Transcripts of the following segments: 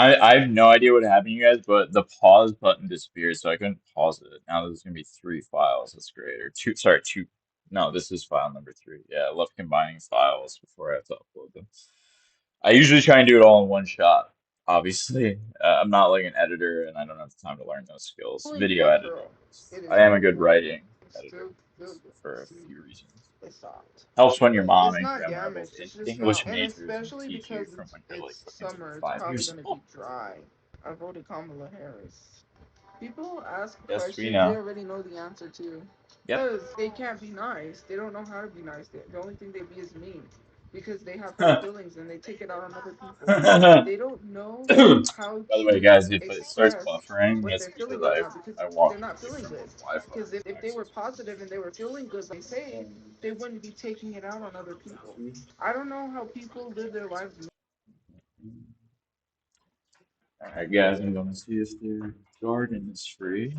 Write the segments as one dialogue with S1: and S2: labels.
S1: I have no idea what happened to you guys, but the pause button disappeared, so I couldn't pause it. Now there's gonna be three files. That's great. Or two, sorry, two. No, this is file number three. Yeah, I love combining files before I have to upload them. I usually try and do it all in one shot. Obviously, I'm not like an editor, and I don't have the time to learn those skills.
S2: Fully
S1: Video editing.
S2: literal. It is
S1: I am a
S2: fully
S1: good
S2: literal.
S1: writing
S2: It's
S1: editor
S2: still good.
S1: for a
S2: See,
S1: few reasons.
S2: it stopped.
S1: Helps when your
S2: But
S1: mom
S2: it's
S1: and
S2: not
S1: grandma are both
S2: damaged. It's just not,
S1: English
S2: and
S1: majors and
S2: especially
S1: teach you
S2: because
S1: from when you're like
S2: it's
S1: fucking
S2: summer. It's
S1: five
S2: probably
S1: years
S2: gonna
S1: old.
S2: be dry. I voted Kamala Harris. People ask
S1: Yes, we
S2: questions they
S1: know.
S2: already know the answer to.
S1: Yep.
S2: Because they can't be nice. They don't know how to be nice. The only thing they be is mean. Because they have hurt feelings and they take it out on other people.
S1: By
S2: They don't know how
S1: the way,
S2: to
S1: guys, if it starts
S2: express
S1: buffering,
S2: what
S1: it's
S2: they're feeling
S1: because
S2: right now because
S1: I
S2: they're
S1: walked
S2: not
S1: away
S2: feeling
S1: from
S2: good.
S1: Wi-Fi
S2: Because if they were
S1: access.
S2: positive and they were feeling good, like they say, they wouldn't be taking it out on other people. I don't know how people live their lives.
S1: Alright, guys, I'm gonna see if their garden is free.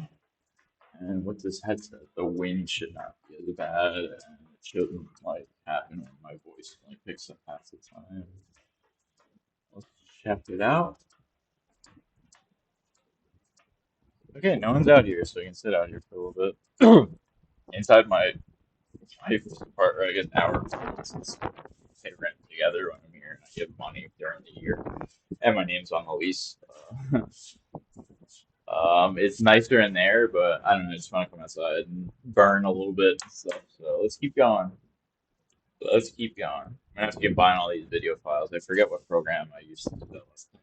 S1: And with this headset, the wind should not be as bad, and it shouldn't like happen when my voice only picks up half the time. Let's check it out. Okay, no one's out here, so I can sit out here for a little bit. Inside my wife's part, or I guess our place, since we pay rent together when I'm here, and I give money during the year, and my name's on the lease. It's nicer in there, but I don't know. I just want to come outside and burn a little bit and stuff. So let's keep going. Let's keep going. I'm gonna have to get buying all these video files. I forget what program I used to do that last time.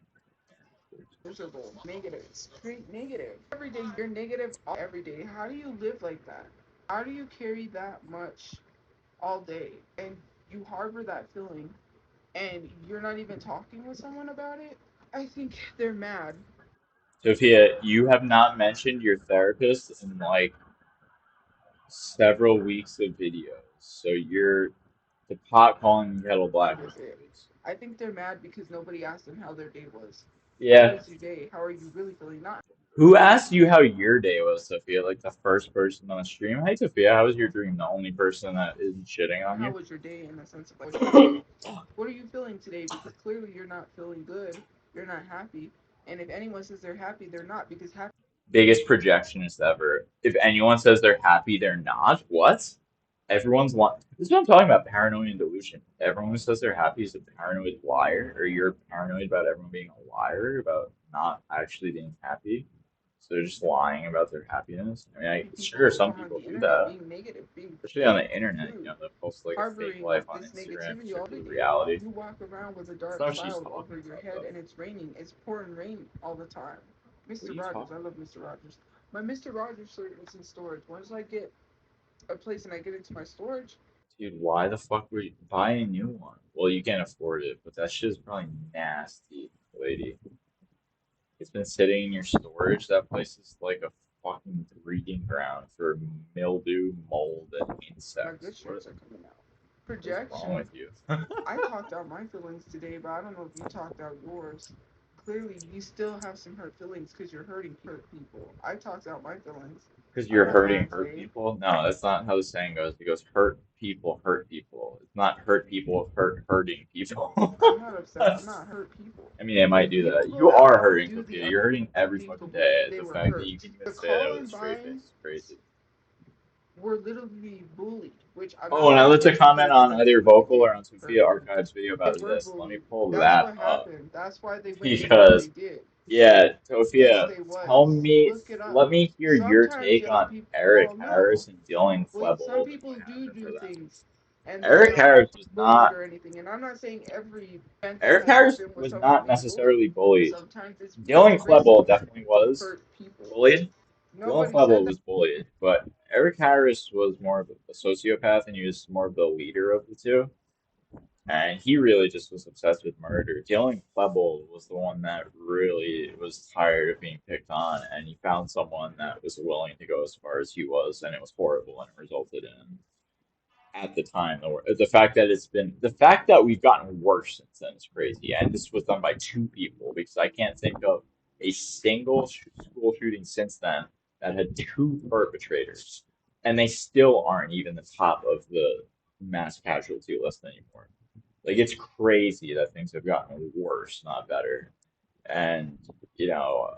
S2: Miserable, negative, straight negative. Every day you're negative every day. How do you live like that? How do you carry that much all day and you harbor that feeling and you're not even talking with someone about it? I think they're mad.
S1: Sophia, you have not mentioned your therapist in like several weeks of videos. So you're the pot calling the kettle black
S2: With
S1: as
S2: it.
S1: always.
S2: I think they're mad because nobody asked them how their day was. How
S1: Yeah.
S2: was your day? How are you really feeling? Not
S1: Who asked you how your day was, Sophia? Like the first person on the stream. Hey, Sophia, how was your dream? The only person that isn't shitting on
S2: how
S1: you.
S2: was your day in the sense of what's your day? What are you feeling today? Because clearly you're not feeling good. You're not happy. And if anyone says they're happy, they're not because happy.
S1: Biggest projectionist ever. If anyone says they're happy, they're not. What? Everyone's lying. This is what I'm talking about, paranoia and delusion. Everyone who says they're happy is a paranoid liar, or you're paranoid about everyone being a liar, about not actually being happy. So they're just lying about their happiness. I mean, sure,
S2: People
S1: some
S2: on
S1: people
S2: the
S1: do
S2: internet
S1: that,
S2: being negative, being
S1: especially on the internet.
S2: rude,
S1: They post like a fake
S2: harboring
S1: life on
S2: this
S1: Instagram,
S2: negativity all
S1: strictly
S2: day.
S1: reality.
S2: You walk around with a
S1: That's
S2: dark
S1: not what she's
S2: cloud
S1: talking
S2: over your
S1: about,
S2: head
S1: though.
S2: and it's raining. It's pouring rain all the time.
S1: What are
S2: Mr.
S1: you
S2: Rogers,
S1: talking
S2: I love Mr. Rogers. My Mr. Rogers shirt is in storage. Once I get a place and I get into my storage,
S1: Dude, why the fuck would you buy a new one? Well, you can't afford it, but that shit is probably nasty, lady. It's been sitting in your storage. That place is like a fucking breeding ground for mildew, mold, and
S2: my good
S1: insects.
S2: shirts are coming out.
S1: What is wrong
S2: Projection.
S1: with you?
S2: I talked out my feelings today, but I don't know if you talked out yours. Clearly, you still have some hurt feelings because you're hurting hurt people. I talked out my feelings.
S1: Because
S2: I'm
S1: you're
S2: not
S1: hurting
S2: mad
S1: hurt
S2: today.
S1: people? No, that's not how the saying goes. It goes hurt people hurt people. It's not hurt people hurting people.
S2: I'm not upset. I'm not hurt people.
S1: I mean, they might
S2: If
S1: do
S2: people
S1: that.
S2: go
S1: You
S2: out
S1: are
S2: and
S1: hurting,
S2: do the
S1: Sophia. You're hurting every fucking
S2: unthinkable,
S1: day.
S2: they
S1: The
S2: were
S1: fact that
S2: hurt.
S1: you can even
S2: The
S1: say that with a straight face
S2: Columbines
S1: is crazy.
S2: were literally bullied, which I'm
S1: Oh,
S2: not
S1: and I
S2: saying
S1: left a comment
S2: everybody
S1: on
S2: didn't
S1: either
S2: do what they
S1: vocal
S2: did.
S1: or on
S2: Hurt
S1: Tophia
S2: people.
S1: Archive's video
S2: They
S1: about
S2: were
S1: this. Let me
S2: bullied.
S1: pull
S2: That's
S1: that
S2: what
S1: up.
S2: happened. That's why they went and did what they
S1: Because,
S2: did.
S1: yeah,
S2: Yes,
S1: Tophia,
S2: they
S1: tell
S2: was.
S1: me,
S2: Look it up.
S1: let me hear your
S2: Sometimes
S1: take
S2: young
S1: on
S2: people.
S1: Eric
S2: Well, no.
S1: Harris and Dylan
S2: Wait, some
S1: Klebold and
S2: people
S1: what
S2: do
S1: happened for
S2: do
S1: them.
S2: things, and they're
S1: Eric
S2: not
S1: Harris was
S2: bullied
S1: not,
S2: or anything. And I'm not saying every event that
S1: Eric
S2: has
S1: Harris
S2: happened was
S1: was
S2: someone
S1: not
S2: being bullied.
S1: necessarily bullied.
S2: Sometimes it's
S1: Dylan
S2: risk
S1: Klebold definitely
S2: to
S1: was
S2: hurt people.
S1: bullied. Dylan
S2: Nobody said
S1: Klebold
S2: that.
S1: was bullied, but Eric Harris was more of a sociopath and he was more of the leader of the two. And he really just was obsessed with murder. Dylan Klebold was the one that really was tired of being picked on, and he found someone that was willing to go as far as he was, and it was horrible, and it resulted in, at the time, the fact that we've gotten worse since then is crazy. And this was done by two people because I can't think of a single school shooting since then that had two perpetrators, and they still aren't even the top of the mass casualty list anymore. Like it's crazy that things have gotten worse, not better. and you know,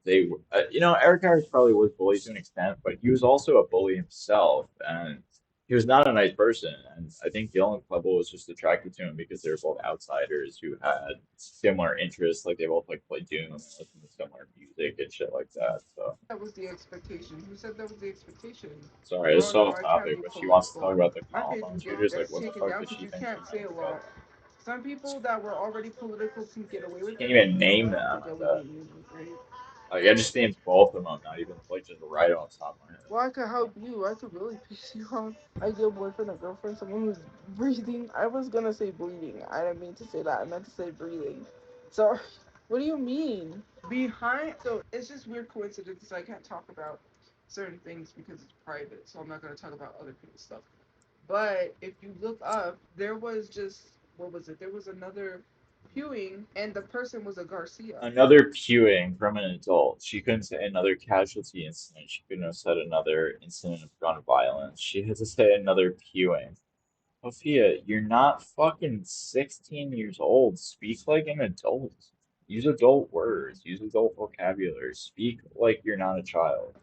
S1: Eric Harris probably was bullied to an extent, but he was also a bully himself, and he was not a nice person. And I think Dylan Klebold was just attracted to him because they were both outsiders who had similar interests, like they both like play Doom and listen to similar music and shit like that. So
S2: That was the expectation. Who said that was the expectation?
S1: sorry, it's
S2: Oh no,
S1: off
S2: I can't
S1: topic,
S2: be
S1: but she wants to talk
S2: political.
S1: about the
S2: My page
S1: Columbine
S2: would
S1: shooters. Like,
S2: get
S1: what the
S2: taken
S1: fuck
S2: down
S1: does
S2: because
S1: she
S2: you
S1: think she's
S2: can't say
S1: gonna
S2: a
S1: make up?
S2: lot. Some people that were already political can get away with
S1: Can't
S2: it, but
S1: even
S2: no,
S1: name
S2: I don't
S1: them,
S2: think
S1: I
S2: I would
S1: bet.
S2: name you, right?
S1: Like, I just named both of them, not even like just right on top of my head.
S2: Well, I could help you. I could really piss you off. Ideal boyfriend or girlfriend, someone who's breathing. I was gonna say bleeding. I didn't mean to say that. I meant to say breathing. So, what do you mean? Behind. So it's just weird coincidences. I can't talk about certain things because it's private. So I'm not gonna talk about other people's stuff. But if you look up, there was just what was it? There was another viewing, and the person was a Garcia.
S1: Another pewing from an adult. She couldn't say another casualty incident. She couldn't have said another incident of gun violence. She had to say another pewing. Sophia, you're not fucking 16 years old. Speak like an adult. Use adult words. Use adult vocabulary. Speak like you're not a child.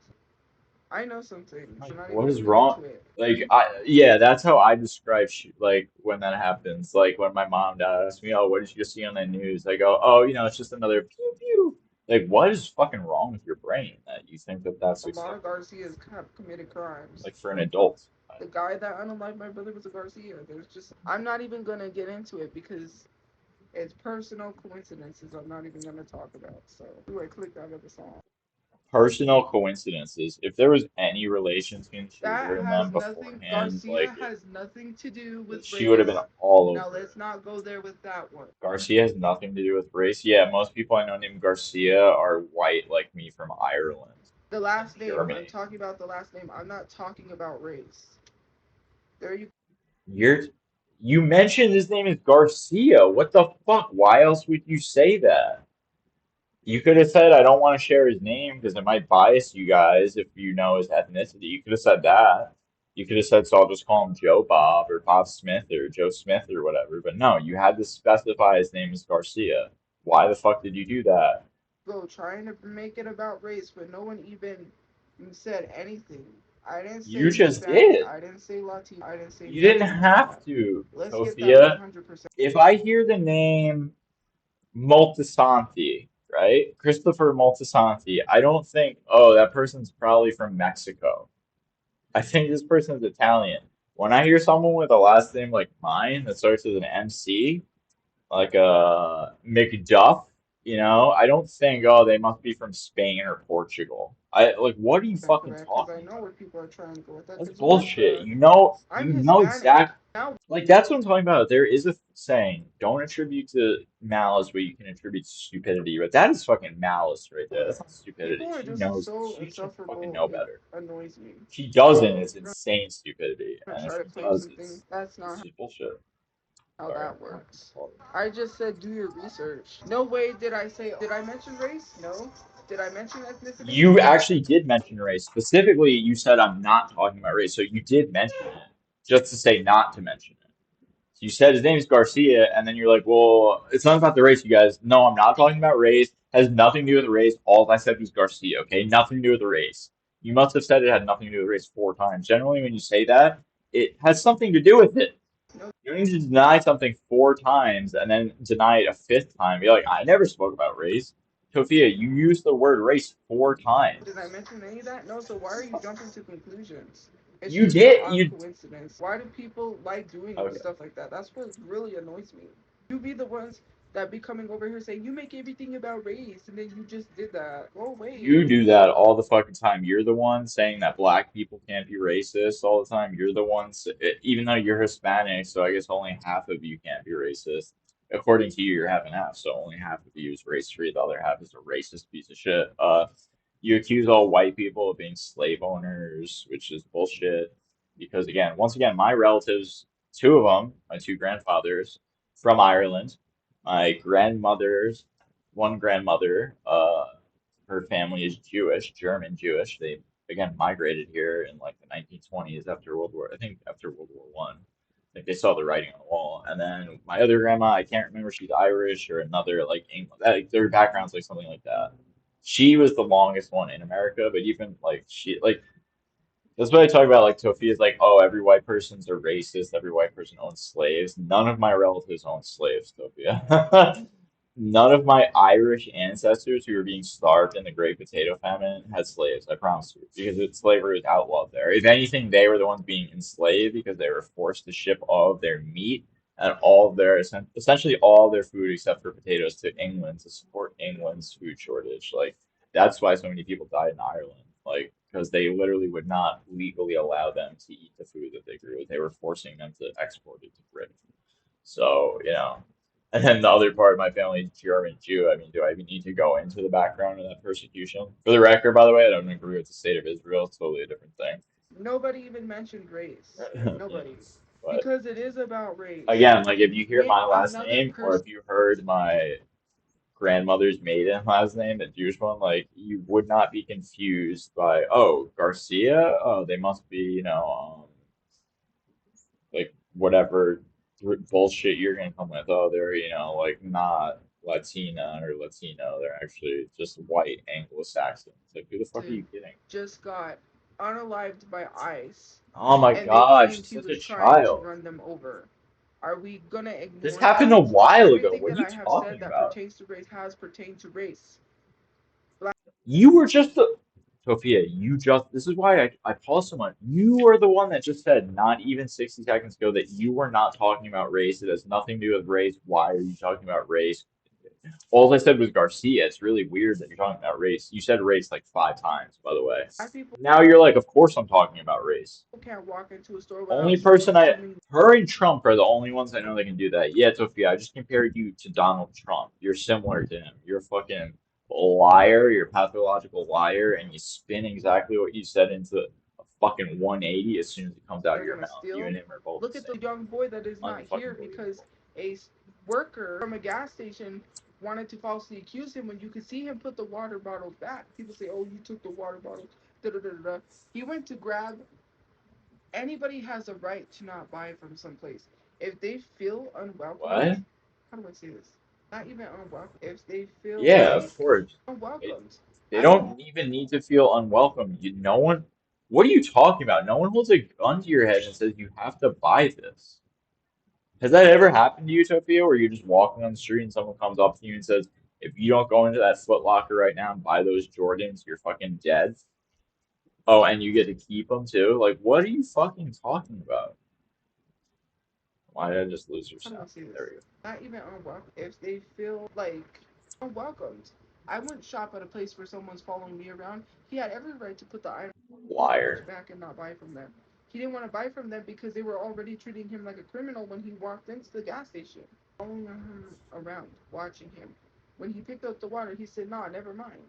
S2: I know some things.
S1: Like,
S2: I'm not
S1: what
S2: even
S1: is
S2: gonna get
S1: wrong?
S2: into it.
S1: Like, yeah, that's how I describe sh like when that happens. Like when my mom and dad ask me, "Oh, what did you just see on the news?" I go, "Oh, it's just another pew pew." Like, what is fucking wrong with your brain that you think that that's
S2: A lot of
S1: acceptable?
S2: Garcias have committed crimes.
S1: Like for an adult.
S2: The guy that unalived my brother was a Garcia. There's just I'm not even gonna get into it because it's personal coincidences. I'm not even gonna talk about. So I clicked out of the song.
S1: Personal coincidences. If there was any relation between the
S2: That
S1: shooter and
S2: has
S1: them
S2: nothing.
S1: beforehand,
S2: Garcia
S1: like
S2: has nothing to do with
S1: she would have been
S2: race.
S1: all
S2: Now
S1: over
S2: let's
S1: it.
S2: not go there with that one.
S1: Garcia has nothing to do with race. Yeah, most people I know named Garcia are white like me from Ireland
S2: The
S1: and
S2: last name. I'm
S1: Germany.
S2: talking about the last name. I'm not talking about race. There you
S1: You're you mentioned his name is Garcia. What the fuck? Why else would you say that? You could have said I don't want to share his name because it might bias you guys if you know his ethnicity. You could have said that. You could have said so I'll just call him Joe Bob or Bob Smith or Joe Smith or whatever. But no, you had to specify his name is Garcia. Why the fuck did you do that?
S2: go trying to make it about race, but no one even said anything. I didn't
S1: You
S2: say
S1: just
S2: Hispanic.
S1: did.
S2: I didn't say Latino. I didn't say
S1: You didn't
S2: nothing like
S1: have
S2: that.
S1: to,
S2: Let's get that
S1: Tophia.
S2: 100%.
S1: If I hear the name Moltisanti, right? Christopher Moltisanti. I don't think, oh, that person's probably from Mexico. I think this person's Italian. When I hear someone with a last name like mine that starts with an MC, like a McDuff, I don't think, oh, they must be from Spain or Portugal. I like, what are you fucking
S2: Correct, because I
S1: talking
S2: know
S1: about?
S2: where people are trying to go with that.
S1: That's
S2: Because what
S1: bullshit.
S2: the?
S1: You
S2: I'm
S1: know
S2: Hispanic.
S1: exactly.
S2: Now,
S1: Like that's what I'm talking about. There is a saying, don't attribute to malice what you can attribute to stupidity, but that is fucking malice right there. That's not
S2: people
S1: stupidity.
S2: are
S1: She
S2: just
S1: knows
S2: so
S1: she should fucking
S2: insufferable.
S1: know
S2: It
S1: better.
S2: annoys me.
S1: She doesn't,
S2: So
S1: it's
S2: we're
S1: insane stupidity.
S2: gonna
S1: And if
S2: try to
S1: she
S2: claim
S1: does,
S2: something. That's
S1: it's
S2: not
S1: just bullshit.
S2: how
S1: Sorry,
S2: that
S1: I'm not gonna
S2: works.
S1: call it.
S2: I just said do your research. No way did I say. Did I mention race? No. Did I mention ethnicity?
S1: You actually did mention race. Specifically, you said I'm not talking about race, so you did mention it, just to say not to mention it. So you said his name's Garcia, and then you're like, well, it's not about the race, you guys. No, I'm not talking about race. Has nothing to do with the race. All I said was Garcia, okay? Nothing to do with the race. You must have said it had nothing to do with race 4 times. Generally, when you say that, it has something to do with it.
S2: No.
S1: You don't need to deny something 4 times and then deny it a fifth time. Be like, I never spoke about race. Tophia, you used the word race four
S2: Did I
S1: times.
S2: mention any of that? No. So why are you jumping to conclusions? It's
S1: You
S2: just an
S1: did.
S2: odd
S1: You
S2: coincidence. Why do people like doing
S1: okay?
S2: stuff like that? That's what really annoys me. You be the ones that be coming over here saying you make everything about race, and then you just did that. Go away.
S1: You do that all the fucking time. You're the one saying that black people can't be racist all the time. You're the ones, even though you're Hispanic, so I guess only half of you can't be racist. According to you, you're half and half, so only half of you is race free. The other half is a racist piece of shit. You accuse all white people of being slave owners, which is bullshit. Because again, once again, my relatives, two of them, my two grandfathers from Ireland, my grandmother's one grandmother, her family is Jewish, German Jewish. They again migrated here in like the 1920s after World War, I think after World War One. Like they saw the writing on the wall. And then my other grandma, I can't remember if she's Irish or another like England. Like, their background's like something like that. She was the longest one in America, but even like she like that's what I talk about. Like Tophia's like, oh, every white person's a racist. Every white person owns slaves. None of my relatives own slaves, Tophia. None of my Irish ancestors who were being starved in the Great Potato Famine had slaves. I promise you, because slavery is outlawed there. If anything, they were the ones being enslaved because they were forced to ship all of their meat and all of their essentially all of their food except for potatoes to England to support England's food shortage. Like that's why so many people died in Ireland. Like because they literally would not legally allow them to eat the food that they grew. They were forcing them to export it to Britain. So, and then the other part of my family is German Jew. I mean, do I even need to go into the background of that persecution? For the record, by the way, I don't agree with the state of Israel. It's totally a different thing.
S2: Nobody even mentioned race.
S1: Yeah.
S2: Nobody.
S1: But
S2: Because it is about race.
S1: again, like if you hear
S2: When
S1: my last
S2: another
S1: name or
S2: person,
S1: if you heard my grandmother's maiden last name, the Jewish one, like you would not be confused by, oh, Garcia? Oh, they must be, like whatever bullshit you're gonna come with. Oh, they're like not Latina or Latino. They're actually just white Anglo-Saxons. Like, who the fuck are you kidding?
S2: just got unalived by ICE
S1: Oh my
S2: and they
S1: gosh,
S2: claimed
S1: she's
S2: he
S1: such a
S2: was trying to
S1: child.
S2: run them over. Are we gonna
S1: This
S2: ignore
S1: happened a
S2: that?
S1: while ago.
S2: Everything
S1: What are
S2: that
S1: you
S2: I have said
S1: talking
S2: that
S1: about?
S2: pertains to race has pertained to race. Black
S1: You were just the Sophia, this is why I pause so much. You were the one that just said not even 60 seconds ago that you were not talking about race. It has nothing to do with race. Why are you talking about race? All I said was Garcia. It's really weird that you're talking about race. You said race like 5 times, by the way.
S2: people
S1: Now you're like, of course I'm talking about race.
S2: can't walk into a store
S1: Only
S2: without
S1: person
S2: assuming
S1: her and Trump are the only ones I know that can do that. Yeah, Sophia, I just compared you to Donald Trump. You're similar to him. You're a fucking liar. You're a pathological liar, and you spin exactly what you said into a fucking 180 as soon as it comes out of
S2: they're
S1: your
S2: gonna
S1: mouth. You and
S2: steal.
S1: him are both the
S2: Look at
S1: same.
S2: the young boy that is not
S1: Unfucking
S2: here because
S1: believable.
S2: a worker from a gas station wanted to falsely accuse him when you could see him put the water bottle back. People say, "Oh, you took the water bottle." Da, da, da, da. He went to grab. Anybody has a right to not buy from someplace if they feel unwelcomed.
S1: What?
S2: How do I say this? Not even unwelcome. If they feel
S1: Yeah, of
S2: like
S1: course. They,
S2: unwelcomed,
S1: they
S2: I don't.
S1: don't even need to feel unwelcome. No one. What are you talking about? No one holds a gun to your head and says you have to buy this. Has that ever happened to you, Tophia, where you're just walking on the street and someone comes up to you and says, if you don't go into that Foot Locker right now and buy those Jordans, you're fucking dead? Oh, and you get to keep them too? Like, what are you fucking talking about? Why did I just lose your
S2: How do I
S1: sound?
S2: say
S1: There
S2: this?
S1: we go.
S2: Not even unwelcome. If they feel like unwelcomed, I wouldn't shop at a place where someone's following me around. He had every right to put the items
S1: Liar.
S2: back and not buy from them. He didn't want to buy from them because they were already treating him like a criminal when he walked into the gas station, following him around, watching him. When he picked up the water, he said, "Nah, never mind.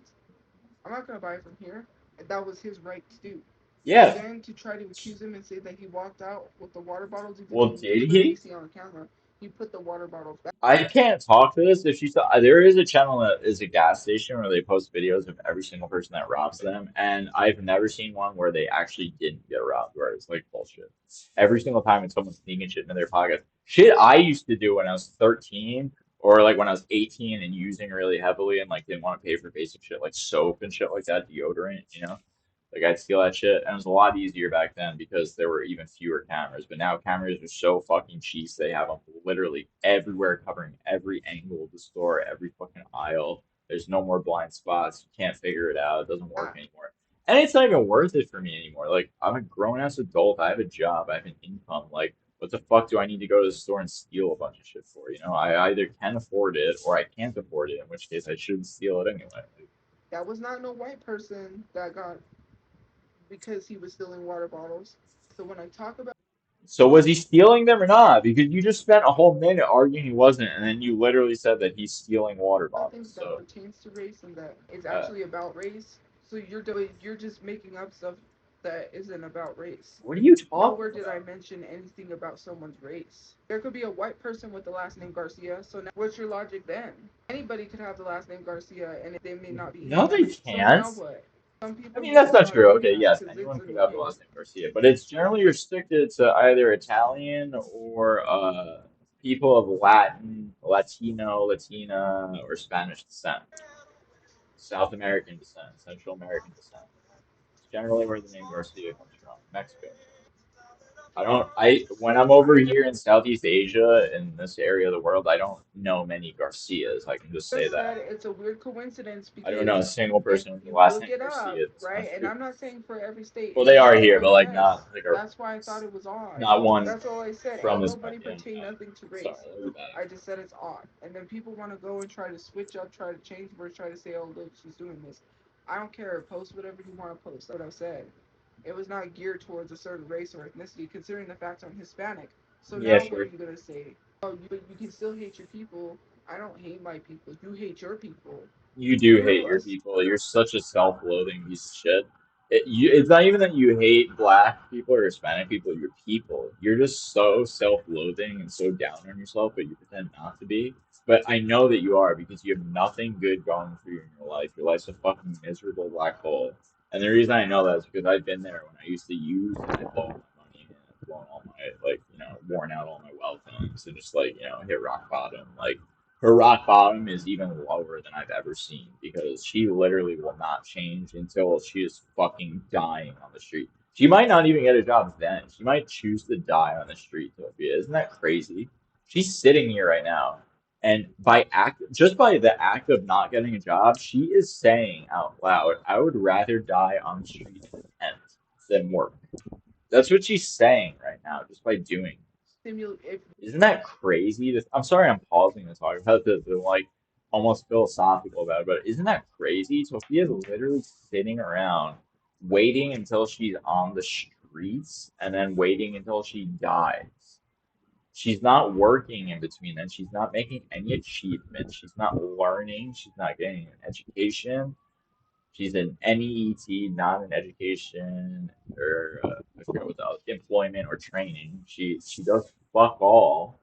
S2: I'm not gonna buy from here." And that was his right to do. So
S1: Yeah.
S2: then to try to accuse him and say that he walked out with the water bottles, even though
S1: Well,
S2: you could
S1: did
S2: clearly
S1: he?
S2: see on camera, he put the water bottles back.
S1: I can't talk to this. If she's there is a channel that is a gas station where they post videos of every single person that robs them, and I've never seen one where they actually didn't get robbed, where it's like bullshit. Every single time it's someone sneaking shit into their pocket. Shit I used to do when I was 13 or like when I was 18 and using really heavily and like didn't want to pay for basic shit like soap and shit like that, deodorant. Like I'd steal that shit, and it was a lot easier back then because there were even fewer cameras. But now cameras are so fucking cheap; they have them literally everywhere, covering every angle of the store, every fucking aisle. There's no more blind spots. You can't figure it out. It doesn't work anymore, and it's not even worth it for me anymore. Like I'm a grown ass adult. I have a job. I have an income. Like what the fuck do I need to go to the store and steal a bunch of shit for? I either can afford it or I can't afford it. In which case, I shouldn't steal it anyway. Like,
S2: That was not no white person that got because he was stealing water bottles. So when I talk about
S1: so was he stealing them or not? Because you just spent a whole minute arguing he wasn't, and then you literally said that he's stealing water bottles.
S2: things that
S1: So,
S2: pertains to race and that is
S1: uh,
S2: actually about race, so you're just making up stuff that isn't about race.
S1: what are you talking
S2: Nowhere did I
S1: about?
S2: mention anything about someone's race. There could be a white person with the last name Garcia, so now what's your logic then? Anybody could have the last name Garcia and they may not be
S1: No, they
S2: Hispanic. So
S1: can't.
S2: now what? Some
S1: I
S2: people
S1: mean,
S2: need to
S1: that's not
S2: start
S1: true.
S2: doing
S1: Okay,
S2: that
S1: yes,
S2: because
S1: anyone
S2: it's
S1: could have the
S2: annoying.
S1: last name Garcia, but it's generally restricted to either Italian or people of Latin, Latino, Latina, or Spanish descent, South American descent, Central American descent. It's generally where the name Garcia comes from, Mexico. When I'm over
S2: I
S1: here in Southeast Asia, in this area of the world, I don't know many Garcias. I can just say
S2: just said
S1: that.
S2: it's a weird coincidence
S1: I don't know a
S2: because
S1: single
S2: if
S1: person with the
S2: you
S1: last
S2: look
S1: name
S2: it up,
S1: Garcia this
S2: right, and
S1: country.
S2: I'm not saying for every state,
S1: Well,
S2: and
S1: they
S2: you
S1: are
S2: have
S1: here,
S2: one
S1: but like
S2: guess.
S1: not like a
S2: That's why I thought it was odd.
S1: not one
S2: That's all I said.
S1: from
S2: Ain't
S1: this
S2: nobody
S1: country. I'm
S2: pertain nothing to
S1: sorry,
S2: race.
S1: I'll be back.
S2: I just said it's odd. And then people want to go and try to switch up, try to change words, try to say, oh, look, she's doing this. I don't care. Post whatever you want to post. That's what I said. It was not geared towards a certain race or ethnicity, considering the fact I'm Hispanic. So
S1: Yeah,
S2: now what are
S1: sure.
S2: you going to say? Oh, you can still hate your people. I don't hate my people. You hate your people.
S1: You do hate
S2: You
S1: your people. You're such a self-loathing piece of shit. It's not even that you hate black people or Hispanic people. You're people. You're just so self-loathing and so down on yourself, but you pretend not to be. But I know that you are because you have nothing good going for you in your life. Your life's a fucking miserable black hole. And the reason I know that is because I've been there when I used to use and I blow all my money and I've blown all my worn out all my wealth funds to just hit rock bottom. Like her rock bottom is even lower than I've ever seen because she literally will not change until she is fucking dying on the street. She might not even get a job then. She might choose to die on the street, Tophia. Isn't that crazy? She's sitting here right now, and just by the act of not getting a job, she is saying out loud, "I would rather die on the street in a tent than work." That's what she's saying right now, just by doing.
S2: stimulate if
S1: Isn't that crazy? I'm sorry I'm pausing to talk about this and almost philosophical about it, but isn't that crazy? Sophia's literally sitting around waiting until she's on the streets and then waiting until she dies. She's not working in between then. She's not making any achievements. She's not learning. She's not getting an education. She's an NEET, not an education or I forget what else, employment or training. She does fuck all.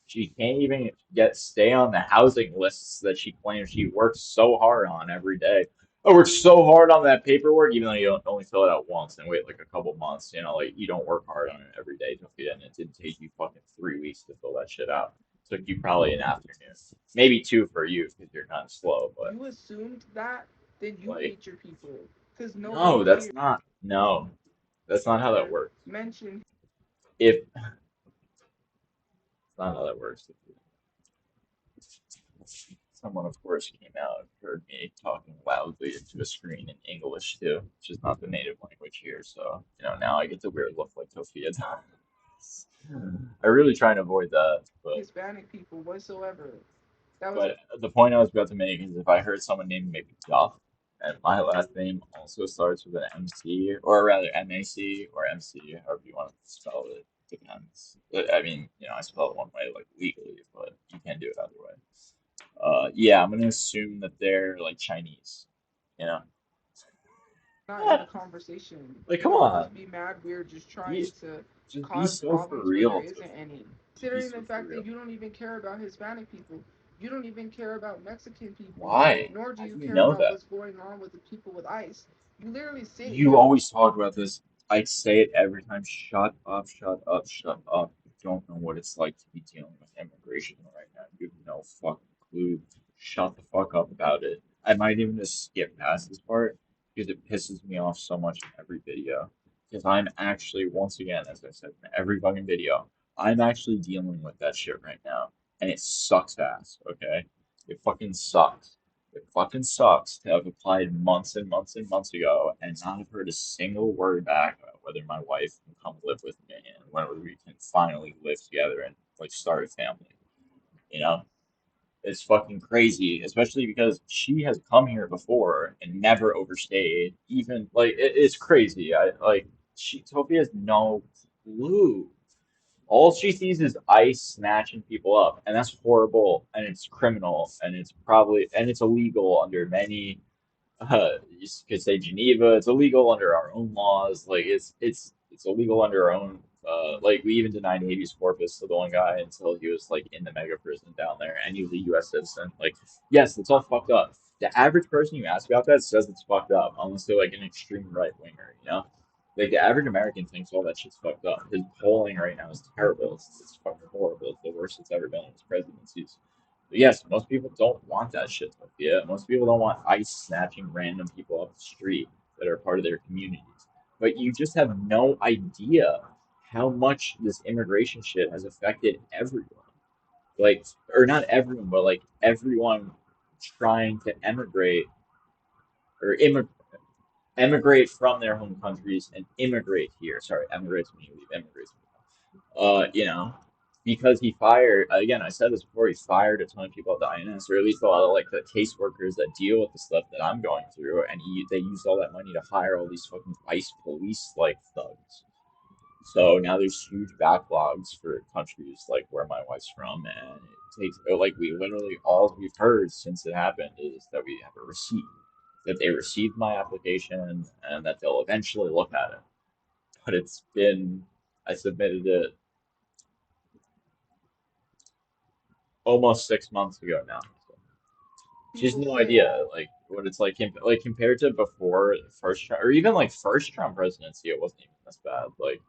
S1: She can't even stay on the housing lists that she claims she works so hard on every day. I work so hard on that paperwork, even though you don't only fill it out once and wait like a couple months. Like you don't work hard on it every day, Sophia, and it didn't take you fucking 3 weeks to fill that shit out. It took you probably an afternoon, maybe two for you because you're kind of slow, but
S2: you assumed that, then you
S1: like,
S2: hate your people because nobody
S1: no,
S2: cares.
S1: that's not how that works.
S2: Mention
S1: If It's not how that works. Someone, of course, came out and heard me talking loudly into a screen in English too, which is not the native language here. So, now I get the weird look like Tophia does. I really try and avoid that,
S2: Hispanic people whatsoever. That was
S1: but the point I was about to make is if I heard someone name me Duff, and my last name also starts with an MC, or rather MAC or MC, however you want to spell it, depends. I mean, I spell it one way, like legally, but you can do it other way. Yeah, I'm gonna assume that they're like Chinese. You know,
S2: not in the conversation.
S1: like come
S2: You all just
S1: on,
S2: be mad weird just
S1: be
S2: trying to
S1: just be
S2: cause
S1: so for
S2: problems where there
S1: real,
S2: isn't
S1: Sophia.
S2: any.
S1: Just be
S2: Considering the
S1: so for
S2: fact that
S1: real.
S2: you don't even care about Hispanic people, you don't even care about Mexican people,
S1: Why?
S2: nor do
S1: How
S2: you
S1: do you
S2: care
S1: know
S2: about
S1: that?
S2: what's going on with the people with ICE. You literally sit
S1: You
S2: here.
S1: always talk about this. I say it every time. Shut up, shut up, shut up. You don't know what it's like to be dealing with immigration right now. You have no fucking clue. Shut the fuck up about it. I might even just skip past this part because it pisses me off so much in every video. Because I'm actually, once again, as I said in every fucking video, I'm actually dealing with that shit right now. And it sucks ass, okay? It fucking sucks. It fucking sucks to have applied months and months and months ago and not have heard a single word back about whether my wife can come live with me and whether we can finally live together and start a family. You know, it's fucking crazy, especially because she has come here before and never overstayed. Even it's crazy. Tophia has no clue. All she sees is ICE snatching people up, and that's horrible, and it's criminal, and it's illegal under many. You could say Geneva. It's illegal under our own laws. Like it's illegal under our own. Like we even denied habeas corpus to the one guy until he was like in the mega prison down there, and he was a U.S. citizen. Like yes, it's all fucked up. the average person you ask about that says it's fucked up, unless they're like an extreme right winger, you know? Like the average American thinks all that shit's fucked up. His polling right now is terrible. It's fucking horrible. It's the worst it's ever been in his presidencies. But yes, most people don't want that shit. Yeah, most people don't want ICE snatching random people off the street that are part of their communities. But you just have no idea how much this immigration shit has affected everyone. Like, or not everyone, but like everyone trying to or emigrate from their home countries and immigrate here. Sorry, emigrates when you leave, immigrates. You know, because he fired again. I said this before. He fired a ton of people at the INS, or at least a lot of like the caseworkers that deal with the stuff that I'm going through, and they used all that money to hire all these fucking ICE police like thugs. So now there's huge backlogs for countries like where my wife's from, and it takes like we literally all we've heard since it happened is that we have a receipt, that they received my application, and that they'll eventually look at it. But it's been I submitted it almost 6 months ago now. So she has
S2: People
S1: no
S2: say,
S1: idea like what it's like, like compared to before first Trump, or even like first Trump presidency, it wasn't even this bad. Like,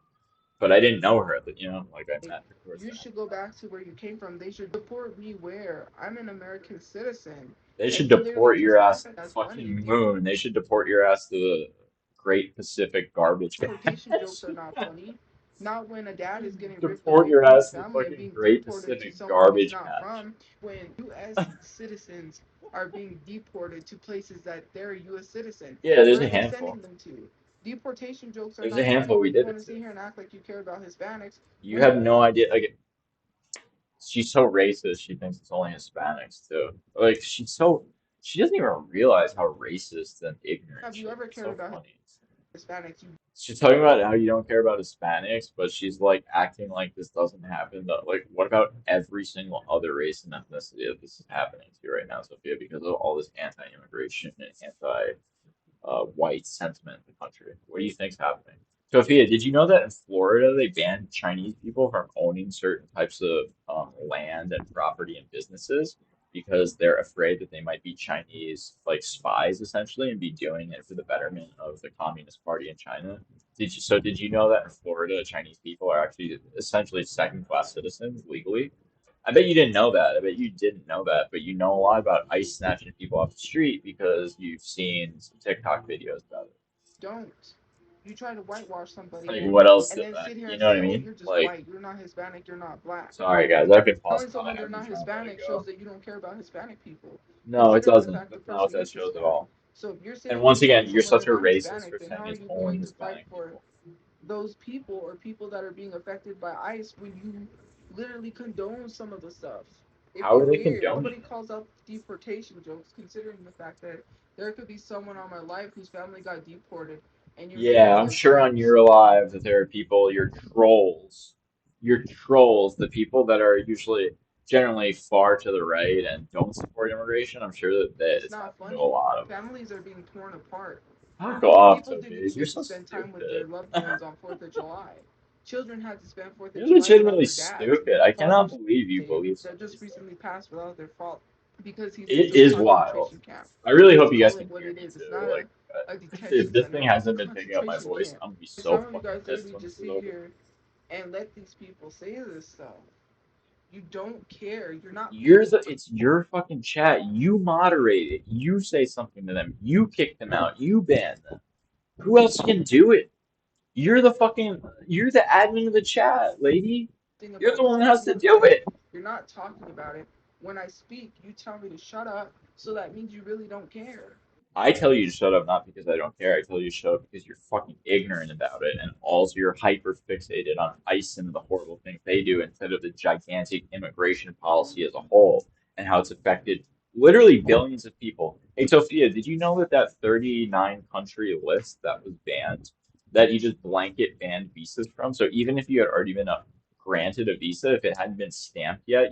S1: but I didn't know her at the, like I met her towards
S2: you
S1: the end.
S2: should go back to where you came from. They should deport me where I'm an American citizen.
S1: They
S2: And
S1: should
S2: he literally
S1: deport
S2: just
S1: your ass to
S2: asked
S1: the
S2: us money.
S1: fucking moon. They should deport your ass to the Great Pacific Garbage
S2: Deportation jokes
S1: Patch.
S2: are not funny. Not when a dad is getting ripped
S1: Deport
S2: away
S1: your
S2: from his
S1: ass to the
S2: family and
S1: fucking
S2: being
S1: Great
S2: deported to
S1: Pacific
S2: somewhere he's
S1: Garbage
S2: not
S1: Patch.
S2: from. When U.S. citizens are being deported to places that they're a U.S. citizen,
S1: Yeah, there's
S2: where
S1: a
S2: are they
S1: handful.
S2: sending them to? Deportation jokes are
S1: There's a
S2: not funny,
S1: handful we
S2: but you
S1: did
S2: want
S1: it
S2: to
S1: to.
S2: sit here and act like you care about Hispanics
S1: You
S2: when you
S1: have no
S2: only
S1: idea. Like, she's so racist. She thinks it's only Hispanics too. Like, she doesn't even realize how racist and ignorant
S2: have you
S1: she is.
S2: ever
S1: It's
S2: cared
S1: so
S2: about
S1: funny.
S2: Hispanics? You
S1: She's talking about how you don't care about Hispanics, but she's like acting like this doesn't happen. But like, what about every single other race and ethnicity that this is happening to right now, Sophia, because of all this anti-immigration and anti-white sentiment in the country? What do you think's happening? Sophia, did you know that in Florida they banned Chinese people from owning certain types of land and property and businesses because they're afraid that they might be Chinese like spies essentially and be doing it for the betterment of the Communist Party in China? Did you know that in Florida Chinese people are actually essentially second class citizens legally? I bet you didn't know that. I bet you didn't know that, but you know a lot about ICE snatching people off the street because you've seen some TikTok videos about it.
S2: don't. You try to whitewash somebody
S1: Like, what else
S2: and
S1: did
S2: then
S1: that?
S2: sit here
S1: You
S2: and
S1: know what
S2: say,
S1: I
S2: "Oh,
S1: mean?
S2: you're just
S1: Like,
S2: white. You're not Hispanic. You're not black."
S1: sorry guys, I've been
S2: Telling someone
S1: falsifying.
S2: they're
S1: I'm
S2: not
S1: just trying to let it
S2: Hispanic shows
S1: go.
S2: that you don't care about Hispanic people,
S1: No, it
S2: considering the
S1: doesn't.
S2: fact the
S1: That's not what
S2: person
S1: that
S2: is
S1: shows at
S2: Hispanic.
S1: all.
S2: So if you're
S1: And
S2: sitting here
S1: once again,
S2: telling
S1: you're
S2: someone they're
S1: such a
S2: not
S1: racist for
S2: Hispanic, then
S1: saying
S2: how are
S1: it's
S2: you
S1: only
S2: going to fight
S1: Hispanic
S2: for
S1: people.
S2: those people or people that are being affected by ICE when you literally condone some of the stuff? It'd
S1: How
S2: be
S1: are they
S2: weird.
S1: condoning
S2: Nobody
S1: it?
S2: calls out deportation jokes, considering the fact that there could be someone on my life whose family got deported, and you're making
S1: Yeah,
S2: it
S1: I'm
S2: like
S1: sure on
S2: jokes.
S1: You're Alive that there are people, you're trolls. You're trolls, the people that are usually generally far to the right and don't support immigration. I'm sure that
S2: It's
S1: it's
S2: not
S1: happened to a
S2: funny.
S1: lot of them.
S2: Families are being torn apart.
S1: Fuck off,
S2: People
S1: Toby.
S2: didn't
S1: You're
S2: get to
S1: so
S2: spend time with their
S1: stupid.
S2: loved ones on 4th of July. Children had to spend 4th of
S1: You're
S2: July without
S1: legitimately
S2: their dads.
S1: stupid. I cannot
S2: Father's
S1: believe you
S2: Day
S1: believe some
S2: that
S1: of these
S2: just
S1: things.
S2: recently passed without their fault because he's
S1: It
S2: into a
S1: is wild.
S2: concentration camp.
S1: I really
S2: Let's
S1: hope you guys
S2: call it
S1: can
S2: what
S1: hear
S2: it
S1: me
S2: is. It's
S1: too.
S2: not
S1: Like,
S2: a
S1: if
S2: detention
S1: this
S2: center,
S1: thing
S2: it's a
S1: hasn't been picking up my
S2: concentration
S1: voice,
S2: camp.
S1: I'm gonna be
S2: And
S1: so
S2: some of you
S1: fucking
S2: guys
S1: pissed
S2: literally
S1: when this
S2: just
S1: is
S2: sit
S1: over.
S2: here and let these people say this stuff. You don't care. You're not
S1: It's your fucking chat. You moderate it. You say something to them. You kick them out. You ban them. Who else can do it? You're the admin of the chat, lady.
S2: thing
S1: You're
S2: about
S1: the
S2: what's
S1: one that has
S2: happening
S1: to
S2: in
S1: do
S2: ICE.
S1: it.
S2: You're not talking about it. When I speak, you tell me to shut up, so that means you really don't care.
S1: I tell you to shut up not because I don't care. I tell you to shut up because you're fucking ignorant about it, and also you're hyper fixated on ICE and the horrible things they do instead of the gigantic immigration policy as a whole and how it's affected literally billions of people. Hey, Sophia, did you know that 39 country list that was banned, that you just blanket banned visas from? So even if you had already been granted a visa, if it hadn't been stamped yet,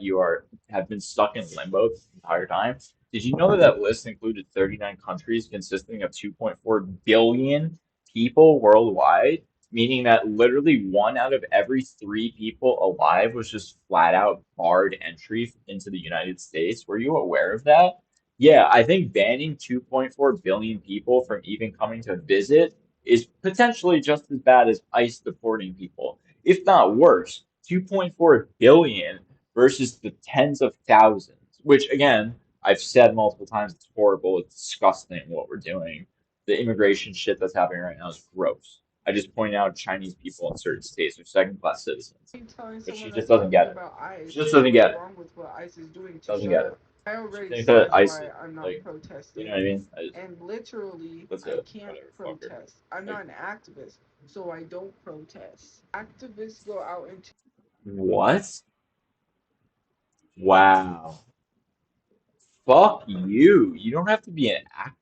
S1: have been stuck in limbo the entire time. Did you know that that list included 39 countries consisting of 2.4 billion people worldwide? Meaning that literally one out of every three people alive was just flat out barred entry into the United States. Were you aware of that? Yeah, I think banning 2.4 billion people from even coming to visit is potentially just as bad as ICE deporting people, if not worse. 2.4 billion versus the tens of thousands, which again, I've said multiple times, it's horrible, it's disgusting what we're doing. The immigration shit that's happening right now is gross. I just pointed out Chinese people in certain states are second-class citizens,
S2: You telling
S1: but she
S2: someone
S1: just
S2: that's
S1: doesn't
S2: talking
S1: get it.
S2: about
S1: She
S2: ICE
S1: just doesn't
S2: what's
S1: get it.
S2: wrong with what ICE is doing to
S1: Doesn't get
S2: shut
S1: it.
S2: up. I
S1: She
S2: already
S1: thinks that
S2: said
S1: ICE
S2: why
S1: is
S2: I'm not
S1: like, you know
S2: protesting.
S1: what I mean? I just,
S2: And literally,
S1: that's
S2: I
S1: it.
S2: can't
S1: Whatever, fuck her.
S2: protest. I'm
S1: Like,
S2: not an activist, so I don't protest. Activists go out into
S1: what? Wow. Fuck you. You don't have to be an act.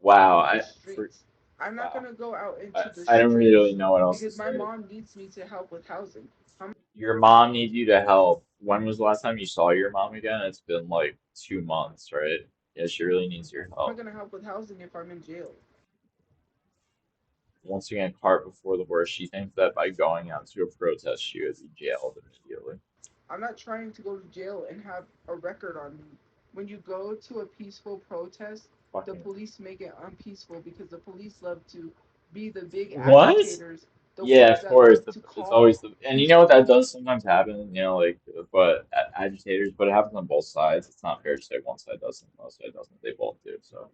S1: Wow.
S2: the
S1: For,
S2: streets. I'm not
S1: wow.
S2: gonna go out
S1: I,
S2: into the
S1: I don't really
S2: streets
S1: know what else to
S2: because my
S1: say.
S2: mom needs me to help with housing. How
S1: Your mom needs you to help. When was the last time you saw your mom again? It's been like 2 months, right? Yeah, she really needs your
S2: am I
S1: help.
S2: gonna help with housing if I'm in jail?
S1: Once again, cart before the horse. She thinks that by going out to a protest, she would be jailed immediately.
S2: I'm not trying to go to jail and have a record on me. When you go to a peaceful protest, the
S1: Fucking
S2: police make it unpeaceful because the police love to be the big
S1: what?
S2: agitators, the
S1: Yeah,
S2: ones
S1: of
S2: that
S1: course.
S2: love to
S1: It's
S2: call
S1: always the, and you know what
S2: peaceful.
S1: that does sometimes happen, like, but agitators, but it happens on both sides. It's not fair to say one side doesn't, the other side doesn't. They both do. So,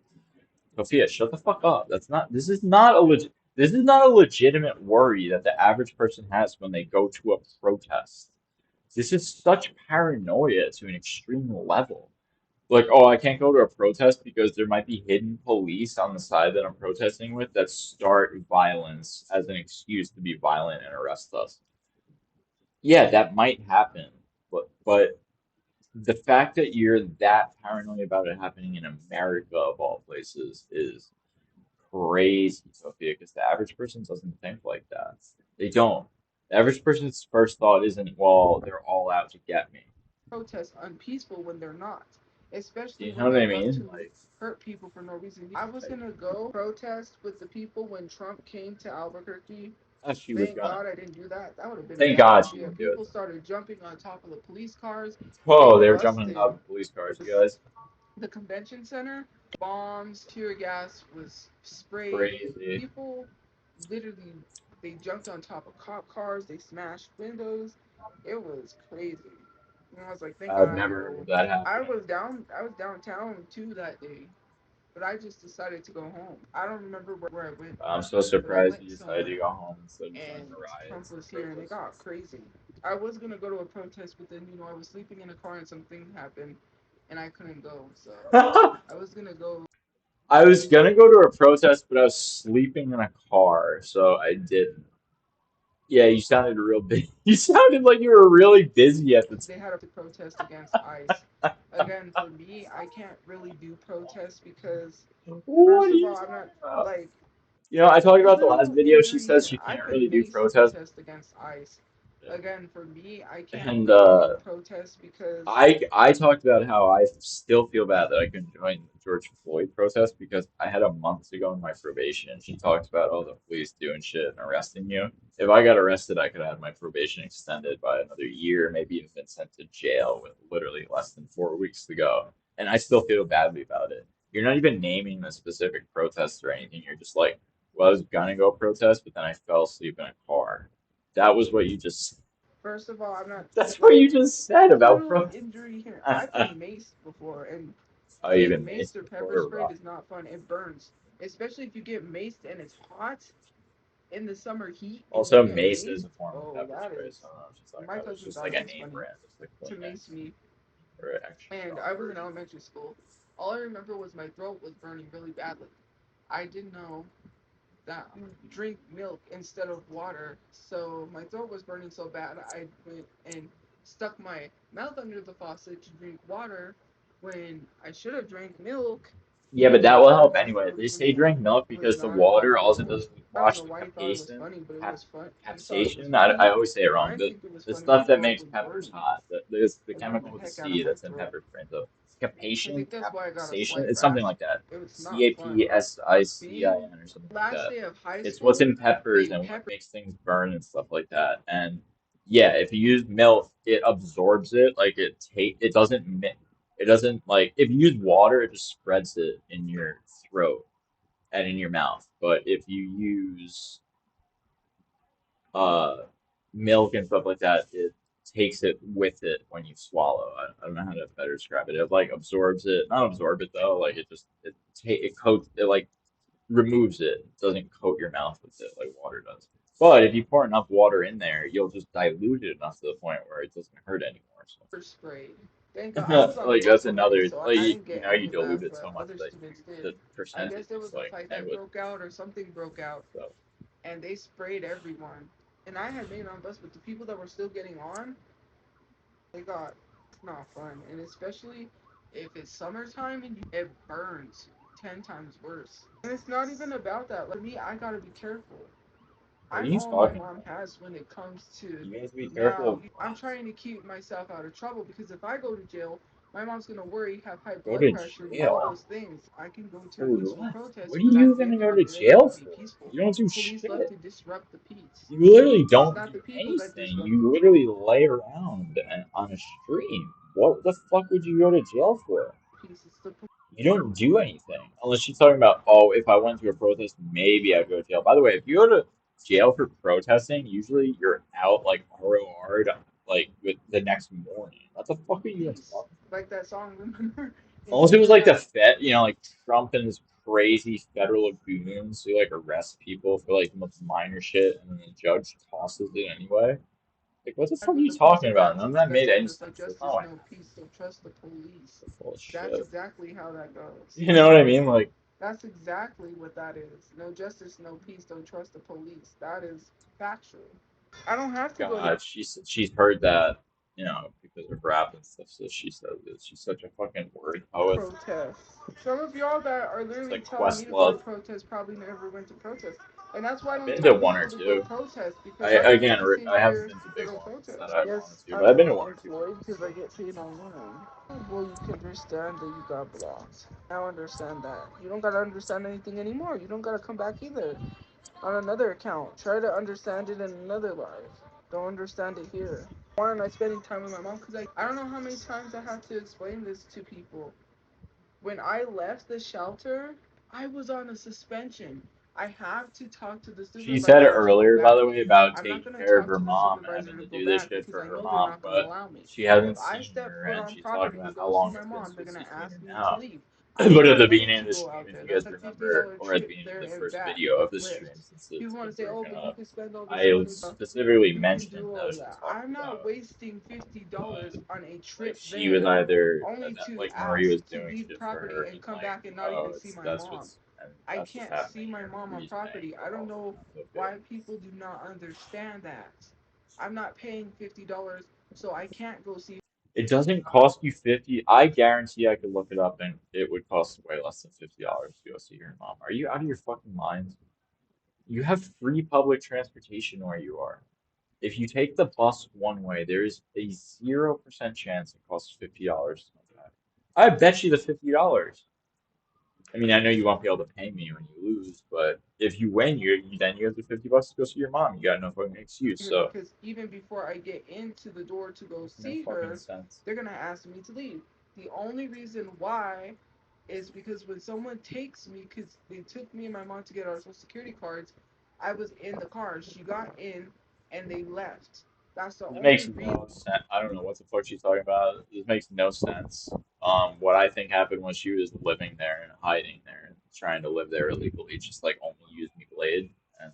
S1: Sophia, shut the fuck up. This is not a legitimate worry that the average person has when they go to a protest. This is such paranoia to an extreme level. Like, oh, I can't go to a protest because there might be hidden police on the side that I'm protesting with that start violence as an excuse to be violent and arrest us. Yeah, that might happen, but the fact that you're that paranoid about it happening in America of all places is crazy, Sophia, because the average person doesn't think like that. They don't. The average person's first thought isn't, well, they're all out to get me.
S2: Protests unpeaceful when they're not,
S1: Do
S2: especially
S1: you know
S2: when
S1: what
S2: they
S1: I
S2: love
S1: mean?
S2: to hurt people for no reason. I was
S1: Like,
S2: gonna go protest with the people when Trump came to Albuquerque.
S1: she was
S2: Thank
S1: gonna.
S2: God I didn't do that. That would have been a
S1: Thank
S2: bad
S1: God she
S2: idea.
S1: didn't do it
S2: People
S1: though.
S2: started jumping on top of the police cars. They
S1: Whoa, they were jumping on top
S2: busted
S1: of police cars, you guys.
S2: the convention center. Bombs, tear gas was sprayed.
S1: Crazy.
S2: People literally they jumped on top of cop cars. They smashed windows. It was crazy. And I was like, thank God
S1: I've
S2: I didn't
S1: never heard
S2: go.
S1: of that happening.
S2: I was downtown too that day, but I just decided to go home. I don't remember where I went,
S1: I'm so
S2: but I
S1: surprised
S2: went
S1: you decided to
S2: somewhere
S1: go home instead of joining
S2: and
S1: the
S2: Trump
S1: riots and
S2: was here and it
S1: protests.
S2: got crazy. I was gonna go to a protest, but then I was sleeping in a car and something happened, and I couldn't go. So I was gonna go.
S1: I was gonna go to a protest, but I was sleeping in a car, so I didn't. Yeah, you sounded real big. You sounded like you were really busy at the
S2: They had a protest against ICE. Again, for me, I can't really do protests because
S1: time. What
S2: first
S1: are
S2: of
S1: you
S2: all, I'm
S1: talking
S2: not
S1: about?
S2: like
S1: You know, I talked
S2: there's
S1: about the last
S2: no
S1: video. She
S2: injury
S1: says
S2: here.
S1: she
S2: I've
S1: can't really
S2: been
S1: do
S2: maced
S1: protests.
S2: protest against ICE.
S1: Yeah.
S2: Again, for me, I can't
S1: And
S2: really do protests because
S1: I talked about how I still feel bad that I couldn't join the George Floyd protest because I had a month to go in my probation. And she talks about all the police doing shit and arresting you. If I got arrested, I could have had my probation extended by another year, maybe even been sent to jail with literally less than 4 weeks to go. And I still feel badly about it. You're not even naming the specific protest or anything. You're just like, well, I was gonna go protest, but then I fell asleep in a car. That was what you just
S2: first of all, I'm not
S1: that's what
S2: like
S1: you just said
S2: there's
S1: about
S2: no
S1: protest.
S2: injury here. I've been maced before, and
S1: Oh, you've
S2: getting
S1: been
S2: maced
S1: maced
S2: or pepper
S1: before?
S2: sprayed
S1: Rough.
S2: is not fun. It burns, especially if you get maced and it's hot in the summer heat and you
S1: Also,
S2: get
S1: mace is
S2: maced.
S1: a form of
S2: Oh,
S1: pepper
S2: that
S1: spray,
S2: is.
S1: so I don't know what she's talking
S2: My
S1: about. It's
S2: cousin
S1: just
S2: thought
S1: like
S2: it
S1: a
S2: was
S1: name
S2: funny
S1: brand, just like
S2: to mace
S1: Kleenex
S2: me,
S1: or an extra
S2: and
S1: strong
S2: I was in
S1: version.
S2: elementary school. All I remember was my throat was burning really badly. I didn't know that drink milk instead of water. So my throat was burning so bad, I went and stuck my mouth under the faucet to drink water when I should have drank milk
S1: Yeah, but that will help
S2: and my
S1: anyway.
S2: throat
S1: They
S2: even
S1: say
S2: more.
S1: drink milk
S2: It was
S1: because the
S2: not a
S1: water,
S2: good
S1: all it does
S2: feeling.
S1: is
S2: I don't
S1: wash
S2: know
S1: the
S2: why he thought it was
S1: capsaicin.
S2: funny, but it
S1: Cap,
S2: was fun. He thought it was
S1: capsaicin? I
S2: funny.
S1: always say it
S2: I
S1: wrong.
S2: didn't think it was
S1: The
S2: funny.
S1: stuff
S2: My
S1: that
S2: throat
S1: makes
S2: was
S1: peppers
S2: burning.
S1: hot, the
S2: It burned
S1: chemical
S2: the
S1: with the
S2: heck out of
S1: C
S2: my
S1: that's in
S2: throat.
S1: pepper prints of
S2: I
S1: capsaicin,
S2: think that's why I got a
S1: capsaicin.
S2: slight
S1: It's something
S2: rash.
S1: like that.
S2: It was
S1: C
S2: not
S1: A
S2: fun.
S1: P S I C I
S2: Being
S1: N or something like
S2: last
S1: that.
S2: day of high
S1: It's what's
S2: school,
S1: in peppers
S2: they
S1: and what
S2: pepper
S1: makes things burn and stuff like that. And yeah, if you use milk, it absorbs it. Like it doesn't It doesn't like if you use water, it just spreads it in your throat and in your mouth. But if you use uh milk and stuff like that, it takes it with it when you swallow. I don't know how to better describe it. It like absorbs it, not absorb it though. Like it coats it like removes it. It doesn't coat your mouth with it like water does. But if you pour enough water in there, you'll just dilute it enough to the point where it doesn't hurt anymore.
S2: Sprayed. Thank God. I
S1: So
S2: was on the
S1: like that's
S2: bus already,
S1: another
S2: so
S1: like
S2: I didn't
S1: you
S2: get
S1: know you
S2: any of that,
S1: dilute it so
S2: but
S1: much
S2: other
S1: that
S2: students did.
S1: the
S2: I
S1: percentage
S2: guess there
S1: is
S2: was a
S1: like
S2: fight
S1: and
S2: that
S1: with
S2: broke out or something broke out,
S1: so
S2: and they sprayed everyone. And I had made it on bus, but the people that were still getting on, they got it's not fun, and especially if it's summertime and it burns 10 times worse. And it's not even about that. Like me, I gotta be careful.
S1: what are
S2: I'm
S1: you
S2: all my
S1: talking
S2: mom
S1: about?
S2: has when it comes to
S1: You need to be careful
S2: now.
S1: of
S2: I'm
S1: what?
S2: trying to keep myself out of trouble because if I go to jail, my mom's gonna worry, have high
S1: Go
S2: blood
S1: to
S2: pressure, do all
S1: jail?
S2: those things. I can go to a
S1: For
S2: peaceful
S1: what?
S2: protest
S1: What are
S2: because at
S1: you
S2: the
S1: gonna
S2: end of
S1: go
S2: the
S1: to
S2: day, I want
S1: jail
S2: to be
S1: for?
S2: peaceful.
S1: You don't do
S2: Police love
S1: shit.
S2: to disrupt the peace.
S1: You literally
S2: It's
S1: don't
S2: not
S1: do
S2: the people that
S1: anything.
S2: disrupt
S1: You
S2: the
S1: literally lay around on a stream. What the fuck would you go to jail for?
S2: peace. It's the
S1: You don't do anything. Unless you're talking about, oh, if I went to a protest, maybe I'd go to jail. By the way, if you go to jail for protesting, usually you're out like ROR'd like with the next morning. What the fuck are you even
S2: police.
S1: talking about?
S2: Like that song, remember?
S1: Unless it
S2: Until
S1: was
S2: the
S1: like the
S2: night.
S1: Fed, like Trump and his crazy federal goons who like arrest people for like the most minor shit and then the judge tosses it anyway. Like, what the fuck are
S2: When
S1: you
S2: the police
S1: talking
S2: are
S1: about?
S2: bad
S1: None of
S2: too, because
S1: that
S2: that
S1: made
S2: song
S1: any
S2: that's like
S1: sense. That's not
S2: justice,
S1: what
S2: no
S1: happened.
S2: peace, don't trust the police.
S1: That's full of
S2: That's
S1: shit.
S2: exactly how that goes.
S1: You know what I mean? Like,
S2: That's exactly what that is. No justice, no peace, don't trust the police. That is factual. I don't have to go to
S1: God, she's heard that, because of rap and stuff. So she says that she's such a fucking word poet.
S2: protest. Some of y'all that are
S1: It's
S2: literally
S1: like
S2: telling me to go to
S1: Questlove.
S2: protest probably never went to protest. And that's why I
S1: I've
S2: don't
S1: been to
S2: tell
S1: one or
S2: people to go
S1: two.
S2: protest because
S1: I
S2: I'm not
S1: again,
S2: gonna sit
S1: I haven't
S2: here
S1: been to
S2: to
S1: big
S2: go
S1: ones that
S2: protest.
S1: I've wanted
S2: Yes,
S1: to, but
S2: I'm
S1: I've been to
S2: not
S1: one or two
S2: employed
S1: big ones.
S2: because I get paid online. Well, you can understand that you got blocked. Now understand that. You don't gotta understand anything anymore. You don't gotta come back either on another account. Try to understand it in another life. Don't understand it here. Why aren't I spending time with my mom? Because I don't know how many times I have to explain this to people. When I left the shelter, I was on a suspension. I have to talk to the
S1: She said
S2: supervisor to go
S1: earlier, by the
S2: back.
S1: way, about
S2: I'm not
S1: taking
S2: going to
S1: care of
S2: talk
S1: her
S2: to the
S1: mom and
S2: supervisor
S1: having
S2: to
S1: to
S2: go
S1: do this
S2: back
S1: shit
S2: because
S1: for
S2: I
S1: her
S2: know they're
S1: mom,
S2: not going to
S1: but
S2: allow me.
S1: she
S2: If
S1: hasn't
S2: I
S1: seen
S2: step
S1: her,
S2: foot
S1: and
S2: on
S1: she's talking
S2: property to
S1: about how
S2: go see
S1: long
S2: my
S1: it's been
S2: mom, they're
S1: since
S2: going
S1: she's
S2: to
S1: seen
S2: ask
S1: her
S2: me to
S1: now.
S2: leave. I
S1: But
S2: don't
S1: at the
S2: have money
S1: beginning of
S2: to
S1: the
S2: go
S1: stream,
S2: out
S1: if
S2: there.
S1: you
S2: That's
S1: guys
S2: like
S1: remember,
S2: $50
S1: or at the
S2: trip
S1: beginning of
S2: there
S1: the
S2: and
S1: first
S2: back
S1: video of the stream,
S2: Lyft.
S1: since
S2: People want
S1: been
S2: to say, oh,
S1: broken
S2: but you
S1: up,
S2: can spend all this
S1: I
S2: money.
S1: specifically
S2: You can
S1: mentioned
S2: do all
S1: that she was
S2: that.
S1: talking
S2: I'm not
S1: about
S2: wasting $50
S1: uh,
S2: on a
S1: like
S2: trip
S1: she was
S2: there
S1: either
S2: only to
S1: like Marie
S2: ask
S1: was
S2: to
S1: doing
S2: leave
S1: shit for
S2: property
S1: her
S2: and
S1: and
S2: come
S1: like
S2: back and not even see my mom. I
S1: that's what's
S2: can't see
S1: happening
S2: my
S1: here.
S2: mom on
S1: Marie's paying
S2: property.
S1: for
S2: I don't
S1: all
S2: know
S1: of it.
S2: why people do not understand that. I'm not paying $50, so I can't go see.
S1: It doesn't cost you 50. I guarantee I could look it up and it would cost way less than $50 to go see your mom. Are you out of your fucking mind? You have free public transportation where you are. If you take the bus one way, there is a 0% chance it costs $50 to come back. I bet you the $50. I mean, I know you won't be able to pay me when you lose, but if you win, then you have the $50 to go see your mom. You got no fucking excuse.
S2: Here
S1: So
S2: because even before I get into the door to go
S1: makes no
S2: see
S1: fucking
S2: her,
S1: sense.
S2: they're gonna ask me to leave. The only reason why is because when someone takes me, because they took me and my mom to get our social security cards, I was in the car. She got in and they left. That's the
S1: This
S2: only
S1: makes
S2: reason.
S1: no sense. I don't know what the fuck she's talking about. This makes no sense. What I think happened was she was living there and hiding there and trying to live there illegally, just like only use me blade, and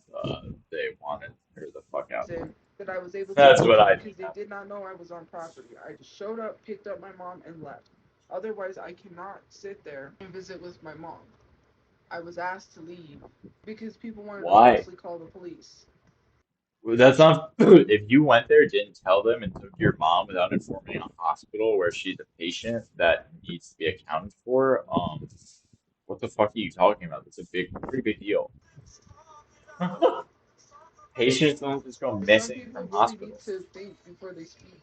S1: they wanted her the fuck out.
S2: That I was able to
S1: That's
S2: go
S1: what
S2: in
S1: I
S2: because
S1: think
S2: they
S1: happened.
S2: did not know I was on property. I just showed up, picked up my mom, and left. Otherwise, I cannot sit there and visit with my mom. I was asked to leave because people wanted to
S1: Why?
S2: falsely call the police.
S1: Well, that's not. If you went there, didn't tell them, and took your mom without informing a hospital where she's a patient that needs to be accounted for, what the fuck are you talking about? That's a pretty big deal. Patients don't just go
S2: Some
S1: missing
S2: people
S1: from
S2: really need
S1: hospitals.
S2: to think before they speak.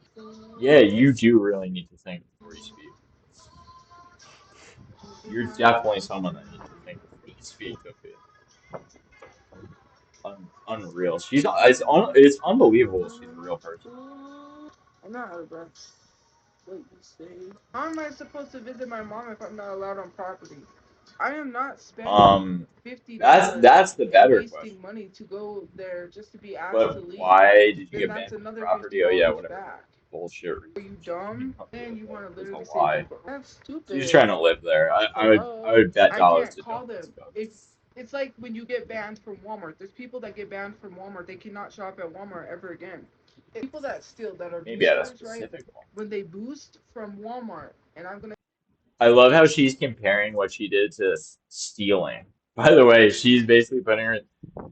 S1: Yeah, you do really need to think before you speak. You're definitely someone that needs to think before you speak, Tophia. Unreal. It's unbelievable she's a real person.
S2: I'm not out of breath. How am I supposed to visit my mom if I'm not allowed on property? I am not spending
S1: Um, that's
S2: $50
S1: that's the
S2: and
S1: better question.
S2: wasting money to go there just to be asked to
S1: But
S2: leave.
S1: why did you
S2: Then
S1: get
S2: that's
S1: banned from the
S2: another fifty
S1: property? Oh yeah,
S2: dollars
S1: whatever
S2: back.
S1: bullshit
S2: Are you
S1: reason she came
S2: dumb?
S1: up
S2: And
S1: with.
S2: you
S1: Like
S2: want to
S1: it was a
S2: literally say,
S1: lie.
S2: that's
S1: She was
S2: stupid.
S1: trying to live there. I
S2: Hello?
S1: would bet
S2: I
S1: dollars
S2: can't
S1: to
S2: call
S1: donuts,
S2: them.
S1: but
S2: If it's like when you get banned from Walmart. There's people that get banned from Walmart. They cannot shop at Walmart ever again. People that steal, that are
S1: maybe at a
S2: boosters, right?
S1: specific one.
S2: When they boost from Walmart, and I'm gonna
S1: I love how she's comparing what she did to stealing. By the way, she's basically putting her.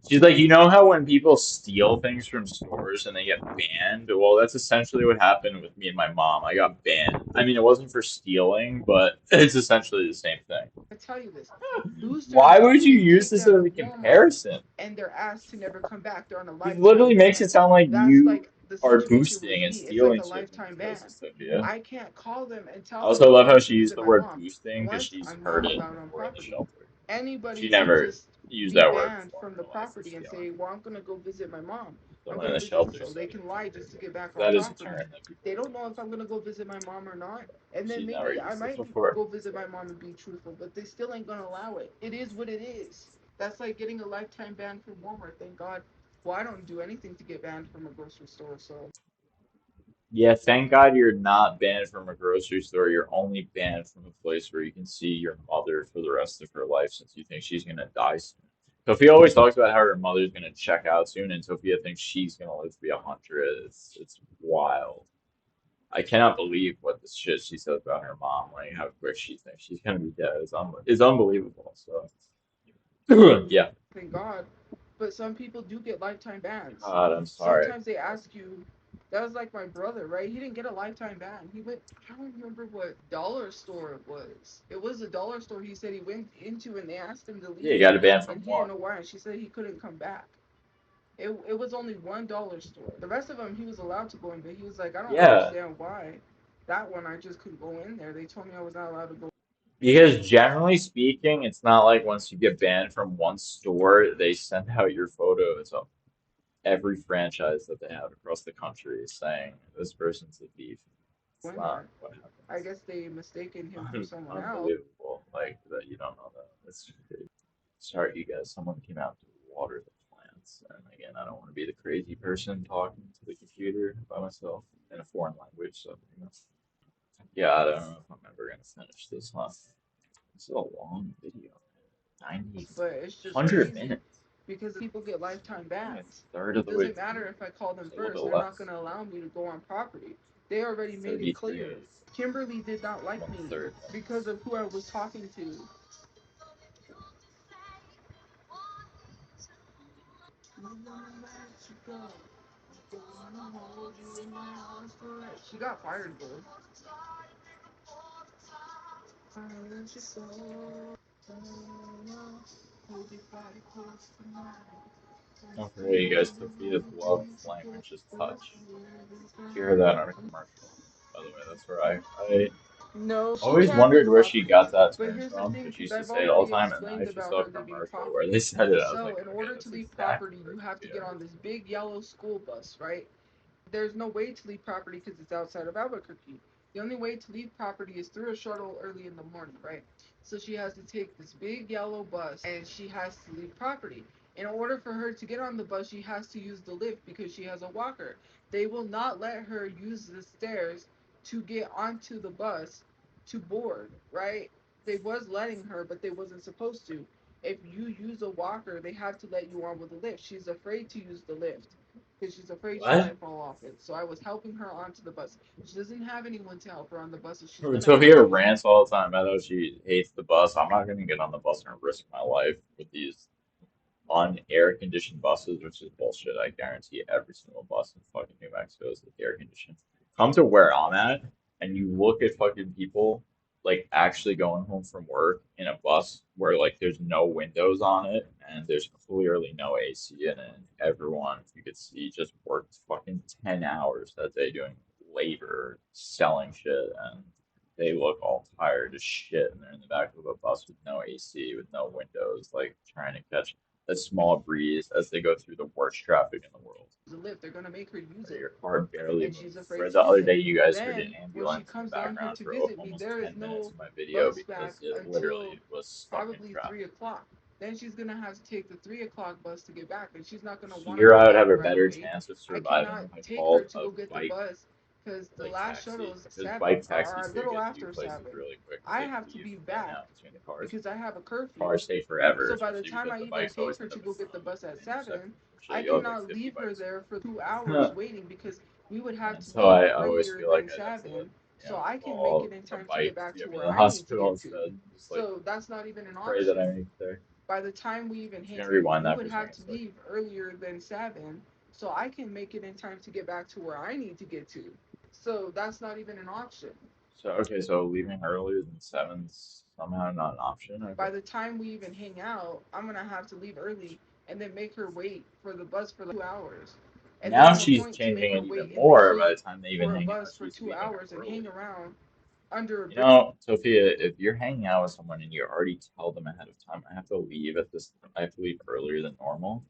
S1: She's like, you know how when people steal things from stores and they get banned? Well, that's essentially what happened with me and my mom. I got banned. I mean, it wasn't for stealing, but it's essentially the same thing.
S2: tell you this.
S1: Why
S2: Boosters,
S1: would you
S2: they
S1: use
S2: take
S1: this
S2: them
S1: as
S2: to
S1: a
S2: Walmart
S1: comparison?
S2: and they're asked to never come back. They're on a
S1: It literally
S2: lifetime
S1: makes
S2: ban.
S1: it sound like
S2: That's
S1: you
S2: like the
S1: are
S2: situation with
S1: boosting and
S2: me. It's like a
S1: stealing shit from
S2: lifetime ban.
S1: places, Sophia.
S2: I can't call them and
S1: I
S2: tell them
S1: also
S2: I'm
S1: love how
S2: going
S1: she
S2: to
S1: used
S2: visit
S1: the
S2: my
S1: word
S2: mom
S1: boosting because
S2: once
S1: she's
S2: I'm
S1: heard
S2: not
S1: it
S2: allowed on
S1: before in the
S2: property.
S1: shelter.
S2: Anybody
S1: She
S2: can
S1: never
S2: just
S1: used
S2: be
S1: that word
S2: banned
S1: before
S2: from
S1: in
S2: the
S1: her life for
S2: property and say,
S1: stealing.
S2: well, I'm going to go visit my mom. I'm
S1: Someone
S2: going
S1: in
S2: to
S1: the
S2: visit
S1: shelter
S2: so they
S1: said it
S2: can
S1: for
S2: lie
S1: sure.
S2: just to get back
S1: 'Cause
S2: on
S1: that is a
S2: property.
S1: term that
S2: They
S1: people
S2: don't know if I'm going to go visit my mom or not. And then
S1: she's never
S2: maybe I
S1: used this
S2: might
S1: before.
S2: go visit
S1: So
S2: my mom and be truthful, but they still ain't going to allow it. It is what it is. That's like getting a lifetime ban from Walmart. Thank God. Well, I don't do anything to get banned from a grocery store, so
S1: yeah, thank God you're not banned from a grocery store. You're only banned from a place where you can see your mother for the rest of her life since you think she's gonna die soon. Sophia always talks about how her mother's gonna check out soon, and Sophia thinks she's gonna live to be 100. It's wild. I cannot believe what the shit she says about her mom, like how quick she thinks she's gonna be dead. It's unbelievable. So yeah,
S2: thank God. But some people do get lifetime bans.
S1: God, I'm sorry.
S2: Sometimes they ask you, that was like my brother, right? He didn't get a lifetime ban. He went, I don't remember what dollar store it was. It was a dollar store he said he went into and they asked him to
S1: Yeah, you
S2: leave
S1: got a ban from
S2: and he didn't
S1: what?
S2: know why. And she said he couldn't come back. It was only $1 store. The rest of them he was allowed to go in, but he was like, I don't
S1: Yeah,
S2: understand why. That one I just couldn't go in there. They told me I was not allowed to go.
S1: because generally speaking, it's not like once you get banned from one store, they send out your photo to every franchise that they have across the country saying this person's a thief. It's
S2: In
S1: not
S2: there.
S1: what
S2: I
S1: happens.
S2: guess they mistaken him for someone else.
S1: Unbelievable. Like that you don't know that. That's crazy. Sorry, you guys. Someone came out to water the plants, and again, I don't want to be the crazy person talking to the computer by myself in a foreign language. So, yeah, I don't know if I'm ever gonna finish this, huh? This is a long video. 90,
S2: But it's just
S1: 100
S2: crazy
S1: minutes.
S2: because people get lifetime
S1: Only a
S2: bans.
S1: third of
S2: It
S1: the way
S2: doesn't
S1: through.
S2: matter if I call them
S1: Just a little bit
S2: first, they're not
S1: less.
S2: going to allow me to go on property. They already made it
S1: 33
S2: clear.
S1: minutes.
S2: Kimberly did not like
S1: One
S2: me
S1: third.
S2: because of who I was talking to. She got fired though.
S1: Don't forget, you guys, Sophia's love language is touch. Hear that on a commercial. By the way, that's where I
S2: No, she
S1: always
S2: can do
S1: wondered where she
S2: property.
S1: got that
S2: But
S1: term
S2: here's the
S1: from
S2: thing,
S1: because she
S2: because
S1: used to
S2: I've
S1: say it all
S2: already
S1: the time, and I
S2: explained
S1: actually
S2: about
S1: saw a
S2: her living
S1: commercial where they
S2: property.
S1: said it. I was
S2: So,
S1: like,
S2: in
S1: okay,
S2: order to
S1: that's
S2: leave
S1: exactly
S2: property,
S1: where
S2: you have to get
S1: Sophia.
S2: on this big yellow school bus, right? There's no way to leave property because it's outside of Albuquerque. The only way to leave property is through a shuttle early in the morning, right? So she has to take this big yellow bus and she has to leave property. In order for her to get on the bus, she has to use the lift because she has a walker. They will not let her use the stairs to get onto the bus to board, right? They was letting her, but they wasn't supposed to. If you use a walker, they have to let you on with the lift. She's afraid to use the lift because she's afraid she
S1: What?
S2: might fall off it. So I was helping her onto the bus. She doesn't have anyone to help her on the bus, so she's gonna have
S1: Sophia
S2: to.
S1: rants all the time. I know she hates the bus. I'm not gonna get on the bus and risk my life with these on-air conditioned buses, which is bullshit. I guarantee every single bus in fucking New Mexico is air conditioned. Come to where I'm at, and you look at fucking people like actually going home from work in a bus where like there's no windows on it and there's clearly no AC in it. And everyone you could see just worked fucking 10 hours that day doing labor, selling shit, and they look all tired as shit, and they're in the back of a bus with no AC, with no windows, like trying to catch. a small breeze as they go through the worst traffic in the world.
S2: The lift. They're gonna make her use
S1: Where
S2: it,
S1: your car barely
S2: and she's
S1: moves.
S2: afraid
S1: Where
S2: to
S1: the
S2: use
S1: other
S2: it.
S1: day you guys heard an
S2: Then when she
S1: ambulance in the
S2: comes down here
S1: background
S2: to
S1: for
S2: visit me,
S1: almost
S2: there is
S1: 10 minutes
S2: no
S1: of my video
S2: bus back
S1: because it
S2: until
S1: literally was stuck in
S2: probably
S1: traffic.
S2: 3 o'clock. Then she's gonna have to take the 3 o'clock bus to get back, and she's not gonna want to
S1: Here
S2: go
S1: I would
S2: back
S1: have a
S2: right
S1: better
S2: away.
S1: chance of
S2: I
S1: surviving
S2: cannot
S1: if I
S2: take her
S1: called
S2: to
S1: a
S2: go get the
S1: bike
S2: bus because the
S1: like
S2: last
S1: taxi.
S2: shuttles
S1: Because
S2: seven
S1: bike
S2: are
S1: taxis
S2: a
S1: do
S2: little
S1: get to you
S2: after
S1: places
S2: 7.
S1: really quick because
S2: I
S1: they
S2: have to
S1: leave
S2: be
S1: in and
S2: back
S1: out between the cars.
S2: because I have a curfew.
S1: Cars stay forever,
S2: So by the
S1: especially
S2: time
S1: because
S2: I
S1: the
S2: even
S1: bikes
S2: take
S1: always
S2: her
S1: end
S2: to
S1: up
S2: go get the bus
S1: at
S2: at
S1: the intersection.
S2: 7,
S1: I'm sure
S2: I
S1: you look like
S2: cannot
S1: 50
S2: leave her
S1: bikes.
S2: there for 2 hours waiting because we would have
S1: And
S2: to
S1: so
S2: leave
S1: I always
S2: earlier
S1: feel like
S2: than
S1: I'd have to,
S2: 7
S1: you
S2: so
S1: know,
S2: I can make it
S1: call
S2: in
S1: a
S2: time to get
S1: bike
S2: back
S1: to
S2: to
S1: get me
S2: where
S1: to the
S2: I need to
S1: hospital
S2: get to.
S1: instead. Just like
S2: So that's not even an
S1: pray that I
S2: option.
S1: make it there.
S2: By the time we even
S1: Just
S2: hang,
S1: gonna rewind
S2: we
S1: that
S2: would
S1: for
S2: have
S1: 20
S2: to
S1: seconds.
S2: leave earlier than 7 so I can make it in time to get back to where I need to get to. So that's not even an option.
S1: So okay, so leaving earlier than seven's somehow not an option.
S2: By
S1: Okay.
S2: the time we even hang out, I'm gonna have to leave early and then make her wait for the bus for like 2 hours. And
S1: Now
S2: there's no
S1: she's
S2: point to make
S1: changing
S2: her
S1: it even
S2: wait in the
S1: more by
S2: heat
S1: the time they even
S2: for a
S1: hang out.
S2: bus for
S1: She's
S2: two
S1: leaving
S2: hours and hang
S1: early.
S2: around under a
S1: You
S2: bridge.
S1: know, Sophia, if you're hanging out with someone and you already tell them ahead of time, I have to leave at this, I have to leave earlier than normal.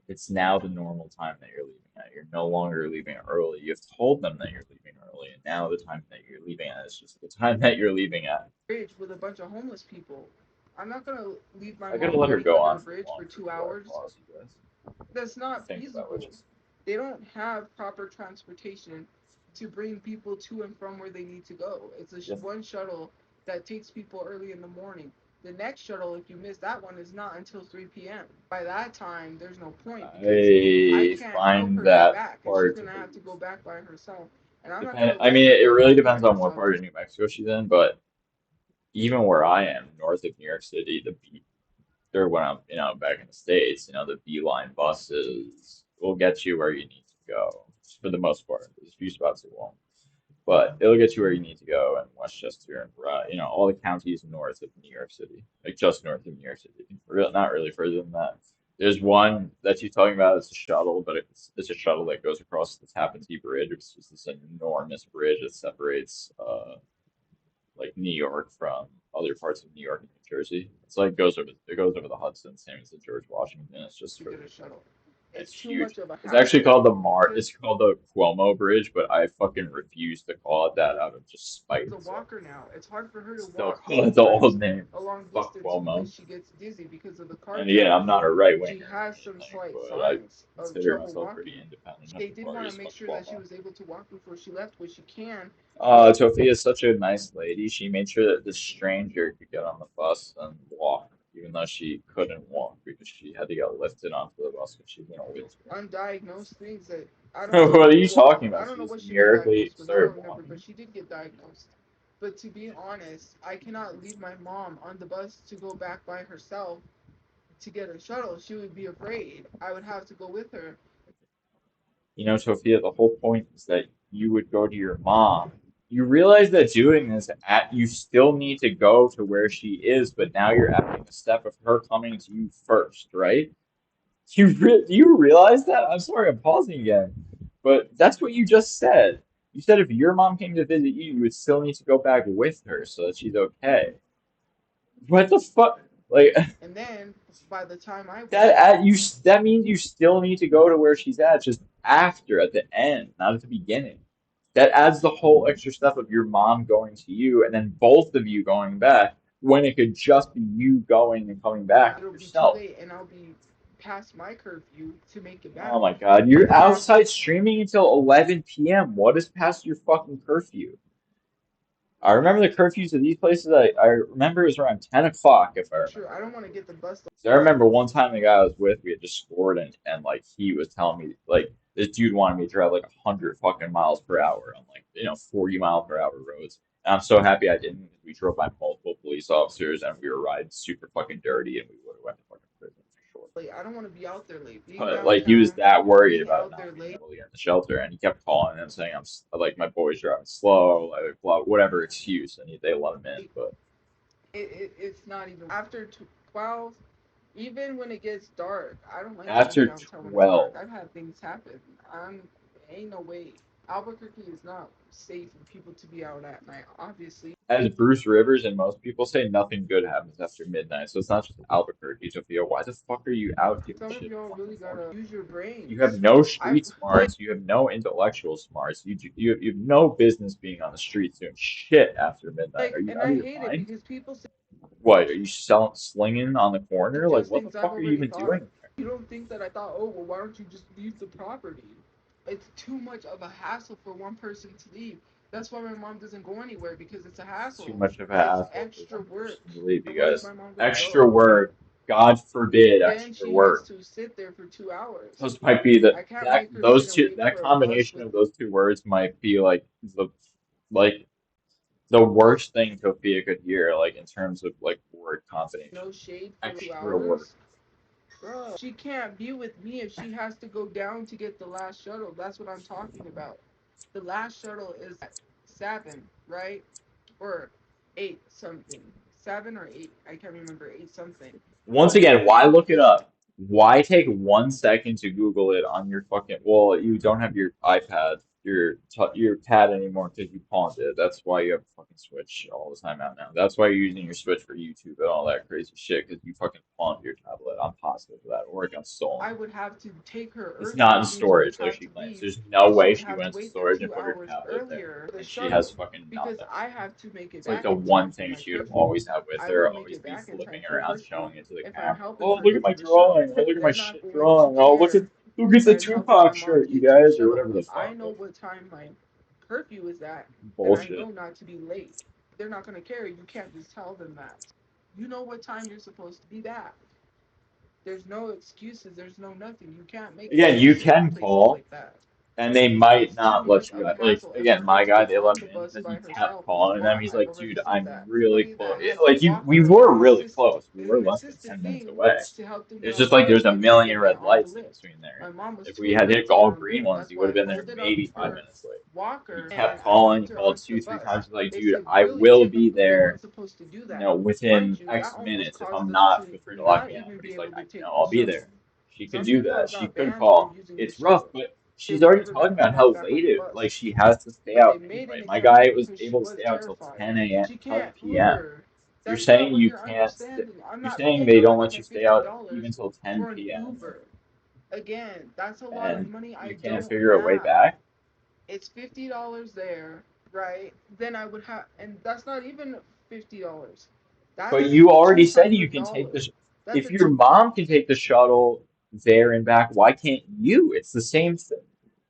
S1: It's now the normal time that you're leaving at. You're no longer leaving early. You've told them that you're leaving early, and now the time that you're leaving at is just the time that you're leaving at.
S2: Bridge with a bunch of homeless people. I'm not gonna leave my
S1: I gotta
S2: mom
S1: let her
S2: waiting
S1: go
S2: under
S1: on
S2: a
S1: for
S2: bridge for
S1: long for
S2: two
S1: 2 hours
S2: hours.
S1: pause, you guys.
S2: That's
S1: To
S2: not
S1: think about what
S2: feasible.
S1: you said.
S2: They don't have proper transportation to bring people to and from where they need to go. It's a
S1: Yes,
S2: one shuttle that takes people early in the morning. The next shuttle, if you miss that one, is not until 3 p.m. By that time, there's no point because I
S1: I
S2: can't help
S1: find
S2: her get
S1: that
S2: back, and she's
S1: part to
S2: gonna have to
S1: be
S2: go back by herself. And I'm not
S1: depend.
S2: gonna
S1: I
S2: let
S1: mean,
S2: her
S1: it
S2: go
S1: really
S2: back by
S1: depends on what
S2: herself.
S1: part of New Mexico she's in, but even where I am, north of New York City, or when I'm, back in the States, the Beeline buses will get you where you need to go for the most part. There's a few spots it won't, but it'll get you where you need to go in Westchester and all the counties north of New York City, like just north of New York City. Not really further than that. There's one that you're talking about. It's a shuttle, but it's a shuttle that goes across the Tappan Zee Bridge. It's just this enormous bridge that separates like New York from other parts of New York and New Jersey. It's like it goes over the Hudson, same as the George Washington. It's just
S2: To
S1: for
S2: get a shuttle.
S1: it's
S2: It's too
S1: huge.
S2: much of a
S1: It's actually
S2: hassle
S1: called it's
S2: because
S1: called the Cuomo Bridge, but I fucking refuse to call it that out of just spite.
S2: she's a
S1: So
S2: walker now. It's hard for her to
S1: still
S2: walk
S1: call it the old
S2: sometimes
S1: name.
S2: a long
S1: Fuck
S2: distance
S1: Cuomo.
S2: because she gets dizzy because of the car
S1: And again, I'm
S2: traffic.
S1: not a right
S2: She
S1: winger or
S2: has some
S1: anything,
S2: slight
S1: but I
S2: signs of
S1: consider
S2: trouble
S1: myself pretty
S2: walking.
S1: independent of
S2: They
S1: the
S2: did want to
S1: parties.
S2: make
S1: Fuck
S2: sure that she
S1: Cuomo.
S2: was able to walk before she left, which she can.
S1: Tophia is such a nice lady. She made sure that this stranger could get on the bus and walk, even though she couldn't walk because she had to get lifted onto the bus because she's in a wheelchair.
S2: Undiagnosed things that I don't
S1: What
S2: know.
S1: are you
S2: Well,
S1: talking
S2: I
S1: about?
S2: don't
S1: She
S2: know
S1: just
S2: what she was
S1: miraculously
S2: diagnosed with. I
S1: started
S2: don't remember, but
S1: walking.
S2: she did get diagnosed. But to be honest, I cannot leave my mom on the bus to go back by herself to get a shuttle. She would be afraid. I would have to go with her.
S1: Sophia, the whole point is that you would go to your mom. You realize that doing this, you still need to go to where she is, but now you're adding the step of her coming to you first, right? Do you realize that? I'm sorry, I'm pausing again, but that's what you just said. You said if your mom came to visit you, you would still need to go back with her so that she's okay. What the fuck? Like
S2: And then by the time I
S1: that
S2: went,
S1: at you that means you still need to go to where she's at, just after at the end, not at the beginning. That adds the whole extra step of your mom going to you and then both of you going back when it could just be you going and coming back
S2: it'll be too
S1: yourself.
S2: late and I'll be past my curfew to make it
S1: Oh
S2: back.
S1: my God,
S2: And
S1: you're
S2: then
S1: outside streaming until 11 p.m. What is past your fucking curfew? I remember the curfews of these places. I remember it was around 10 o'clock, if I
S2: sure,
S1: remember
S2: I don't
S1: right.
S2: want to get the bus.
S1: So I remember one time the guy I was with, we had just scored and like he was telling me like this dude wanted me to drive like 100 fucking miles per hour on like 40 mile per hour roads. And I'm so happy I didn't because we drove by multiple police officers and we were riding super fucking dirty and we would have went to fucking prison for sure.
S2: Late. I don't want to be out there late. Being
S1: But like he was
S2: downtown,
S1: that worried
S2: being
S1: about
S2: out
S1: not
S2: there
S1: being
S2: late,
S1: able to get in the shelter, and he kept calling and saying like my boy's driving slow, like blah, whatever excuse, and they let him in. But
S2: it's not even after 12. Even when it gets dark, I don't like to be
S1: after
S2: downtown when it's dark.
S1: 12,
S2: I've had things happen. I'm Ain't no way. Albuquerque is not safe for people to be out at night, obviously.
S1: as Bruce Rivers and most people say, nothing good happens after midnight. So it's not just Albuquerque, Tophia. Why the fuck are you out giving
S2: Some of
S1: shit
S2: y'all
S1: fucking
S2: really
S1: morning?
S2: gotta use your
S1: You have
S2: brains.
S1: no
S2: I
S1: street smarts. You have no intellectual smarts. You have no business being on the streets doing shit after midnight. Are you
S2: and
S1: out of
S2: I
S1: your
S2: hate it
S1: mind?
S2: because people say
S1: What, are you selling slinging on the corner? Like,
S2: just
S1: what the
S2: things I've
S1: fuck are you
S2: already
S1: even
S2: thought of.
S1: doing there?
S2: You don't think that I thought, oh well, why don't you just leave the property? It's too much of a hassle for one person to leave. That's why my mom doesn't go anywhere because it's a
S1: Too
S2: hassle.
S1: much of a
S2: It's
S1: hassle for
S2: extra
S1: one
S2: work.
S1: person to leave, you
S2: Where's
S1: guys.
S2: my mom gonna
S1: Extra
S2: go?
S1: work. God forbid,
S2: Then
S1: extra
S2: she has
S1: work.
S2: to sit there for 2 hours.
S1: Those might be the
S2: I can't
S1: that
S2: make her sit
S1: those
S2: and
S1: two
S2: wait
S1: that
S2: for a bus
S1: combination
S2: with
S1: of those two words might be like the worst thing Sophia could hear, like in terms of like word combination.
S2: no shade for two
S1: Extra work.
S2: hours. Bro, she can't be with me if she has to go down to get the last shuttle. That's what I'm talking about. The last shuttle is at 7, right? Or 8 something. 7 or 8. I can't remember. 8 something.
S1: Once again, why look it up? Why take 1 second to Google it on your fucking? Well, you don't have your iPad, your pad anymore because you pawned it. That's why you have a fucking Switch all the time out now. That's why you're using your Switch for YouTube and all that crazy shit because you fucking pawned your tablet. I'm positive of that, or it got stolen.
S2: I would have to take her
S1: It's
S2: early.
S1: not in
S2: That means she would
S1: storage like
S2: have
S1: she
S2: to
S1: claims.
S2: leave,
S1: There's no
S2: and she
S1: way
S2: would
S1: she
S2: have to
S1: went to
S2: wait there
S1: storage and
S2: two
S1: put her
S2: hours
S1: tablet there,
S2: earlier for the
S1: and she has
S2: shuttle
S1: fucking
S2: because
S1: nothing.
S2: I have to make it
S1: It's like
S2: back
S1: the
S2: in
S1: one
S2: time for
S1: thing
S2: my
S1: she'd
S2: curfew.
S1: always have with
S2: I
S1: her,
S2: want to make
S1: always
S2: it
S1: be
S2: back in time
S1: flipping
S2: for
S1: around,
S2: curfew
S1: showing it to the
S2: if I'm
S1: camera.
S2: helping
S1: Oh,
S2: her
S1: look at
S2: get
S1: my
S2: to the shuttle.
S1: drawing. Oh, look at my
S2: They're not
S1: shit
S2: going to
S1: drawing. Oh,
S2: care
S1: look at
S2: if
S1: the
S2: I'm helping my
S1: Tupac
S2: mom
S1: shirt, you
S2: get to the
S1: guys, or
S2: shuttle.
S1: whatever the
S2: If I
S1: fuck.
S2: know what time my curfew is at, then I
S1: Bullshit.
S2: know not to be late. They're not going to care. You can't just tell them that. You know what time you're supposed to be back. There's no excuses. There's no nothing. You can't make
S1: Again, you
S2: excuses in
S1: can
S2: places
S1: call,
S2: like that.
S1: and they might
S2: It's too
S1: not let
S2: much
S1: you
S2: of a
S1: out. Like
S2: hassle. And for
S1: again,
S2: her
S1: my
S2: to
S1: guy,
S2: get
S1: they let
S2: on
S1: him
S2: the
S1: in
S2: bus
S1: because he
S2: by
S1: kept
S2: herself is
S1: calling them.
S2: far.
S1: He's
S2: I've
S1: like,
S2: already
S1: dude,
S2: said
S1: I'm
S2: that.
S1: really
S2: Somebody
S1: close.
S2: that has a
S1: Like we
S2: walker
S1: were
S2: or
S1: really close. We were
S2: an
S1: less than
S2: assisted
S1: 10 minutes
S2: thing
S1: away.
S2: to help them get
S1: It's
S2: on
S1: just
S2: the
S1: like
S2: bus,
S1: there's a
S2: they couldn't
S1: million
S2: get me
S1: red
S2: on the
S1: lights in
S2: lift.
S1: between there.
S2: My mom was
S1: If we
S2: too
S1: had
S2: afraid
S1: hit
S2: to get
S1: all
S2: on the
S1: green
S2: lift.
S1: ones,
S2: That's
S1: he would
S2: why
S1: have
S2: I
S1: been there
S2: loaded up
S1: maybe five
S2: her
S1: minutes late. He
S2: walker
S1: kept
S2: and I
S1: calling. He
S2: helped her
S1: called
S2: onto the
S1: two, three
S2: bus.
S1: times. He's like,
S2: They
S1: dude,
S2: said
S1: I
S2: really
S1: will
S2: skip him,
S1: be
S2: but they weren't
S1: there,
S2: supposed to do
S1: you
S2: that.
S1: know,
S2: Mind
S1: within
S2: you, that
S1: X
S2: almost
S1: minutes. If
S2: caused
S1: I'm
S2: us
S1: not,
S2: to
S1: feel free to lock
S2: not
S1: me out.
S2: even
S1: But
S2: be
S1: he's like,
S2: able
S1: I
S2: to take
S1: know,
S2: the
S1: I'll be
S2: shuttle.
S1: there. She could
S2: Some
S1: do
S2: people
S1: that.
S2: have
S1: She
S2: got
S1: could
S2: banned for
S1: call.
S2: using the
S1: It's rough,
S2: shuttle.
S1: but
S2: They
S1: she's
S2: would
S1: already
S2: never
S1: talking
S2: let them
S1: about
S2: get
S1: how
S2: back on
S1: late
S2: the
S1: it. Like
S2: bus.
S1: she has to stay
S2: But
S1: out
S2: they made an
S1: anyway. My guy
S2: exception
S1: was
S2: because she
S1: able to
S2: was
S1: stay out till
S2: terrified.
S1: 10 a.m.
S2: She
S1: 10
S2: can't
S1: p.m.
S2: Uber.
S1: You're
S2: That's not
S1: saying
S2: what
S1: you
S2: you're
S1: can't.
S2: understanding. I'm
S1: You're
S2: not
S1: saying
S2: paying
S1: they don't let you stay out even
S2: $150
S1: till
S2: for
S1: 10
S2: an
S1: p.m.
S2: Uber. Again, that's a lot of
S1: and
S2: money I
S1: you can't
S2: don't
S1: figure a way
S2: have.
S1: back.
S2: It's $50 there, right? Then I would have, and that's not even $50.
S1: But
S2: That's
S1: you already
S2: two
S1: said you
S2: hundred
S1: can take
S2: dollars.
S1: this.
S2: That's
S1: If
S2: a
S1: your mom can take the shuttle there and back, why can't you? It's the same thing.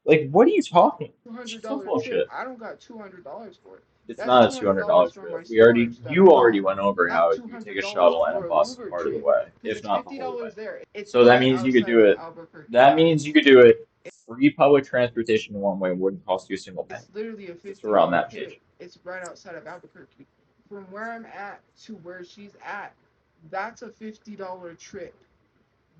S1: Like, what are you talking?
S2: two hundred
S1: It's some
S2: dollar trip.
S1: bullshit.
S2: I don't got $200 for it.
S1: It's
S2: That's
S1: not a
S2: two
S1: two
S2: hundred
S1: hundred
S2: dollars
S1: dollars
S2: from my
S1: trip. We already,
S2: storage that
S1: you
S2: I
S1: already
S2: bought.
S1: went over
S2: Not
S1: how
S2: two
S1: you take
S2: hundred
S1: a
S2: dollars
S1: shuttle and a
S2: for an
S1: bus
S2: Uber
S1: part of the
S2: trip
S1: way,
S2: because
S1: if
S2: it's
S1: not the
S2: fifty
S1: whole way.
S2: dollars there. It's
S1: So that
S2: right
S1: means you could
S2: outside
S1: do
S2: of
S1: it.
S2: Albuquerque.
S1: That means you could do it. Free public transportation one way wouldn't cost you a single penny.
S2: It's literally a
S1: Just
S2: fifty
S1: around
S2: dollar
S1: that
S2: trip.
S1: page.
S2: It's right outside of Albuquerque. From where I'm at to where she's at, that's a $50 trip.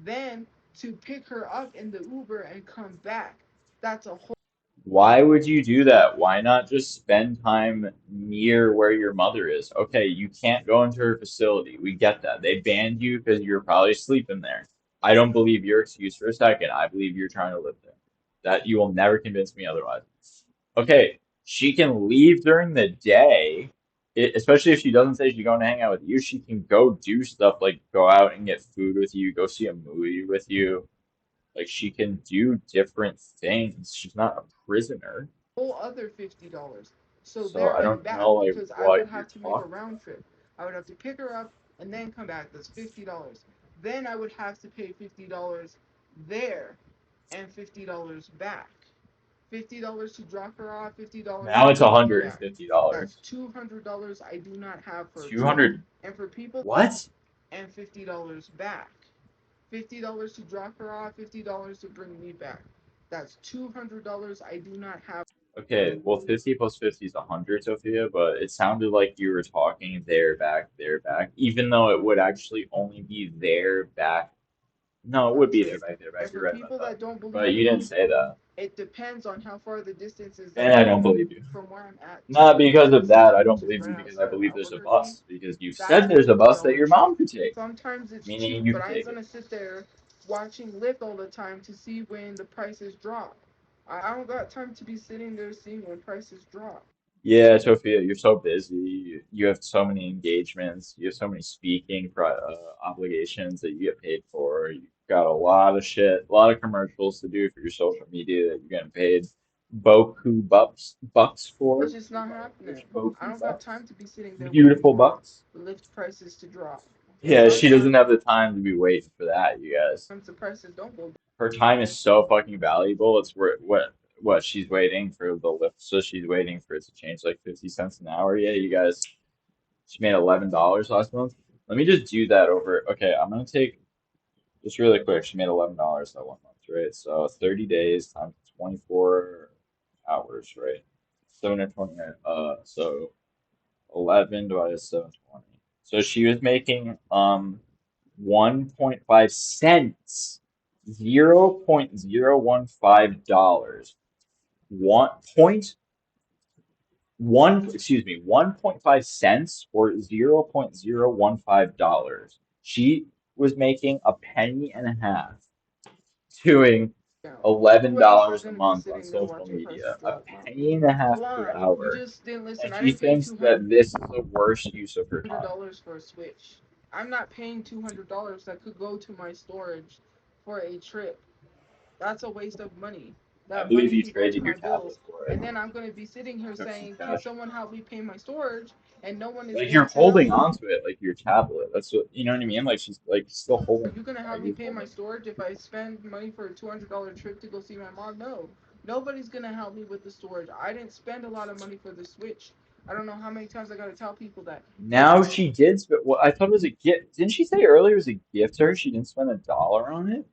S2: Then to pick her up in the Uber and come back, that's a whole
S1: Why would you do that? Why not just spend time near where your mother is? Okay, you can't go into her facility. We get that. They banned you because you're probably sleeping there. I don't believe your excuse for a second. I believe you're trying to live there. That you will never convince me otherwise. Okay, she can leave during the day, especially if she doesn't say she's going to hang out with you. She can go do stuff like go out and get food with you, go see a movie with you. Like she can do different things. She's not a prisoner.
S2: other $50. So
S1: So
S2: there
S1: I
S2: and
S1: don't know
S2: back
S1: like
S2: because I would
S1: what you're
S2: have to make a
S1: talking
S2: round
S1: about.
S2: trip. I would have to pick her up and then come back. That's $50. Then I would have to pay $50 there and $50 back. $50 to drop her off, $50
S1: Now
S2: to
S1: it's
S2: bring me
S1: $150.
S2: back. That's $200 I do not have for a trip.
S1: 200.
S2: And for people
S1: What?
S2: and $50 back. $50 to drop her off, $50 to bring me back. That's $200 I do not have.
S1: Okay, well 50 plus 50 is 100, Sophia, but it sounded like you were talking there, back, even though it would actually only be there, back. No, it
S2: For a
S1: would be there,
S2: trip.
S1: back, there, back.
S2: And
S1: You're
S2: for
S1: right about
S2: people
S1: that.
S2: that don't
S1: But
S2: believe
S1: you didn't
S2: me,
S1: say that.
S2: it depends on how far the distance is
S1: And
S2: that
S1: I don't believe you.
S2: from where I'm at to
S1: Not
S2: where my
S1: because of
S2: bus is
S1: that. I
S2: at,
S1: don't
S2: which is
S1: believe
S2: right
S1: you because I
S2: outside of
S1: believe there's a
S2: Albuquerque.
S1: bus. Because you've
S2: That's
S1: said
S2: a
S1: there's a bus that
S2: $50
S1: your mom
S2: trip.
S1: could take,
S2: Sometimes it's cheap,
S1: meaning you
S2: but
S1: could
S2: I ain't
S1: take
S2: gonna
S1: it.
S2: sit there watching Lyft all the time to see when the prices drop. I don't got time to be sitting there seeing when prices drop.
S1: Yeah, Tophia, you're so busy. You have so many engagements. You have so many speaking obligations that you get paid for. You've got a lot of shit, a lot of commercials to do for your social media that you're getting paid bucks
S2: It's
S1: for.
S2: just not happening.
S1: Rich
S2: I
S1: boku
S2: don't got
S1: bucks.
S2: time to be sitting there waiting
S1: Beautiful
S2: for
S1: bucks.
S2: lift prices to drop. It's
S1: Yeah,
S2: not
S1: she
S2: gonna
S1: doesn't have the time to be waiting for that, you guys.
S2: once the prices don't go
S1: Her time is so fucking valuable. It's where what she's waiting for the lift, so she's waiting for it to change like 50 cents an hour. Yeah, you guys. She made $11 last month. Let me just do that over. Okay, I'm gonna take just really quick. She made $11 that 1 month, right? So 30 days times 24 hours, right? 720. So 11 divided by 720. So she was making 1.5 cents, $0.015. One point one, excuse me, 1.5 cents or $0.015. She was making a penny and a half doing
S2: down. Way she's
S1: $11 a
S2: gonna be
S1: month on
S2: sitting there
S1: social
S2: watching
S1: media,
S2: prices
S1: a
S2: drop.
S1: penny and a half
S2: Hold
S1: per
S2: on, you
S1: hour.
S2: just didn't listen.
S1: And
S2: I
S1: she
S2: didn't pay
S1: thinks that this is the worst use of her time.
S2: $200 for a Switch. I'm not paying $200 that could go to my storage for a trip. That's a waste of money.
S1: I
S2: That
S1: believe
S2: money
S1: you
S2: can go to
S1: traded your
S2: my
S1: tablet
S2: bills.
S1: for it.
S2: And then I'm going to be sitting here
S1: Took some
S2: saying, can
S1: cash.
S2: someone help me pay my storage? And no one is
S1: Like
S2: going
S1: you're
S2: to help
S1: holding
S2: me.
S1: on to it like your tablet. That's what you know what I mean? Like she's like still
S2: Are
S1: holding
S2: you
S1: it.
S2: going to
S1: Are
S2: help me
S1: you
S2: pay my
S1: holding it?
S2: storage if I spend money for a $200 trip to go see my mom? No. Nobody's going to help me with the storage. I didn't spend a lot of money for the Switch. I don't know how many times I got to tell people that. Hey,
S1: Now she did spend. Well, I thought it was a gift. Didn't she say earlier it was a gift to her? She didn't spend $1 on it.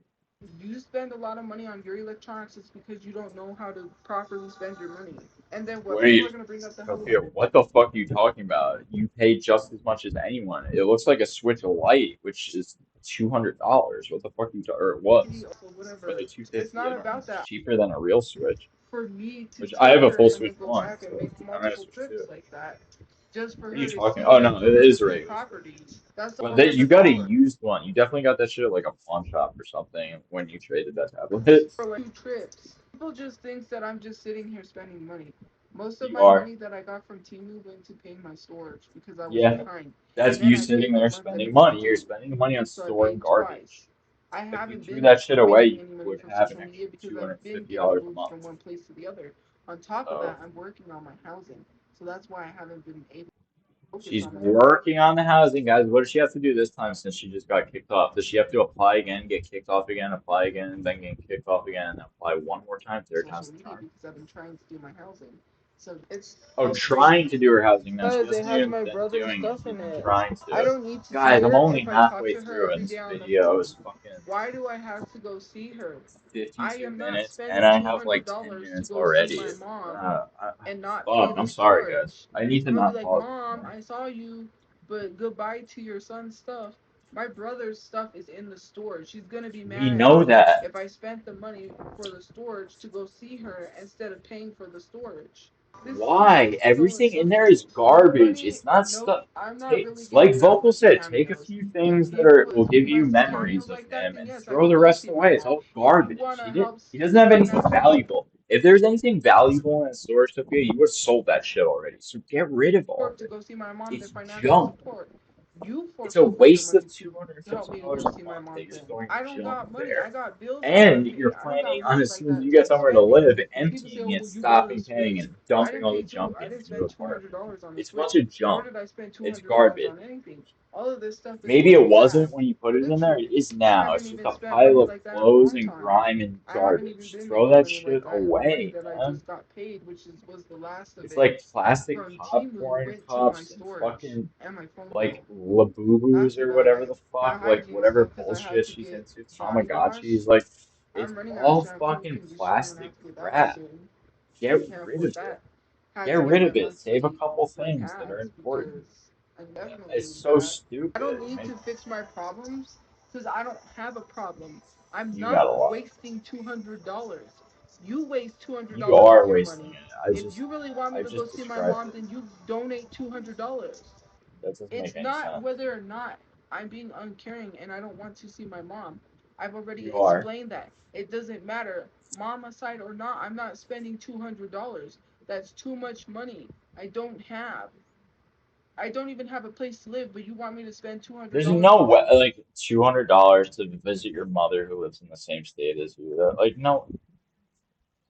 S2: you spend a lot of money on your electronics, it's because you don't know how to properly spend your money. And then what? People are
S1: Wait,
S2: going to bring up the whole
S1: Sophia, what the fuck are you talking about? You pay just as much as anyone. It looks like a Switch Lite, which is $200. What the fuck are you talking? Or it was,
S2: also
S1: or
S2: whatever.
S1: like two
S2: It's
S1: fifty.
S2: not
S1: I don't know.
S2: about
S1: It's
S2: that.
S1: cheaper than a real Switch.
S2: For me to
S1: Which I
S2: take
S1: have a
S2: her
S1: full
S2: and then
S1: Switch
S2: go
S1: One,
S2: back and
S1: so
S2: make
S1: I'm at a
S2: multiple
S1: Switch
S2: trips
S1: Two.
S2: like that just for
S1: What are you
S2: her to
S1: talking?
S2: see
S1: Oh
S2: me
S1: no, it
S2: go and
S1: is a
S2: see
S1: regular Switch.
S2: properties. That's
S1: But that you got a
S2: $400.
S1: used one. You definitely got that shit at like a pawn shop or something when you traded that tablet.
S2: For like 2 trips. People just think that I'm just sitting here spending money. Most of
S1: You
S2: my
S1: are.
S2: money that I got from Timu went to paying my storage because I was
S1: Yeah.
S2: behind.
S1: That's
S2: And then
S1: you
S2: I paid
S1: sitting
S2: the
S1: there
S2: month that
S1: spending
S2: it was
S1: money. You're
S2: due.
S1: spending money on
S2: So I
S1: storing
S2: paid twice.
S1: garbage.
S2: I
S1: If you
S2: haven't
S1: threw
S2: been
S1: that shit away,
S2: making
S1: you
S2: any money
S1: would
S2: from
S1: have an
S2: social
S1: extra
S2: media because I've been getting
S1: $250 a
S2: moved
S1: month.
S2: from one place to the other. On top of
S1: So
S2: that, I'm working on my housing. So that's why I haven't been able to focus
S1: she's
S2: on my housing.
S1: working on the housing, guys. What does she have to do this time since she just got kicked off? Does she have to apply again, get kicked off again, apply again, and then get kicked off again, and apply one more time? Third
S2: Social
S1: time's the
S2: media
S1: charm.
S2: because I've been trying to do my housing. So it's
S1: Oh,
S2: frustrating
S1: trying to do her housing now. She
S2: because it
S1: hasn't
S2: has
S1: even
S2: my
S1: been
S2: brother's
S1: doing it.
S2: stuff
S1: She's
S2: in
S1: been
S2: it.
S1: trying
S2: I
S1: to.
S2: don't need to see
S1: Guys, I'm
S2: her
S1: only
S2: if I talk
S1: halfway
S2: to her
S1: through, and
S2: every
S1: this
S2: day on the
S1: video
S2: phone.
S1: is fucking
S2: Why do I have to go see her? I
S1: 52
S2: am not
S1: minutes, and
S2: spending
S1: I
S2: two
S1: have
S2: hundred
S1: like 10
S2: dollars to
S1: minutes
S2: go see
S1: already.
S2: my mom
S1: I,
S2: and not pay
S1: fuck,
S2: the
S1: I'm sorry, guys.
S2: storage.
S1: I need to
S2: I'm gonna be
S1: not
S2: like,
S1: pause
S2: Mom,
S1: anymore.
S2: I saw you, but goodbye to your son's stuff. My brother's stuff is in the storage. She's gonna be
S1: We
S2: mad at
S1: know
S2: me
S1: that.
S2: if I spent the money for the storage to go see her instead of paying for the storage. This
S1: Why?
S2: is so
S1: Everything in there
S2: insufferable.
S1: is garbage.
S2: Nobody,
S1: It's not
S2: nope.
S1: stuff.
S2: I'm not
S1: Take,
S2: really
S1: like
S2: getting that
S1: Vocal
S2: much
S1: said, take a
S2: cameos.
S1: few
S2: If
S1: things that
S2: you
S1: will give you
S2: invest
S1: memories
S2: cameos
S1: of
S2: like that,
S1: him
S2: then
S1: and
S2: yes, I
S1: throw
S2: will
S1: the
S2: go
S1: rest
S2: see my
S1: away. It's
S2: mom.
S1: all
S2: If you
S1: garbage.
S2: wanna help
S1: He doesn't have anything
S2: finance me
S1: valuable. If there's anything valuable in storage, Sophia, you would have sold that shit already. So get rid of all
S2: to
S1: of it.
S2: go see my mom, then
S1: It's
S2: financial
S1: junk.
S2: support. You
S1: It's a
S2: fork over your
S1: waste
S2: money
S1: of
S2: to help me to
S1: $250
S2: go
S1: a
S2: see my
S1: month that
S2: mom.
S1: you're
S2: Then
S1: storing
S2: I don't
S1: junk
S2: got money. I
S1: there.
S2: got bills I
S1: And
S2: gotta
S1: you're
S2: pay. I don't got
S1: planning on
S2: money
S1: as
S2: like
S1: soon as
S2: that
S1: you
S2: to
S1: get
S2: be
S1: somewhere to
S2: spending.
S1: live,
S2: When people say,
S1: emptying
S2: "Oh,
S1: it,
S2: well, you bought a
S1: stopping paying,
S2: Switch,"
S1: and
S2: I
S1: dumping
S2: didn't
S1: all the
S2: pay two.
S1: junk
S2: I didn't
S1: into your
S2: spend two hundred
S1: apartment.
S2: dollars on a
S1: It's a bunch
S2: Switch.
S1: of
S2: Nor
S1: junk.
S2: did I spend two
S1: It's
S2: hundred dollars
S1: garbage.
S2: on anything. All of this stuff is
S1: Maybe
S2: for the
S1: it wasn't
S2: past.
S1: when you put it in there. It
S2: Literally,
S1: is
S2: I
S1: now.
S2: haven't
S1: It's just
S2: even
S1: a
S2: spent
S1: pile
S2: money
S1: of
S2: like that in a
S1: clothes
S2: long
S1: and
S2: time.
S1: grime and
S2: I haven't even
S1: garbage.
S2: been
S1: Throw
S2: making
S1: that
S2: money like
S1: shit
S2: that, and the money
S1: away,
S2: that I
S1: man.
S2: just got paid, was the last of
S1: It's
S2: it
S1: like plastic
S2: from Timu,
S1: popcorn
S2: went to my
S1: cups and
S2: storage
S1: fucking
S2: and my phone
S1: like
S2: bill.
S1: Labubus
S2: After
S1: or
S2: that,
S1: whatever
S2: I
S1: the
S2: got
S1: fuck, like
S2: hygiene
S1: whatever
S2: stuff because I had
S1: bullshit
S2: to
S1: she's
S2: get
S1: into,
S2: body wash.
S1: Tamagotchis, like it's
S2: I'm running out of
S1: all
S2: shampoo,
S1: fucking
S2: conditioner. I'm gonna
S1: plastic
S2: have to get that
S1: crap.
S2: soon. I
S1: Get
S2: can't
S1: rid
S2: afford
S1: of it.
S2: that. Had
S1: Get
S2: to get
S1: rid
S2: my
S1: of it. Save a
S2: monthly
S1: couple
S2: like
S1: things that are
S2: ads
S1: important.
S2: because I definitely
S1: It's
S2: need
S1: so
S2: that. I
S1: stupid.
S2: don't need to fix my problems because I don't have a problem. I'm
S1: You got
S2: not
S1: a lot.
S2: wasting $200. You waste two hundred
S1: You
S2: dollars of
S1: are
S2: your
S1: wasting
S2: money.
S1: it.
S2: If you really want me
S1: I
S2: to go
S1: just
S2: see my
S1: described
S2: mom,
S1: it.
S2: then you donate $200.
S1: That doesn't make
S2: It's
S1: any
S2: not
S1: sense.
S2: whether or not I'm being uncaring and I don't want to see my mom. I've already
S1: You are.
S2: explained that. It doesn't matter, mom aside or not, I'm not spending $200. That's too much money. I don't have. I don't even have a place to live, but you want me to spend
S1: There's
S2: $200
S1: no
S2: on
S1: way,
S2: food?
S1: like $200 to visit your mother who lives in the same state as you. Like, no,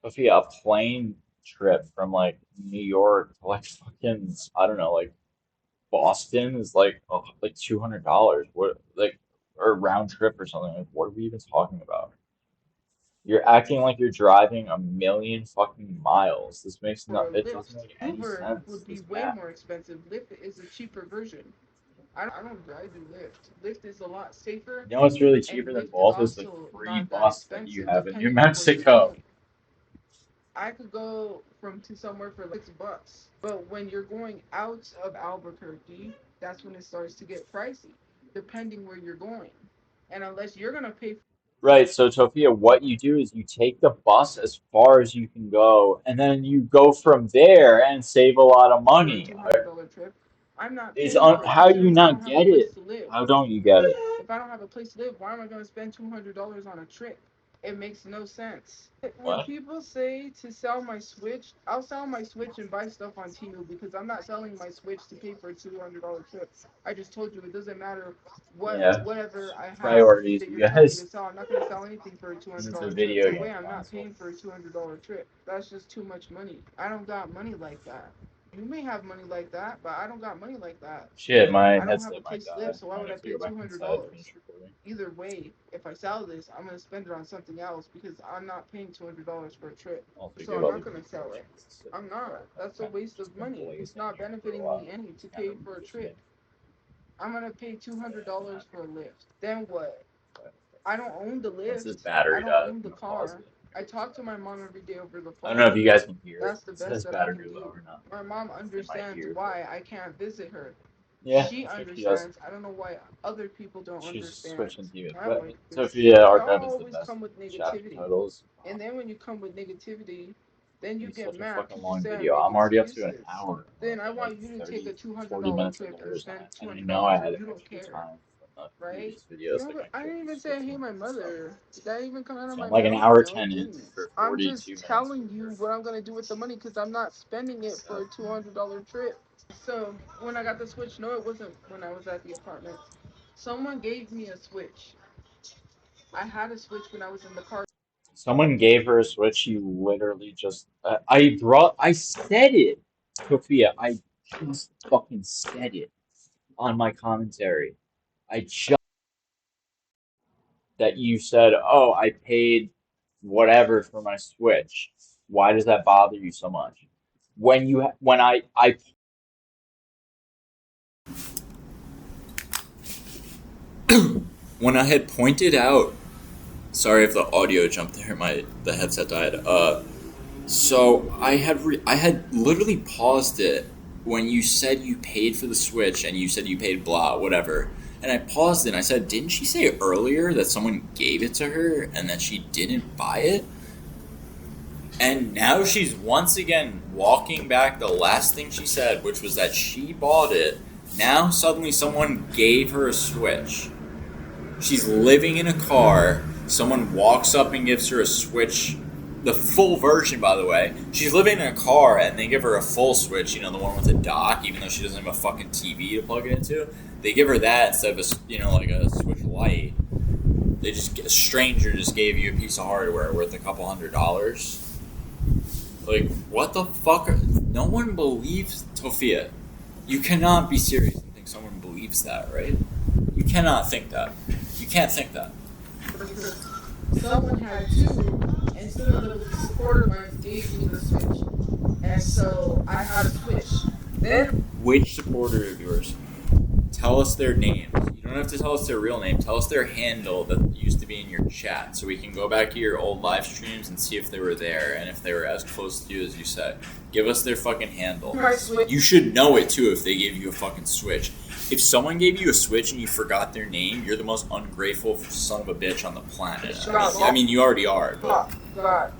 S1: Sophia, a plane trip from like New York to like fucking, I don't know, like Boston is like like $200. What, like, or round trip or something. Like, what are we even talking about? You're acting like you're driving a million fucking miles. This makes
S2: For
S1: no,
S2: a
S1: it doesn't
S2: Lyft.
S1: make any
S2: Uber
S1: sense.
S2: would be
S1: This
S2: way
S1: math.
S2: more expensive. Lyft is a cheaper version. I don't drive do Lyft. Lyft is a lot safer,
S1: You know what's really
S2: and
S1: cheaper than
S2: Lyft is
S1: both is the
S2: also
S1: free
S2: not that
S1: bus that you
S2: expensive,
S1: have in New
S2: depending on where you're
S1: Mexico.
S2: going. I could go from to somewhere for like $6, but when you're going out of Albuquerque, that's when it starts to get pricey, depending where you're going. And unless you're gonna pay
S1: Right, so Tophia, what you do is you take the bus as far as you can go, and then you go from there and save a lot of
S2: for a
S1: money.
S2: $200 trip, I'm not
S1: Is
S2: paying for it
S1: how
S2: because
S1: do you
S2: I don't
S1: not
S2: have a
S1: get
S2: place
S1: it?
S2: to live.
S1: How don't you get it?
S2: If I don't have a place to live, why am I going to spend $200 on a trip? It makes no sense. When
S1: What?
S2: people say to sell my Switch, I'll sell my Switch and buy stuff on Temu because I'm not selling my Switch to pay for a $200 trip. I just told you it doesn't matter
S1: Yeah,
S2: whatever I have
S1: priorities,
S2: that
S1: you
S2: you're telling me to
S1: guys.
S2: sell. I'm not going to sell anything for a
S1: It's a
S2: $200 trip.
S1: video
S2: No way,
S1: game
S2: I'm not
S1: console.
S2: paying for a $200 trip. That's just too much money. I don't got money like that. You may have money like that, but I don't got money like that.
S1: Shit, my
S2: I don't have a
S1: headset might
S2: place to
S1: die.
S2: live, so
S1: I
S2: why
S1: might
S2: would I
S1: have to
S2: pay
S1: go
S2: two
S1: back
S2: hundred
S1: inside,
S2: dollars?
S1: finish recording.
S2: Either way, if I sell this, I'm gonna spend it on something else because I'm not paying $200 for a trip.
S1: Also,
S2: So
S1: give
S2: I'm
S1: other
S2: not gonna
S1: people
S2: sell
S1: a
S2: it.
S1: chance to sit
S2: I'm
S1: here.
S2: not.
S1: I've
S2: That's a
S1: kind of
S2: waste
S1: just
S2: of
S1: been
S2: money. It's
S1: blazing
S2: not
S1: here for a
S2: benefiting me
S1: while.
S2: any
S1: It's
S2: to
S1: kind
S2: pay
S1: of
S2: for a
S1: amused me.
S2: trip. I'm gonna pay $200 for a lift. Then what?
S1: But
S2: I don't own the
S1: once this
S2: lift. I
S1: battery
S2: don't
S1: dies,
S2: own
S1: I'm
S2: the
S1: gonna pause
S2: car.
S1: it.
S2: I
S1: Here for a
S2: talk to
S1: second.
S2: my mom every day over the
S1: I don't know if
S2: phone.
S1: you guys can hear it.
S2: That's the
S1: It
S2: best
S1: says
S2: that I
S1: battery
S2: can
S1: low
S2: do.
S1: or not.
S2: My mom
S1: It's in my
S2: understands
S1: ear, but
S2: why I can't visit her.
S1: yeah,
S2: She
S1: I think she does.
S2: understands. I don't know why other people don't
S1: She's
S2: understand.
S1: switching to you.
S2: I
S1: But
S2: like this.
S1: Tophia
S2: Y'all
S1: Archive is the
S2: always
S1: best
S2: come with
S1: chapter
S2: negativity.
S1: titles.
S2: And then when you come with negativity, then you
S1: It's
S2: get
S1: such a
S2: mad
S1: fucking
S2: because you
S1: long
S2: say I
S1: video.
S2: make
S1: I'm already up to an
S2: excuses.
S1: hour. We're
S2: Then
S1: only
S2: I
S1: at like
S2: want you to take
S1: 30,
S2: a two hundred
S1: 40
S2: dollar
S1: minutes of
S2: trip and spend
S1: airtime.
S2: two
S1: And I
S2: hundred
S1: know I
S2: dollars and
S1: had
S2: you don't
S1: extra
S2: care,
S1: time from the
S2: right?
S1: previous
S2: You
S1: videos,
S2: know
S1: like
S2: what?
S1: my
S2: I
S1: trip
S2: didn't
S1: to
S2: even say I hate
S1: Switzerland
S2: my
S1: and stuff.
S2: mother. Did that even come out of
S1: So
S2: my
S1: I'm like an
S2: mouth?
S1: hour
S2: No, it
S1: 10 in
S2: didn't.
S1: for
S2: I'm
S1: 42
S2: just
S1: minutes
S2: telling
S1: with
S2: you
S1: her.
S2: what I'm gonna do with the money because I'm not spending it for
S1: So
S2: a $200 trip. So when I got the Switch, no, it wasn't when I was at the apartment. Someone gave me a Switch. I had a Switch when I was in the car.
S1: someone gave her a Switch. She literally just, I said it, Sophia. I just fucking said it on my commentary. I just that you said, "Oh, I paid whatever for my Switch." Why does that bother you so much? When I when I had pointed out, sorry if the audio jumped there, the headset died. So I had literally paused it when you said you paid for the Switch and you said you paid blah whatever. And I paused it and I said, "Didn't she say earlier that someone gave it to her and that she didn't buy it?" And now she's once again walking back the last thing she said, which was that she bought it. Now suddenly someone gave her a Switch. She's living in a car. Someone walks up and gives her a Switch. The full version, by the way. She's living in a car and they give her a full Switch, the one with a dock, even though she doesn't have a fucking TV to plug it into. They give her that instead of like a Switch Lite. A stranger just gave you a piece of hardware worth a couple $100. Like, what the fuck? No one believes Tophia. You cannot be serious and think someone believes that, right? You cannot think that. You can't think that.
S2: Someone had two, and some of the supporter ones gave me the Switch, and so I had a Switch. Then
S1: Which supporter of yours? Tell us their names. You don't have to tell us their real name. Tell us their handle that used to be in your chat so we can go back to your old live streams and see if they were there and if they were as close to you as you said. Give us their fucking handle.
S2: my Switch.
S1: You should know it too if they gave you a fucking Switch. If someone gave you a Switch and you forgot their name, you're the most ungrateful son of a bitch on the planet. I mean you already are, but
S2: God,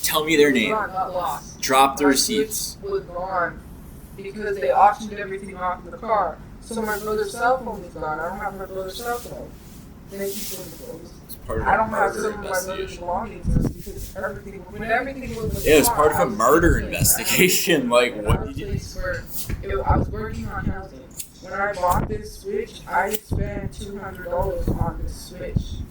S1: tell me their name.
S2: got lost.
S1: Drop the
S2: My
S1: receipts.
S2: Switch was gone because they auctioned everything off in the car. So my brother's cell phone is gone. I don't have my brother's cell phone. Thank you for the clothes.
S1: It's part of
S2: I
S1: a
S2: don't have
S1: murder
S2: some of my mother's
S1: investigation.
S2: belongings because when everything was like,
S1: Yeah, it's part of
S2: I
S1: a
S2: was
S1: murder
S2: in a place. I had a
S1: investigation. Like,
S2: and I
S1: what
S2: had a
S1: did you?
S2: place where I was working on housing. When I bought this Switch, I spent $200 on this Switch.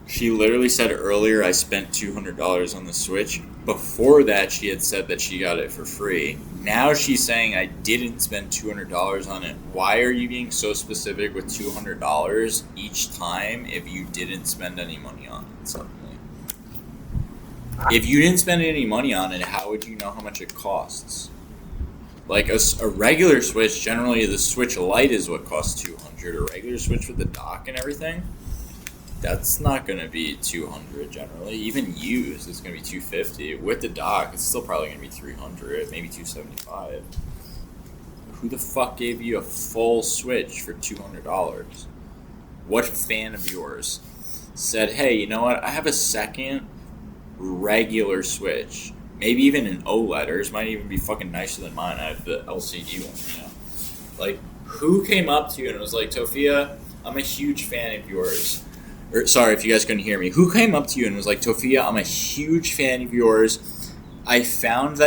S1: She literally said earlier, I spent $200 on the Switch. Before that, she had said that she got it for free. Now she's saying I didn't spend $200 on it. Why are you being so specific with $200 each time if you didn't spend any money on it suddenly? If you didn't spend any money on it, how would you know how much it costs? Like a regular Switch, generally the Switch Lite is what costs $200. A regular Switch with the dock and everything, that's not going to be $200 generally. Even used, it's going to be $250. With the dock, it's still probably going to be $300, maybe $275. Who the fuck gave you a full Switch for $200? What fan of yours said, hey, you know what? I have a second regular Switch. Maybe even an OLED. Ours might even be fucking nicer than mine. I have the LCD one, you know? Like, who came up to you and was like, Tophia, I'm a huge fan of yours. Or, sorry if you guys couldn't hear me. Who came up to you and was like, Tophia, I'm a huge fan of yours. I found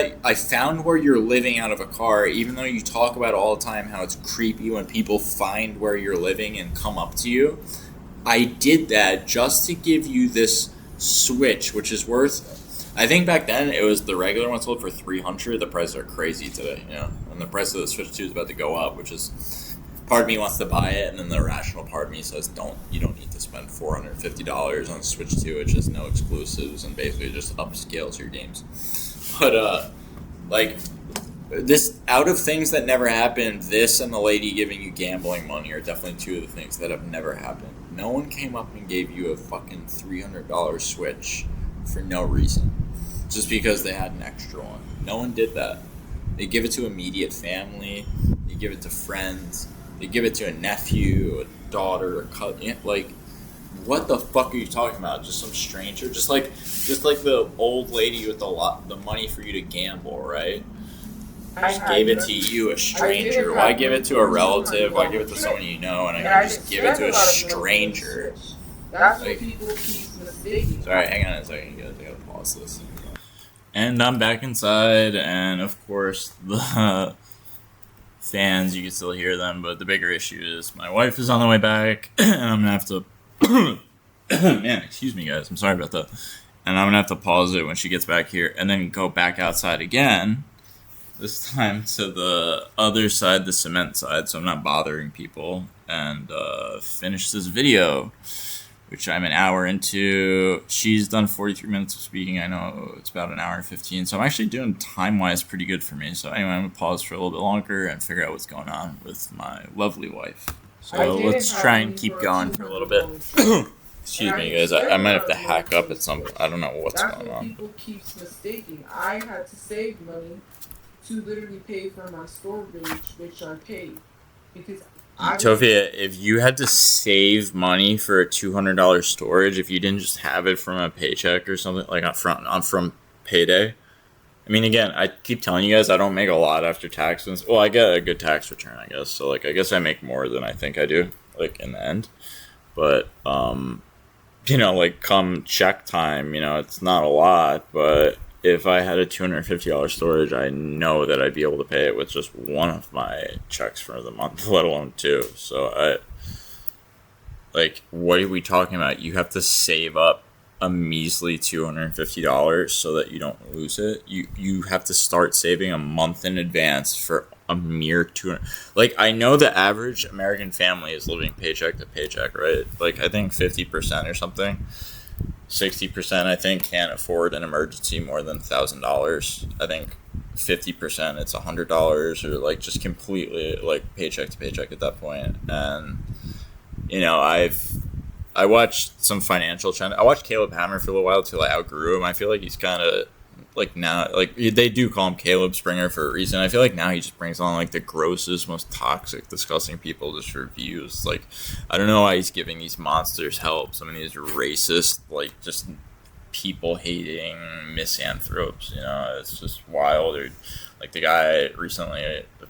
S1: where you're living out of a car, even though you talk about all the time how it's creepy when people find where you're living and come up to you. I did that just to give you this Switch, which is worth, I think back then it was the regular one sold for $300. The prices are crazy today, you know. And the price of the Switch 2 is about to go up, which is, part of me wants to buy it, and then the rational part of me says, you don't need to spend $450 on Switch 2. It's just no exclusives and basically just upscales your games. But like this, out of things that never happened, this and the lady giving you gambling money are definitely two of the things that have never happened. No one came up and gave you a fucking $300 Switch for no reason, just because they had an extra one. No one did that. They give it to immediate family, they give it to friends, they give it to a nephew, a daughter, a cousin. Like, what the fuck are you talking about? Just some stranger? Just like the old lady with the money for you to gamble, right? Just gave it to you, a stranger. Why give it to a relative? Why give it to someone you know? And I just give it to a stranger.
S2: That's what people keep mistaking.
S1: Sorry, hang on a second, guys. I gotta pause this. And I'm back inside, and of course, the fans, you can still hear them, but the bigger issue is my wife is on the way back, and I'm gonna have to. Man, excuse me, guys. I'm sorry about that. And I'm gonna have to pause it when she gets back here, and then go back outside again. This time to the other side, the cement side, so I'm not bothering people, and finish this video, which I'm an hour into. She's done 43 minutes of speaking. I know it's about an hour and 15, so I'm actually doing time-wise pretty good for me. So anyway, I'm going to pause for a little bit longer and figure out what's going on with my lovely wife. So let's try and keep going for a little bit. Excuse me, guys. I might have to hack up at some point. I don't know what's going on.
S2: People keep mistaking. I had to save money to literally pay for my storage, which I paid. Because
S1: Tophia, if you had to save money for a $200 storage, if you didn't just have it from a paycheck or something, like from payday. I mean, again, I keep telling you guys I don't make a lot after taxes. Well, I get a good tax return, I guess. So, like, I guess I make more than I think I do, like, in the end. But, you know, like, come check time, you know, it's not a lot, but if I had a $250 storage, I know that I'd be able to pay it with just one of my checks for the month, let alone two. So, what are we talking about? You have to save up a measly $250 so that you don't lose it. You have to start saving a month in advance for a mere $200. Like, I know the average American family is living paycheck to paycheck, right? Like, I think 50% or something. 60%, I think, can't afford an emergency more than $1,000. I think 50%, it's $100, or like just completely like paycheck to paycheck at that point. And you know, I watched some financial channel. I watched Caleb Hammer for a little while till I outgrew him. I feel like he's kind of like now, like they do call him Caleb Springer for a reason. I feel like now he just brings on like the grossest, most toxic, disgusting people just for views. Like, I don't know why he's giving these monsters help. Some of these racist, like just people hating misanthropes. You know, it's just wild. Or Like the guy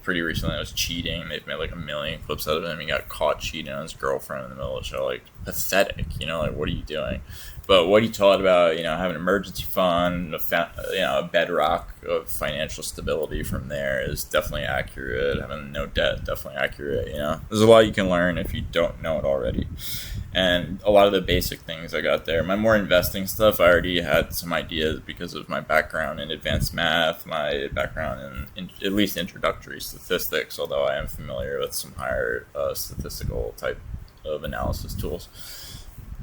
S1: pretty recently, was cheating. They've made like a million clips out of him. He got caught cheating on his girlfriend in the middle of the show. Like, pathetic, like, what are you doing? But what he taught about, having an emergency fund, a bedrock of financial stability from there is definitely accurate. Having no debt, definitely accurate. There's a lot you can learn if you don't know it already. And a lot of the basic things I got there. My more investing stuff, I already had some ideas because of my background in advanced math, my background in at least introductory statistics, although I am familiar with some higher statistical type of analysis tools.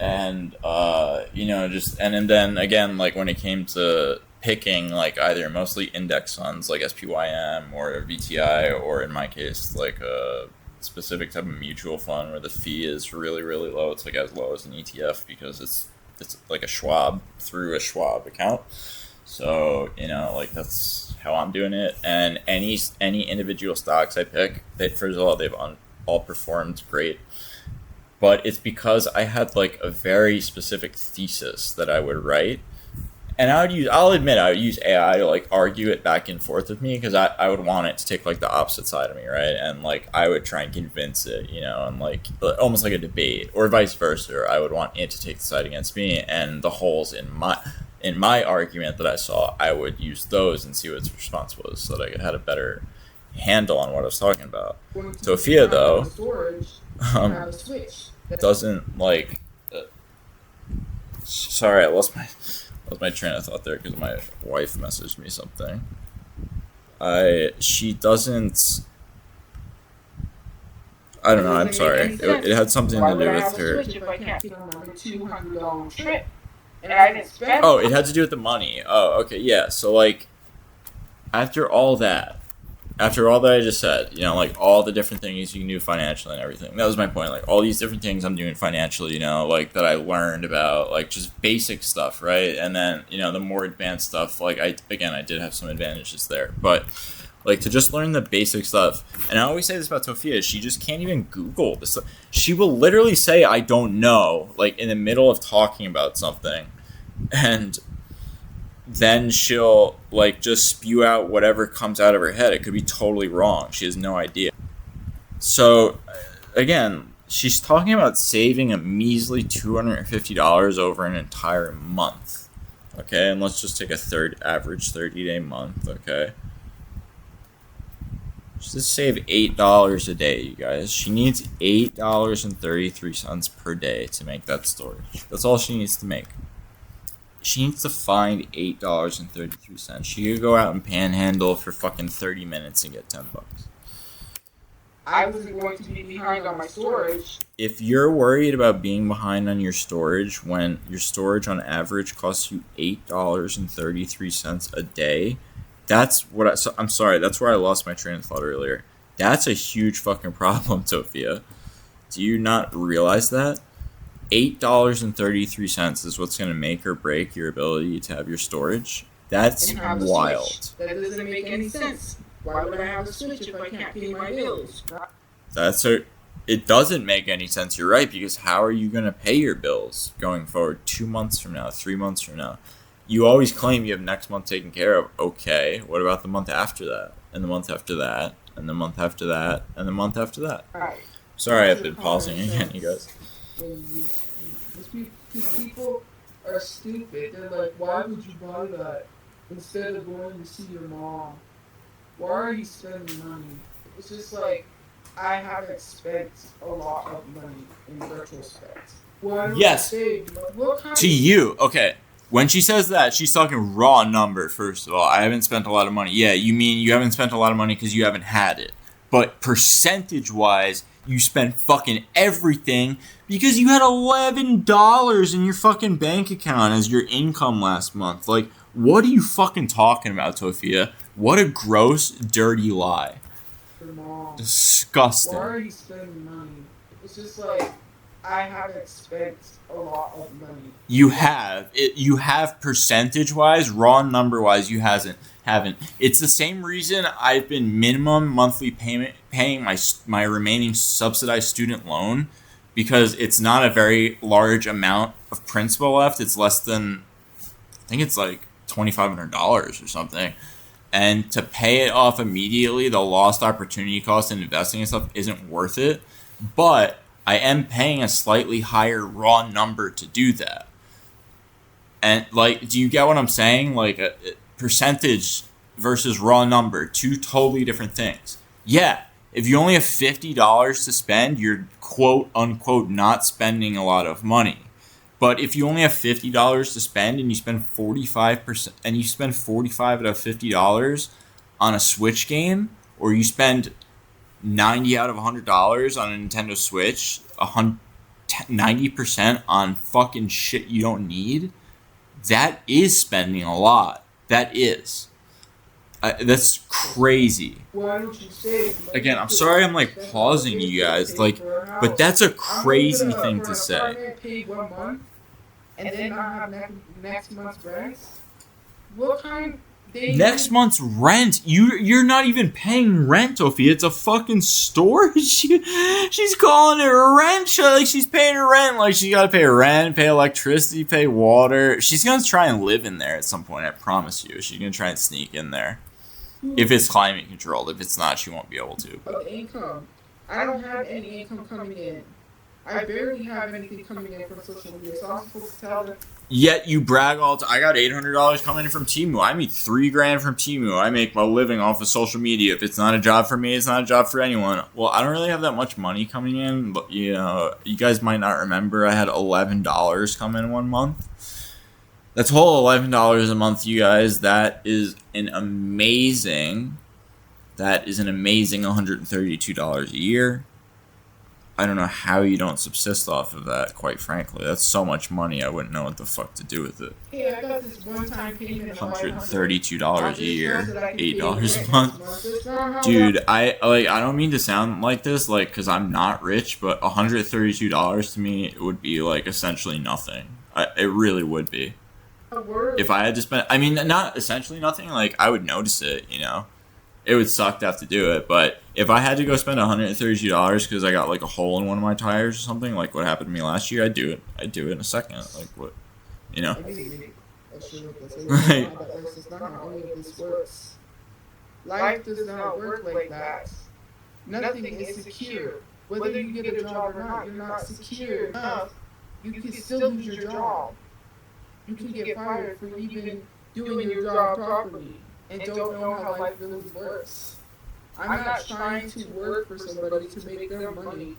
S1: And, and then again, like when it came to picking like either mostly index funds like SPYM or VTI, or in my case, like a specific type of mutual fund where the fee is really, really low. It's like as low as an ETF because it's like a Schwab through a Schwab account. So, like that's how I'm doing it. And any individual stocks I pick, first of all, they've all performed great. But it's because I had like a very specific thesis that I would write. And I'll admit, I would use AI to like argue it back and forth with me because I would want it to take like the opposite side of me, right? And like I would try and convince it, and like almost like a debate, or vice versa. I would want it to take the side against me, and the holes in my argument that I saw, I would use those and see what its response was, so that I could have a better handle on what I was talking about. Tophia, though, doesn't like. Sorry, I lost my train of thought there because my wife messaged me something. She doesn't. I don't know. I'm sorry. It had something to do with her. Oh, it had to do with the money. Oh, okay, yeah. So like, after all that I just said, like all the different things you can do financially and everything. That was my point. Like all these different things I'm doing financially, like that I learned about, like just basic stuff, right? And then, the more advanced stuff, like I did have some advantages there. But like to just learn the basic stuff. And I always say this about Tophia, she just can't even Google this stuff. She will literally say, I don't know, like in the middle of talking about something. And then she'll like just spew out whatever comes out of her head. It could be totally wrong. She has no idea. So again, she's talking about saving a measly $250 over an entire month. Okay, and let's just take a average 30-day month, okay? Just save $8 a day, you guys. She needs $8.33 per day to make that storage. That's all she needs to make. She needs to find $8.33. She could go out and panhandle for fucking 30 minutes and get $10.
S2: I wasn't going to be behind on my storage.
S1: If you're worried about being behind on your storage when your storage on average costs you $8.33 a day, I'm sorry, that's where I lost my train of thought earlier. That's a huge fucking problem, Tophia. Do you not realize that? $8.33 is what's going to make or break your ability to have your storage. That's wild.
S2: That doesn't make any sense. Why would I have a switch if I can't pay my bills?
S1: It doesn't make any sense. You're right, because how are you going to pay your bills going forward 2 months from now, 3 months from now? You always claim you have next month taken care of. Okay, what about the month after that? And the month after that? And the month after that? And the month after that?
S2: Right.
S1: Sorry, I've been pausing again, you guys.
S2: These people are stupid. They're like, why would you buy that instead of going to see your mom? Why are you spending money? It's just like, I haven't spent a lot of money in retrospect.
S1: Yes. To you, okay. When she says that, she's talking raw number, first of all. I haven't spent a lot of money. Yeah, you mean you haven't spent a lot of money because you haven't had it. But percentage-wise, you spent fucking everything because you had $11 in your fucking bank account as your income last month. Like, what are you fucking talking about, Tophia? What a gross, dirty lie.
S2: Mom,
S1: disgusting.
S2: Why are you spending money? It's just like, I haven't spent a lot of money.
S1: You have. You have percentage-wise, raw number-wise, you haven't. It's the same reason I've been minimum monthly paying my remaining subsidized student loan, because it's not a very large amount of principal left. It's less than, I think it's like $2,500 or something. and to pay it off immediately, the lost opportunity cost in investing and stuff isn't worth it. But I am paying a slightly higher raw number to do that. And like, do you get what I'm saying? Like a percentage versus raw number, two totally different things. Yeah, if you only have $50 to spend, you're quote unquote not spending a lot of money. But if you only have $50 to spend and you spend 45% and you spend 45 out of $50 on a Switch game, or you spend 90 out of $100 on a Nintendo Switch, 90% on fucking shit you don't need, that is spending a lot. That is. That's crazy.
S2: Why don't you say?
S1: Again, I'm sorry I'm like pausing you guys, like, but that's a crazy thing to say.
S2: Pay 1 month and then not have next month's rent. What kind?
S1: Next month's rent? You're not even paying rent, Tophia. It's a fucking store. She's calling it rent. Like she's paying her rent. Like she gotta pay rent, pay electricity, pay water. She's gonna try and live in there at some point. I promise you. She's gonna try and sneak in there. If it's climate controlled. If it's not, she won't be able to.
S2: Of income. I don't have any income coming in. I barely have anything coming in from social media, so I'm supposed to tell them.
S1: Yet you brag all the time. I got $800 coming in from Temu. I make $3,000 from Temu. I make my living off of social media. If it's not a job for me, it's not a job for anyone. Well, I don't really have that much money coming in, but you know, you guys might not remember. I had $11 come in 1 month. That's whole $11 a month, you guys. That is an amazing $132 a year. I don't know how you don't subsist off of that, quite frankly. That's so much money, I wouldn't know what the fuck to do with it.
S2: Hey, I got this one-time payment of
S1: $132 a year, $8 a month. Dude, I don't mean to sound like this, like, because I'm not rich, but $132 to me would be, like, essentially nothing. It really would be. If I had to spend, I mean, not essentially nothing, like, I would notice it, you know? It would suck to have to do it, but if I had to go spend $132 because I got like a hole in one of my tires or something, like what happened to me last year, I'd do it. I'd do it in a second. Like what, you know? Right.
S2: That's not how any of this works. Life does not work like that. Nothing is secure. Whether you get a job or not, you're not secure enough. You can still lose your job. You can get fired for even doing your job properly and don't know how life really works. I'm not trying to work for somebody to make their money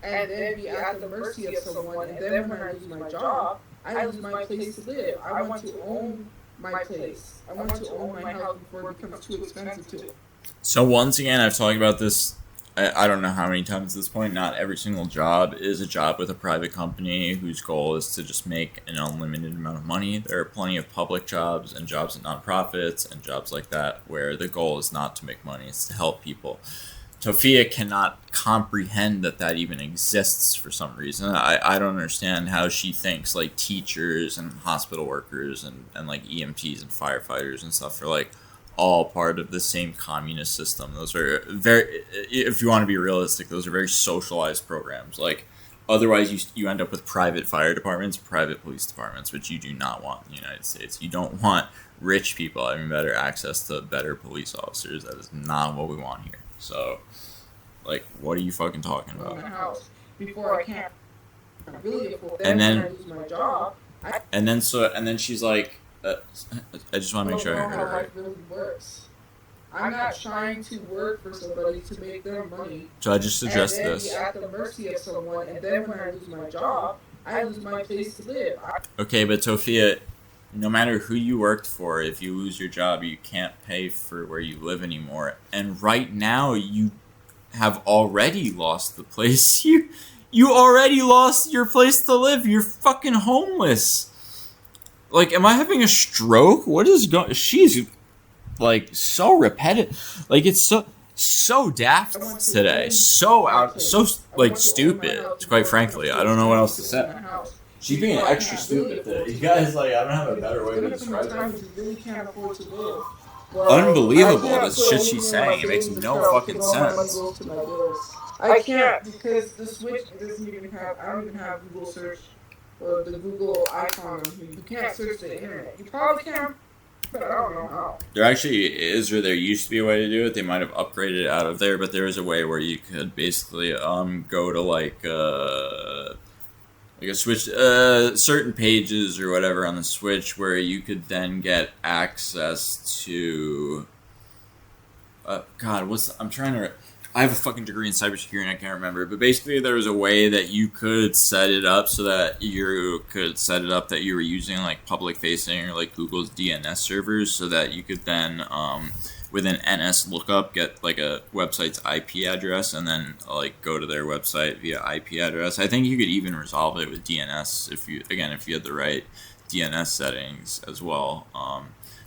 S2: and then be at the mercy of someone, and then when I lose my job, I lose my place to live. I want to own my place. I want to own my house before it becomes too expensive to.
S1: So once again, I've talked about this, I don't know how many times at this point. Not every single job is a job with a private company whose goal is to just make an unlimited amount of money. There are plenty of public jobs and jobs at nonprofits and jobs like that where the goal is not to make money, it's to help people. Tophia cannot comprehend that even exists for some reason. I don't understand how she thinks like teachers and hospital workers and like EMTs and firefighters and stuff are like all part of the same communist system. Those are very, if you want to be realistic, those are very socialized programs. Like, otherwise you end up with private fire departments, private police departments, which you do not want in the United States. You don't want rich people having better access to better police officers. That is not what we want here. So, like, what are you fucking talking about?
S2: Before I can't really afford that,
S1: and then
S2: I lose my job.
S1: And then she's like, I just want to make sure I heard it right.
S2: Really works. I'm not trying to work for somebody to make their money.
S1: So I just addressed this.
S2: Be at the mercy of someone, and then when I lose my job, I lose my place to live.
S1: Okay, but Tophia, no matter who you worked for, if you lose your job, you can't pay for where you live anymore. And right now, you have already lost the place. You already lost your place to live. You're fucking homeless. Like, am I having a stroke? What is going? She's like so repetitive. Like, it's so daft today. So like stupid. Quite frankly, I don't know what else to say. She's being extra stupid today. You guys, like, I don't have a better way to describe it. Unbelievable, the shit she's saying. It makes no fucking sense.
S2: I can't because the Switch doesn't even have. I don't even have Google search or the Google icon on here. You can't search the internet. You probably can, but I don't know how.
S1: There actually is, or there used to be a way to do it. They might have upgraded it out of there, but there is a way where you could basically go to like a Switch, certain pages or whatever on the Switch where you could then get access to. God, I'm trying to. I have a fucking degree in cybersecurity and I can't remember, but basically there was a way that you could set it up so that you could set it up that you were using like public facing or like Google's DNS servers, so that you could then with an NS lookup get like a website's IP address and then like go to their website via IP address. I think you could even resolve it with DNS if you had the right DNS settings as well.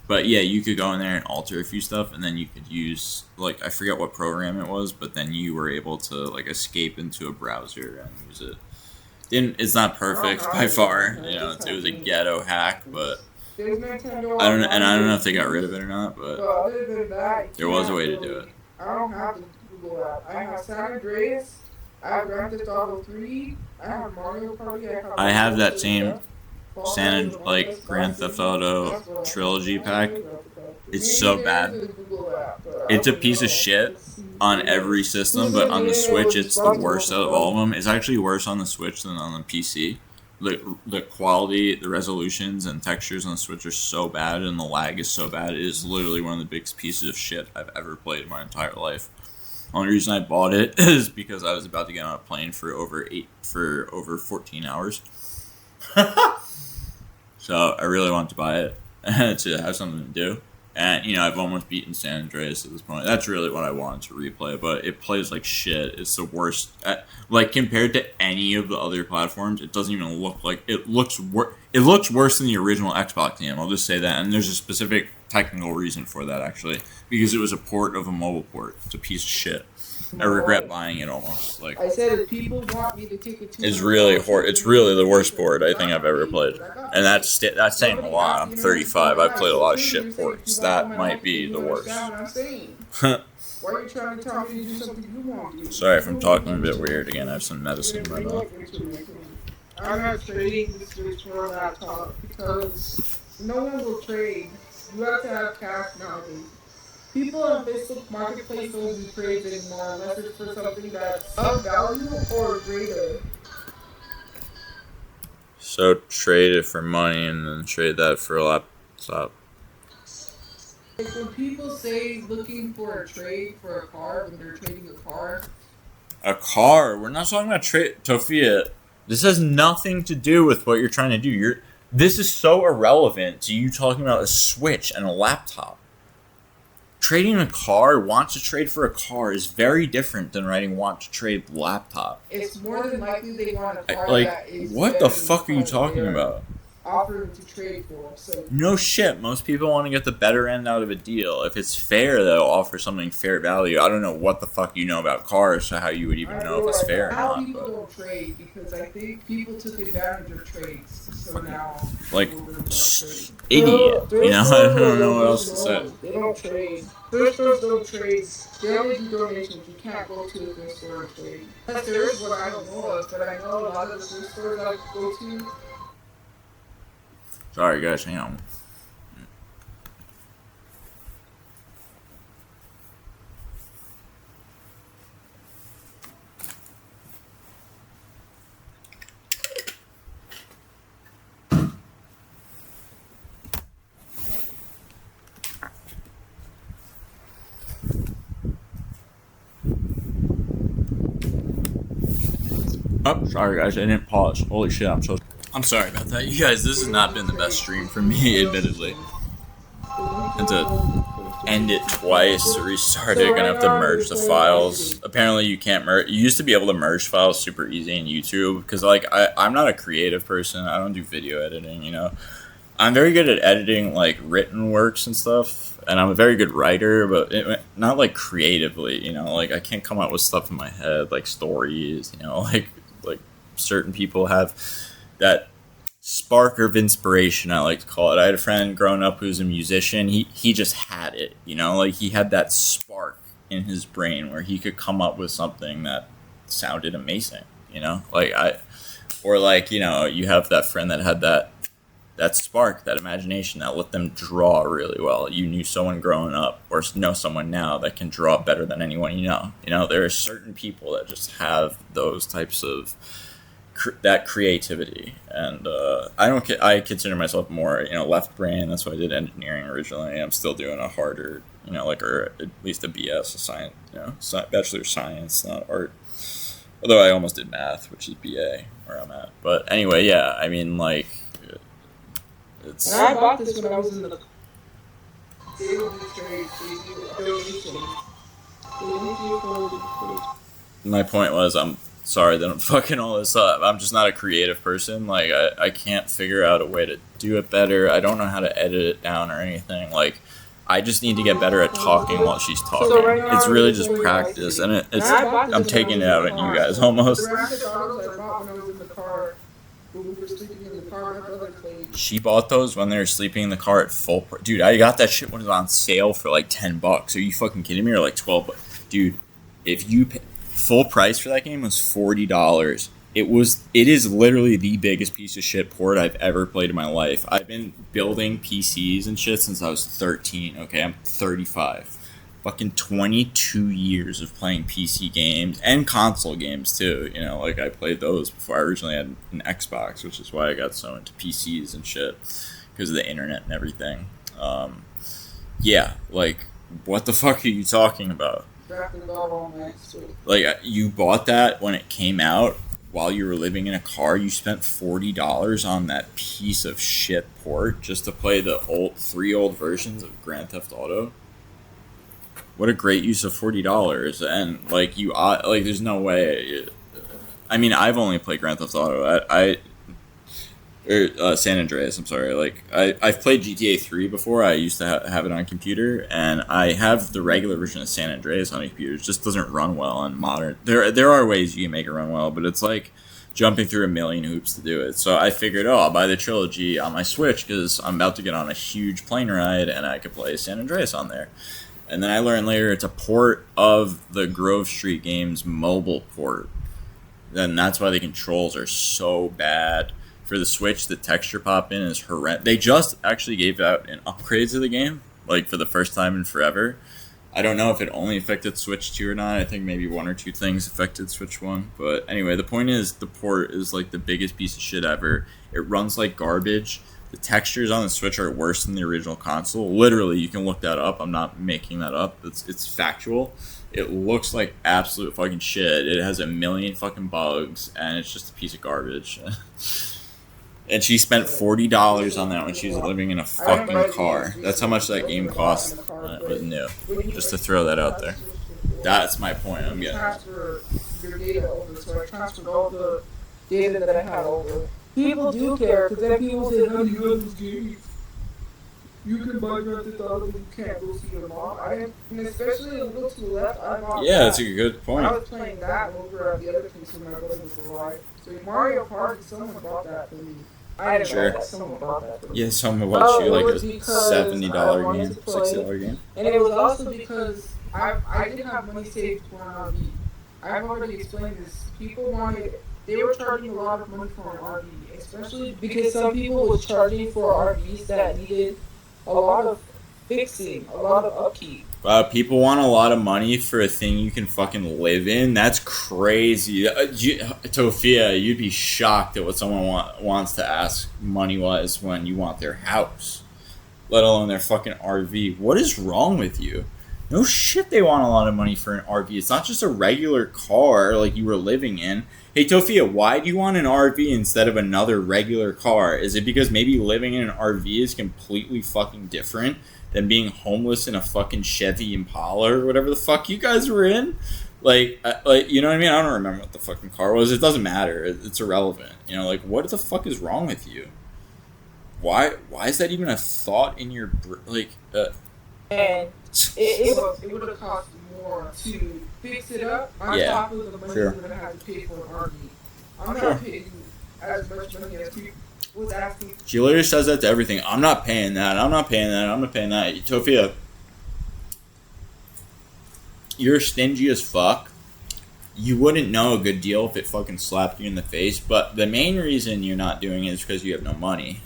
S1: But yeah, you could go in there and alter a few stuff, and then you could use, like, I forget what program it was, but then you were able to, like, escape into a browser and use it. It's not perfect by far, you know, it was a ghetto hack, but I don't know if they got rid of it or not, but
S2: other than that,
S1: there was a way to do it.
S2: I don't have the Google app. I have San Andreas, I have Grand Theft Auto 3, I have Mario Party,
S1: I have that same Grand Theft Auto trilogy pack. It's so bad. It's a piece of shit on every system, but on the Switch, it's the worst out of all of them. It's actually worse on the Switch than on the PC. The quality, the resolutions, and textures on the Switch are so bad, and the lag is so bad. It is literally one of the biggest pieces of shit I've ever played in my entire life. Only reason I bought it is because I was about to get on a plane for over 14 hours. So I really wanted to buy it to have something to do. And, you know, I've almost beaten San Andreas at this point. That's really what I wanted to replay, but it plays like shit. It's the worst. Like, compared to any of the other platforms, it doesn't even look like... It looks worse than the original Xbox game, I'll just say that. And there's a specific technical reason for that, actually. Because it was a port of a mobile port. It's a piece of shit. I regret buying it almost. Like,
S2: I said if people want me to take it to
S1: it's really the worst port I think I've ever played, and that's saying a lot. I'm 35. I've played a lot of shit ports. That might be the worst.
S2: Why are you trying to tell me to do something you want to do?
S1: Sorry if I'm talking a bit weird. Again, I have some medicine in my mouth.
S2: I'm not trading the Switch for a laptop because no one will trade. You have to have cash nowadays. People on Facebook Marketplace don't do trades anymore unless it's for something that's of value or greater.
S1: So trade it for money and then trade that for a laptop.
S2: Like when people say looking for a trade for a car when they're trading a car.
S1: A car? We're not talking about trade, Tophia. This has nothing to do with what you're trying to do. This is so irrelevant to you talking about a Switch and a laptop. Trading a car, want to trade for a car, is very different than writing want to trade laptop.
S2: It's more than likely they want a car
S1: like,
S2: that is
S1: what the fuck are you talking about?
S2: Offering to trade for. So
S1: no shit. Most people want to get the better end out of a deal. If it's fair, they'll offer something fair value. I don't know what the fuck you know about cars, so how you would even know if it's fair or not.
S2: People don't trade because I think people took advantage of trades. So now,
S1: like, idiot. You know, I don't know what else to say.
S2: They don't trade. Thrift stores don't trade. They only do donations. You can't go to a thrift store and trade. Unless there is one I don't know of, but I know a lot of the thrift stores I go to.
S1: Sorry, guys, hang on. Oh, sorry, guys, I didn't pause. Holy shit, I'm sorry about that. You guys, this has not been the best stream for me, admittedly. And to end it twice, to restart it, gonna have to merge the files. Apparently you can't merge. You used to be able to merge files super easy in YouTube, because like, I'm not a creative person. I don't do video editing, you know. I'm very good at editing like written works and stuff, and I'm a very good writer, but not like creatively, you know. Like I can't come up with stuff in my head, like stories, you know, like certain people have that spark of inspiration, I like to call it. I had a friend growing up who's a musician. He just had it, you know, like he had that spark in his brain where he could come up with something that sounded amazing, you know, like or like, you know, you have that friend that had that that spark, that imagination that let them draw really well. You knew someone growing up or know someone now that can draw better than anyone you know. You know, there are certain people that just have those types of that creativity, and I consider myself more, you know, left brain. That's why I did engineering originally. I'm still doing a harder, you know, like, or at least a BS, a science, you know, bachelor of science, not art. Although I almost did math, which is BA where I'm at. But anyway, yeah, I mean, like, it's.
S2: And I bought this when I was in the. They will be straight donations.
S1: My point was, I'm sorry that I'm fucking all this up. I'm just not a creative person. Like, I can't figure out a way to do it better. I don't know how to edit it down or anything. Like, I just need to get better at talking while she's talking.
S2: So right now,
S1: it's really just practice, and I'm taking it out on you guys almost.
S2: The graphic novels I bought when I was in the car. When we were sleeping in the car, my brother played.
S1: She bought those when they were sleeping in the car at full price. Dude, I got that shit when it was on sale for like $10. Are you fucking kidding me? Or like $12. Dude, if you pay, full price for that game was $40. It is literally the biggest piece of shit port I've ever played in my life. I've been building PCs and shit since I was 13. Okay, I'm 35. Fucking 22 years of playing PC games and console games too. You know, like, I played those before I originally had an Xbox, which is why I got so into PCs and shit, because of the internet and everything. Yeah, like, what the fuck are you talking about? Like, you bought that when it came out while you were living in a car. You spent $40 on that piece of shit port just to play the three old versions of Grand Theft Auto. What a great use of $40, and like, there's no way. I mean, I've only played Grand Theft Auto. San Andreas. I'm sorry. Like, I've played GTA 3 before. I used to have it on a computer, and I have the regular version of San Andreas on a computer. It just doesn't run well on modern. There are ways you can make it run well, but it's like jumping through a million hoops to do it. So I figured, I'll buy the trilogy on my Switch because I'm about to get on a huge plane ride, and I could play San Andreas on there. And then I learned later it's a port of the Grove Street Games mobile port. Then that's why the controls are so bad. For the Switch, the texture pop in is horrendous. They just actually gave out an upgrade to the game, like, for the first time in forever. I don't know if it only affected Switch 2 or not. I think maybe one or two things affected Switch 1. But anyway, the point is, the port is like the biggest piece of shit ever. It runs like garbage. The textures on the Switch are worse than the original console. Literally, you can look that up. I'm not making that up. It's factual. It looks like absolute fucking shit. It has a million fucking bugs, and it's just a piece of garbage. And she spent $40 on that when she was living in a fucking car. That's how much that game cost when it was new. Just to throw that out there. That's my point I'm getting.
S2: Transfer your data over, so I transferred all the data that I had over. People do care, because then people say, how do you have this game? You can buy Grand Theft Auto, but you can't go see your mom. And especially a little to the left, I bought
S1: Yeah, that's a good point.
S2: I was playing that over at the other place when my brother was alive. So Mario Party, someone bought that for me. I didn't know that. Someone bought that for me.
S1: Yeah, someone bought you like a $70 game, $60 game.
S2: And it was also because I didn't have money saved for an RV. I've already explained this. They were charging a lot of money for an RV, especially because some people were charging for RVs that needed a lot of fixing, a lot of upkeep.
S1: People want a lot of money for a thing you can fucking live in? That's crazy. Tophia, you'd be shocked at what someone wants to ask money-wise when you want their house, let alone their fucking RV. What is wrong with you? No shit, they want a lot of money for an RV. It's not just a regular car like you were living in. Hey, Tophia, why do you want an RV instead of another regular car? Is it because maybe living in an RV is completely fucking different than being homeless in a fucking Chevy Impala or whatever the fuck you guys were in? Like, you know what I mean? I don't remember what the fucking car was. It doesn't matter. It's irrelevant. You know, like, what the fuck is wrong with you? Why is that even a thought in your
S2: And it would have cost more to fix it up on top of the money that I had to pay for an RV. I'm not paying as much money as people was asking.
S1: She literally says that to everything. I'm not paying that. I'm not paying that. I'm not paying that. Tophia, you're stingy as fuck. You wouldn't know a good deal if it fucking slapped you in the face, but the main reason you're not doing it is because you have no money.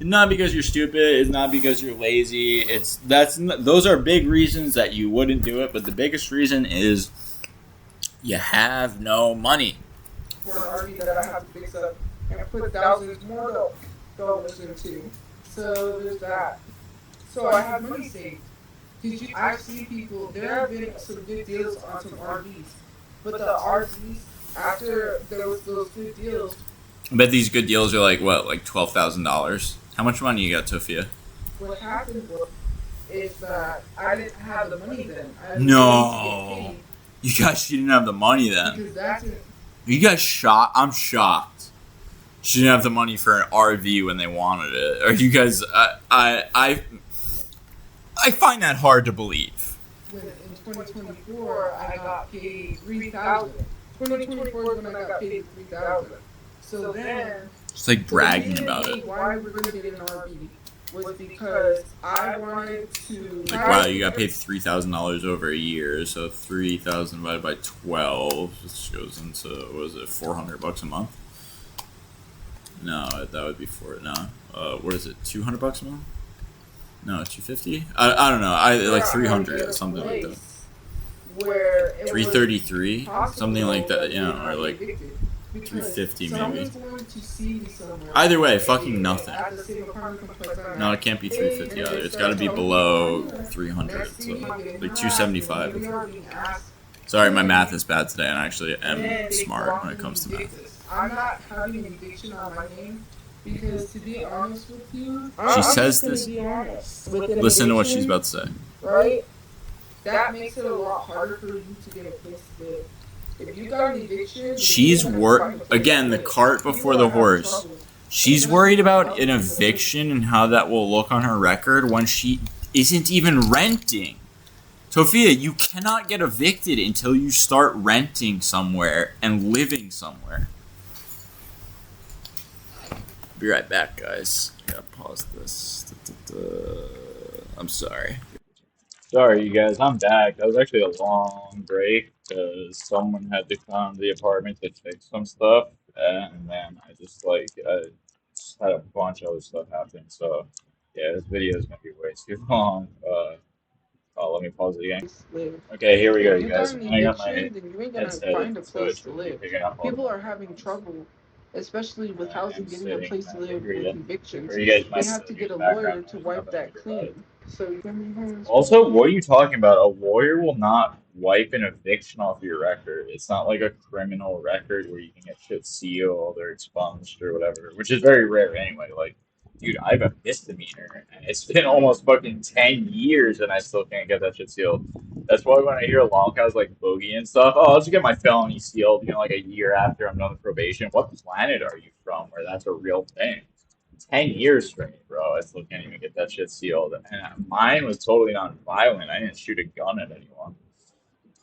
S1: Not because you're stupid. It's not because you're lazy. Those are big reasons that you wouldn't do it. But the biggest reason is you have no money.
S2: For an RV that I have to fix up and put thousands more dollars into. So there's that. So I have money saved. I've seen people, there have been some good deals on some RVs. But the RVs, after there was those good deals,
S1: I bet these good deals are like what, like $12,000. How much money you got, Tophia?
S2: what happened was is that I didn't have the money then. I was waiting to get
S1: No,
S2: paid
S1: you guys didn't have the money then.
S2: because that's an
S1: You guys shocked? I'm shocked. She didn't have the money for an RV when they wanted it. Are you guys? I find that hard to believe.
S2: when in 2024 I got paid 3,000. 2024 is when I got paid 3,000. So then,
S1: Just like
S2: the
S1: bragging
S2: reason
S1: about it.
S2: why we were gonna get an RV was because I wanted to.
S1: Like, wow, you got paid $3,000 over a year, so 3,000 divided by 12, which goes into, what was it, $400 a month? No, that would be what is it, $200 a month? No, 250. I don't know. Like 300, something like that.
S2: Where
S1: 333, something like that. Or like 350 maybe. Either way, fucking nothing. No, it can't be 350 either. It's got to be below 300. So like 275. Sorry, my math is bad today, and I actually am smart when it comes to math.
S2: I'm not having an eviction on my name because, to be honest with you,
S1: She says this. Listen to what she's about to say.
S2: Right? That makes it a lot harder for you to get a place to live. If you got an eviction,
S1: She's again, the cart before the horse. She's worried about an eviction and how that will look on her record when she isn't even renting. Tophia, you cannot get evicted until you start renting somewhere and living somewhere. Be right back, guys. I gotta pause this. I'm sorry. Sorry, you guys. I'm back. That was actually a long break because someone had to come to the apartment to fix some stuff, and then I just had a bunch of other stuff happen. So yeah, this video is gonna be way too long. Let me pause it again. Okay, here we go, you guys. I got my
S2: then you ain't gonna
S1: headset
S2: find
S1: in,
S2: a
S1: so it
S2: place to
S1: should be
S2: live.
S1: picking up all the
S2: People are
S1: noise.
S2: having trouble, especially with housing,
S1: I'm
S2: getting a
S1: sitting,
S2: place
S1: and
S2: to
S1: I can
S2: live
S1: hear
S2: with
S1: you.
S2: evictions.
S1: Or you guys
S2: They
S1: might
S2: have to get
S1: use
S2: a
S1: background
S2: lawyer
S1: noise,
S2: to wipe
S1: nothing I
S2: that
S1: can do about it.
S2: clean. So you can
S1: Also, what are you talking about? A lawyer will not wipe an eviction off your record. It's not like a criminal record where you can get shit sealed or expunged or whatever, which is very rare anyway. Like, dude, I have a misdemeanor, and it's been almost fucking 10 years, and I still can't get that shit sealed. That's why when I hear long guys like Boogie and stuff, oh, I'll just get my felony sealed, like a year after I'm done with probation. What planet are you from where that's a real thing? 10 years for me, bro. I still can't even get that shit sealed. And mine was totally non-violent. I didn't shoot a gun at anyone.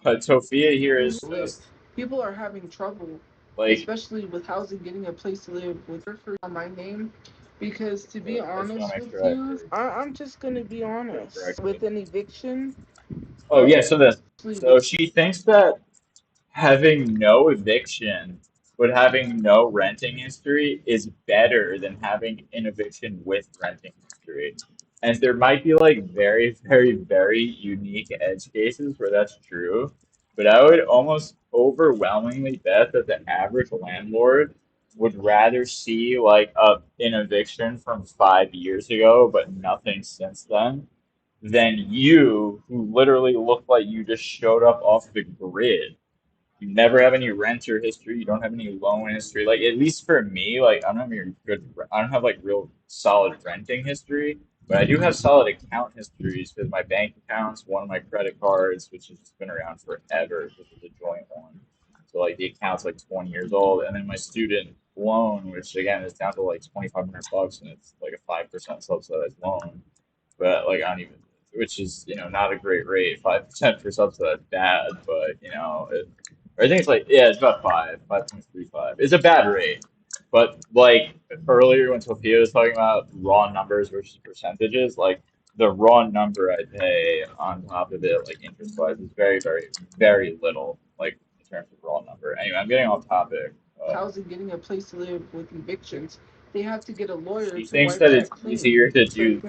S1: But Tophia here is
S2: live.
S1: just
S2: People are having trouble,
S1: like,
S2: especially with housing, getting a place to live with for on my name. Because, to be
S1: I just want
S2: honest
S1: to make
S2: with
S1: sure I
S2: you, I'm just gonna be
S1: heard
S2: honest.
S1: correctly.
S2: With an eviction,
S1: Oh yeah,
S2: especially
S1: so
S2: with
S1: she thinks that having no eviction but having no renting history is better than having an eviction with renting history. And there might be like very, very, very unique edge cases where that's true, but I would almost overwhelmingly bet that the average landlord would rather see like an eviction from 5 years ago but nothing since then than you who literally look like you just showed up off the grid. You never have any renter history. You don't have any loan history. Like, at least for me, like I don't have any good. I don't have like real solid renting history, but I do have solid account histories because my bank accounts, one of my credit cards, which has just been around forever, which is a joint one. So like the account's like 20 years old, and then my student loan, which again is down to like $2,500, and it's like a 5% subsidized loan. But like I don't even, which is not a great rate. 5% for subsidized bad, but I think it's like, yeah, it's about 5.35. It's a bad rate. But like earlier when Sophia was talking about raw numbers versus percentages, like the raw number I pay on top of it, like interest wise, is very, very, very little, like in terms of raw number. Anyway, I'm getting off topic.
S2: housing, getting a place to live with evictions, they have to get a lawyer
S1: She
S2: to
S1: thinks
S2: wipe
S1: that
S2: that
S1: it's
S2: clean.
S1: easier to
S2: It's like,
S1: do.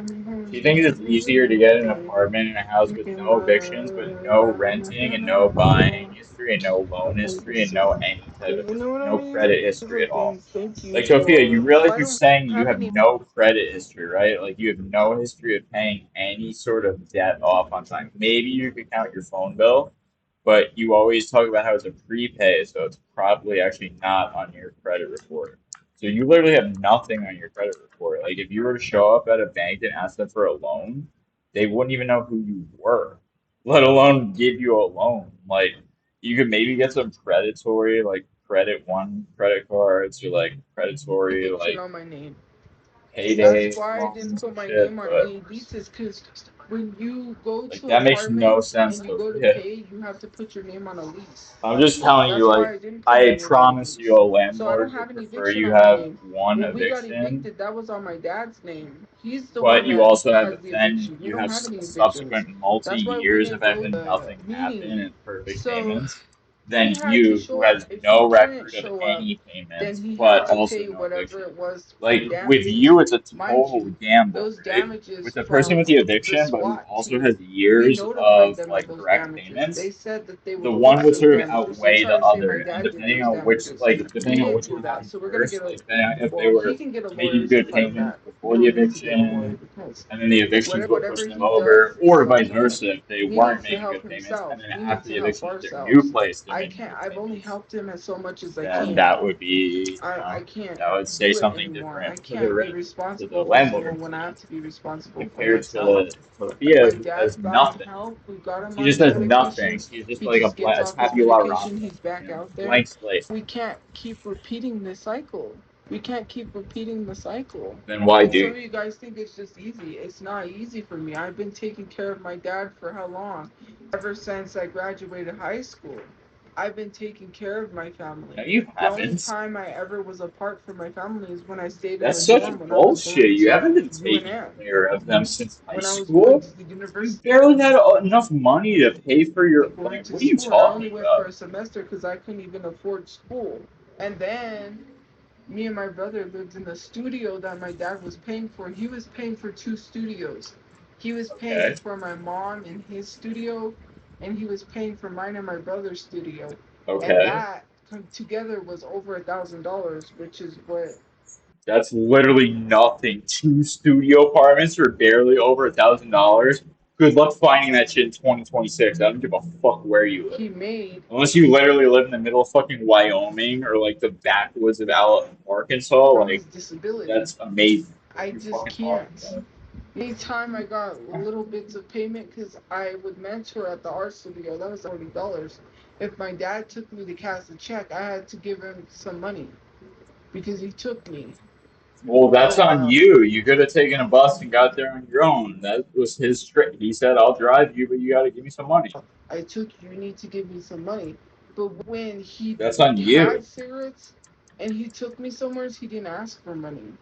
S1: She thinks it's easier to get an apartment in a house with
S2: freaking
S1: no evictions, with no renting and no buying history and no loan history and no any type of
S2: you know
S1: history,
S2: what I
S1: no
S2: mean?
S1: credit
S2: Those
S1: history
S2: are
S1: at all.
S2: things. Thank you
S1: Like Tophia,
S2: for.
S1: you realize
S2: I
S1: you're
S2: don't
S1: saying you
S2: have
S1: have
S2: any.
S1: no credit history, right? Like you have no history of paying any sort of debt off on time. Maybe you could count your phone bill, but you always talk about how it's a prepay, so it's probably actually not on your credit report. So you literally have nothing on your credit report. Like if you were to show up at a bank and ask them for a loan, they wouldn't even know who you were, let alone give you a loan. Like you could maybe get some predatory, like credit one credit cards or like predatory,
S2: Eviction
S1: like
S2: on my name. That's
S1: payday
S2: why I didn't
S1: loans
S2: put
S1: and
S2: my
S1: shit.
S2: name on
S1: But
S2: any leases. Because when you go
S1: like
S2: to
S1: that makes no
S2: apartments
S1: sense,
S2: and you go to
S1: Sophia.
S2: pay, you have to put your name on a lease.
S1: I'm just telling you,
S2: That's why
S1: like,
S2: I didn't put my
S1: I
S2: name on a
S1: promise you
S2: lease.
S1: a
S2: So I don't
S1: landlord
S2: have
S1: would
S2: an
S1: prefer
S2: eviction
S1: you
S2: on my
S1: have
S2: name.
S1: one
S2: When we got
S1: eviction,
S2: evicted, that was on my dad's name. He's the
S1: but
S2: one
S1: you
S2: that
S1: also have,
S2: has the
S1: then
S2: eviction. We
S1: you
S2: don't
S1: have
S2: have any evictions.
S1: subsequent
S2: That's why we
S1: multi-years of
S2: didn't go to
S1: having
S2: the
S1: nothing happen
S2: meeting.
S1: and perfect
S2: So
S1: payments
S2: he
S1: than
S2: had to
S1: you, who
S2: show up.
S1: has
S2: If he
S1: no
S2: didn't
S1: record of
S2: show up,
S1: any
S2: then
S1: payments,
S2: he had
S1: but
S2: to
S1: also
S2: pay
S1: no
S2: whatever
S1: eviction.
S2: it was for
S1: Like, with
S2: damages.
S1: you, it's a
S2: Mind
S1: total
S2: you,
S1: gamble,
S2: those
S1: right?
S2: damages
S1: With the person with
S2: from
S1: the
S2: the
S1: eviction, but who
S2: SWAT
S1: also
S2: team,
S1: has
S2: we
S1: years
S2: notified
S1: of,
S2: them of
S1: like,
S2: those
S1: correct
S2: damages.
S1: payments,
S2: They said that they
S1: the
S2: would
S1: one
S2: fix
S1: would
S2: those
S1: sort of
S2: damages. They
S1: outweigh
S2: try
S1: the
S2: to say
S1: other,
S2: my
S1: and
S2: dad did
S1: depending
S2: those
S1: on which,
S2: damages.
S1: like,
S2: He
S1: depending on
S2: didn't
S1: which
S2: do
S1: one
S2: that.
S1: happened
S2: So we're gonna
S1: first,
S2: get a
S1: like, depending on if they
S2: well, he
S1: were
S2: can get a lawyer
S1: making
S2: to
S1: good
S2: fight
S1: payments
S2: that. We
S1: before the
S2: don't need to get a lawyer
S1: eviction,
S2: because
S1: and then the evictions would push
S2: whatever
S1: them
S2: he does
S1: over,
S2: is
S1: or vice
S2: something
S1: versa, if they
S2: he
S1: weren't
S2: needs to
S1: making
S2: help
S1: good payments, and
S2: himself.
S1: then
S2: We need
S1: after
S2: to
S1: the
S2: help
S1: eviction, if their new
S2: ourselves.
S1: place, they're
S2: I
S1: making
S2: can't.
S1: good
S2: I've only
S1: payments,
S2: helped him as so much as I
S1: then
S2: can.
S1: that would be,
S2: I can't
S1: that would say
S2: do it
S1: something
S2: anymore.
S1: different
S2: I
S1: for the
S2: can't be
S1: rent, to the
S2: responsible for someone
S1: landlord's
S2: when I have
S1: end,
S2: to be responsible for
S1: compared
S2: myself.
S1: to Sophia,
S2: My
S1: who has
S2: dad's gotten
S1: nothing.
S2: help. We got him
S1: She
S2: on
S1: just
S2: his
S1: has nothing.
S2: medication.
S1: She's just
S2: He
S1: like
S2: just gets
S1: a
S2: off his
S1: tabula
S2: medication.
S1: rasa,
S2: He's back out there.
S1: blank slate.
S2: We can't keep repeating this cycle. We can't keep repeating the cycle.
S1: Then why
S2: And
S1: do
S2: some
S1: you?
S2: of you guys think it's just easy. It's not easy for me. I've been taking care of my dad for how long? Ever since I graduated high school. I've been taking care of my family.
S1: No, you
S2: The only
S1: haven't.
S2: time I ever was apart from my family is when I stayed in
S1: That's
S2: the
S1: such
S2: dorm when I was
S1: bullshit.
S2: going
S1: You
S2: to
S1: haven't been taking
S2: UNM,
S1: care of them since high
S2: when I was going
S1: school.
S2: to the
S1: You
S2: university,
S1: barely had enough money to pay for your.
S2: going
S1: Like,
S2: to
S1: what are you
S2: school, and I only
S1: talking
S2: went for
S1: about?
S2: a semester because I couldn't even afford school. And then me and my brother lived in the studio that my dad was paying for. He was paying for two studios. He was paying
S1: Okay.
S2: for my mom and his studio, and he was paying for mine and my brother's studio. And
S1: Okay.
S2: that together was over $1,000, which is what
S1: That's literally nothing. Two studio apartments for barely over $1,000. Good luck finding that shit in 2026. I don't give a fuck where you live.
S2: he made
S1: Unless you literally live in the middle of fucking Wyoming or like the backwoods of Arkansas,
S2: from his
S1: like
S2: disability.
S1: that's amazing. What are
S2: I
S1: you
S2: just
S1: fucking talking
S2: can't.
S1: about?
S2: Anytime I got little bits of payment, because I would mentor at the art studio, that was $40. If my dad took me to cash the check, I had to give him some money because he took me.
S1: Well, that's
S2: So
S1: on you. You could have taken a bus and got there on your own. That was his trick. He said, "I'll drive you, but you got to give me some money."
S2: I took you need to give me some money. But when he
S1: That's on
S2: had
S1: you.
S2: cigarettes and he took me somewhere, he didn't ask for money.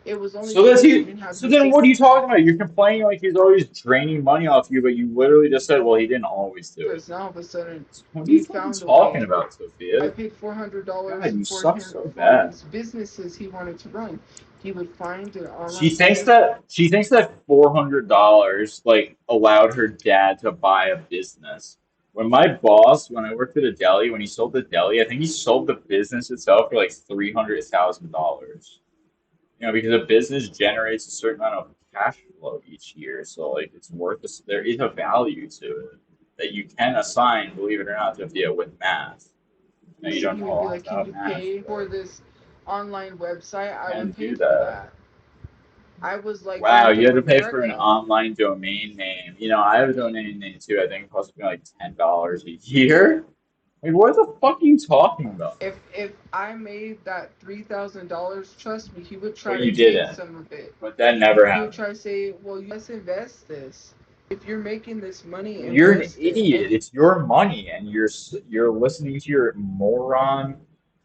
S2: It was only
S1: So that's
S2: because he
S1: he.
S2: didn't have
S1: So
S2: the
S1: then,
S2: cigarettes.
S1: what are you talking about? You're complaining like he's always draining money off you, but you literally just said, "Well, he didn't always do it."
S2: Now all of a sudden,
S1: So what are you
S2: he
S1: fucking
S2: found a
S1: talking
S2: way.
S1: about,
S2: I
S1: Sophia?
S2: paid $400
S1: God, you
S2: for
S1: suck
S2: him
S1: so
S2: for
S1: bad.
S2: his businesses he wanted to run. He would find an
S1: She
S2: online
S1: thinks
S2: business.
S1: that $400 like allowed her dad to buy a business. When my boss, when I worked at a deli, when he sold the deli, I think he sold the business itself for like $300,000. You know, because a business generates a certain amount of cash flow each year, so like it's worth this. There is a value to it that you can assign, believe it or not, to deal with math. No, you don't
S2: He
S1: know a
S2: would be
S1: lot
S2: like, "Can
S1: about
S2: you
S1: math,
S2: pay for
S1: but
S2: this online website?"
S1: you
S2: I
S1: can
S2: would pay
S1: do
S2: for
S1: that.
S2: that. I was like
S1: Wow, you
S2: Bank
S1: had
S2: of
S1: to pay for an
S2: America.
S1: online domain name. You know, I have a domain name too. I think it costs me like $10 a year. Like, what the fuck are you talking about?
S2: If I made that $3,000, trust me, he would try
S1: But
S2: to
S1: you
S2: take
S1: didn't.
S2: some of it.
S1: But that never
S2: He would
S1: happened.
S2: try to say, "Well, you must invest this. If you're making this money,
S1: You're an
S2: invest it." And
S1: idiot. It's your money, and you're listening to your moron,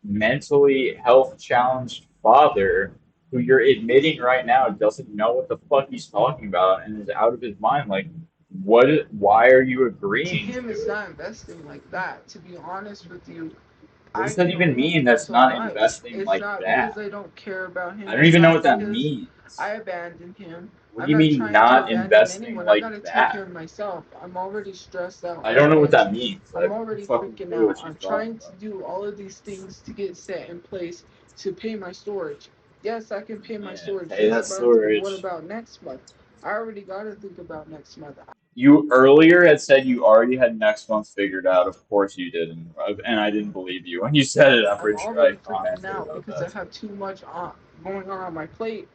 S1: mentally health challenged father, who you're admitting right now doesn't know what the fuck he's talking about and is out of his mind. Like, what? Why are you
S2: to
S1: agreeing
S2: him,
S1: to
S2: it's
S1: it?
S2: not investing like that. To be honest with you,
S1: What does
S2: I
S1: that
S2: can
S1: even
S2: only
S1: mean?
S2: do
S1: That's
S2: so
S1: not
S2: much.
S1: investing
S2: It's
S1: like
S2: not because
S1: that.
S2: I don't care about
S1: I
S2: him.
S1: don't
S2: It's
S1: even know
S2: not
S1: what that
S2: because I
S1: means.
S2: abandoned him.
S1: What do
S2: I'm
S1: you
S2: not
S1: mean
S2: trying to
S1: not
S2: abandon
S1: investing
S2: anyone. I
S1: like
S2: gotta take care
S1: that?
S2: of myself. I'm already stressed out
S1: I
S2: as
S1: don't
S2: it
S1: know what
S2: is.
S1: that means. I
S2: I'm
S1: have no
S2: already
S1: fucking
S2: freaking
S1: clue
S2: out.
S1: what she's
S2: I'm
S1: talking
S2: trying to
S1: about.
S2: do all of these things to get set in place to pay my storage. Yes, I can pay my
S1: Yeah,
S2: storage
S1: pay that
S2: this month, but what
S1: storage.
S2: about next month? I already gotta think about next month.
S1: You earlier had said you already had next month figured out. Of course you didn't, and I didn't believe you when you said it. I'm
S2: I'm
S1: pretty sure I
S2: already freaking
S1: commented
S2: out
S1: about
S2: because I
S1: that
S2: have
S1: too.
S2: too much going on my plate,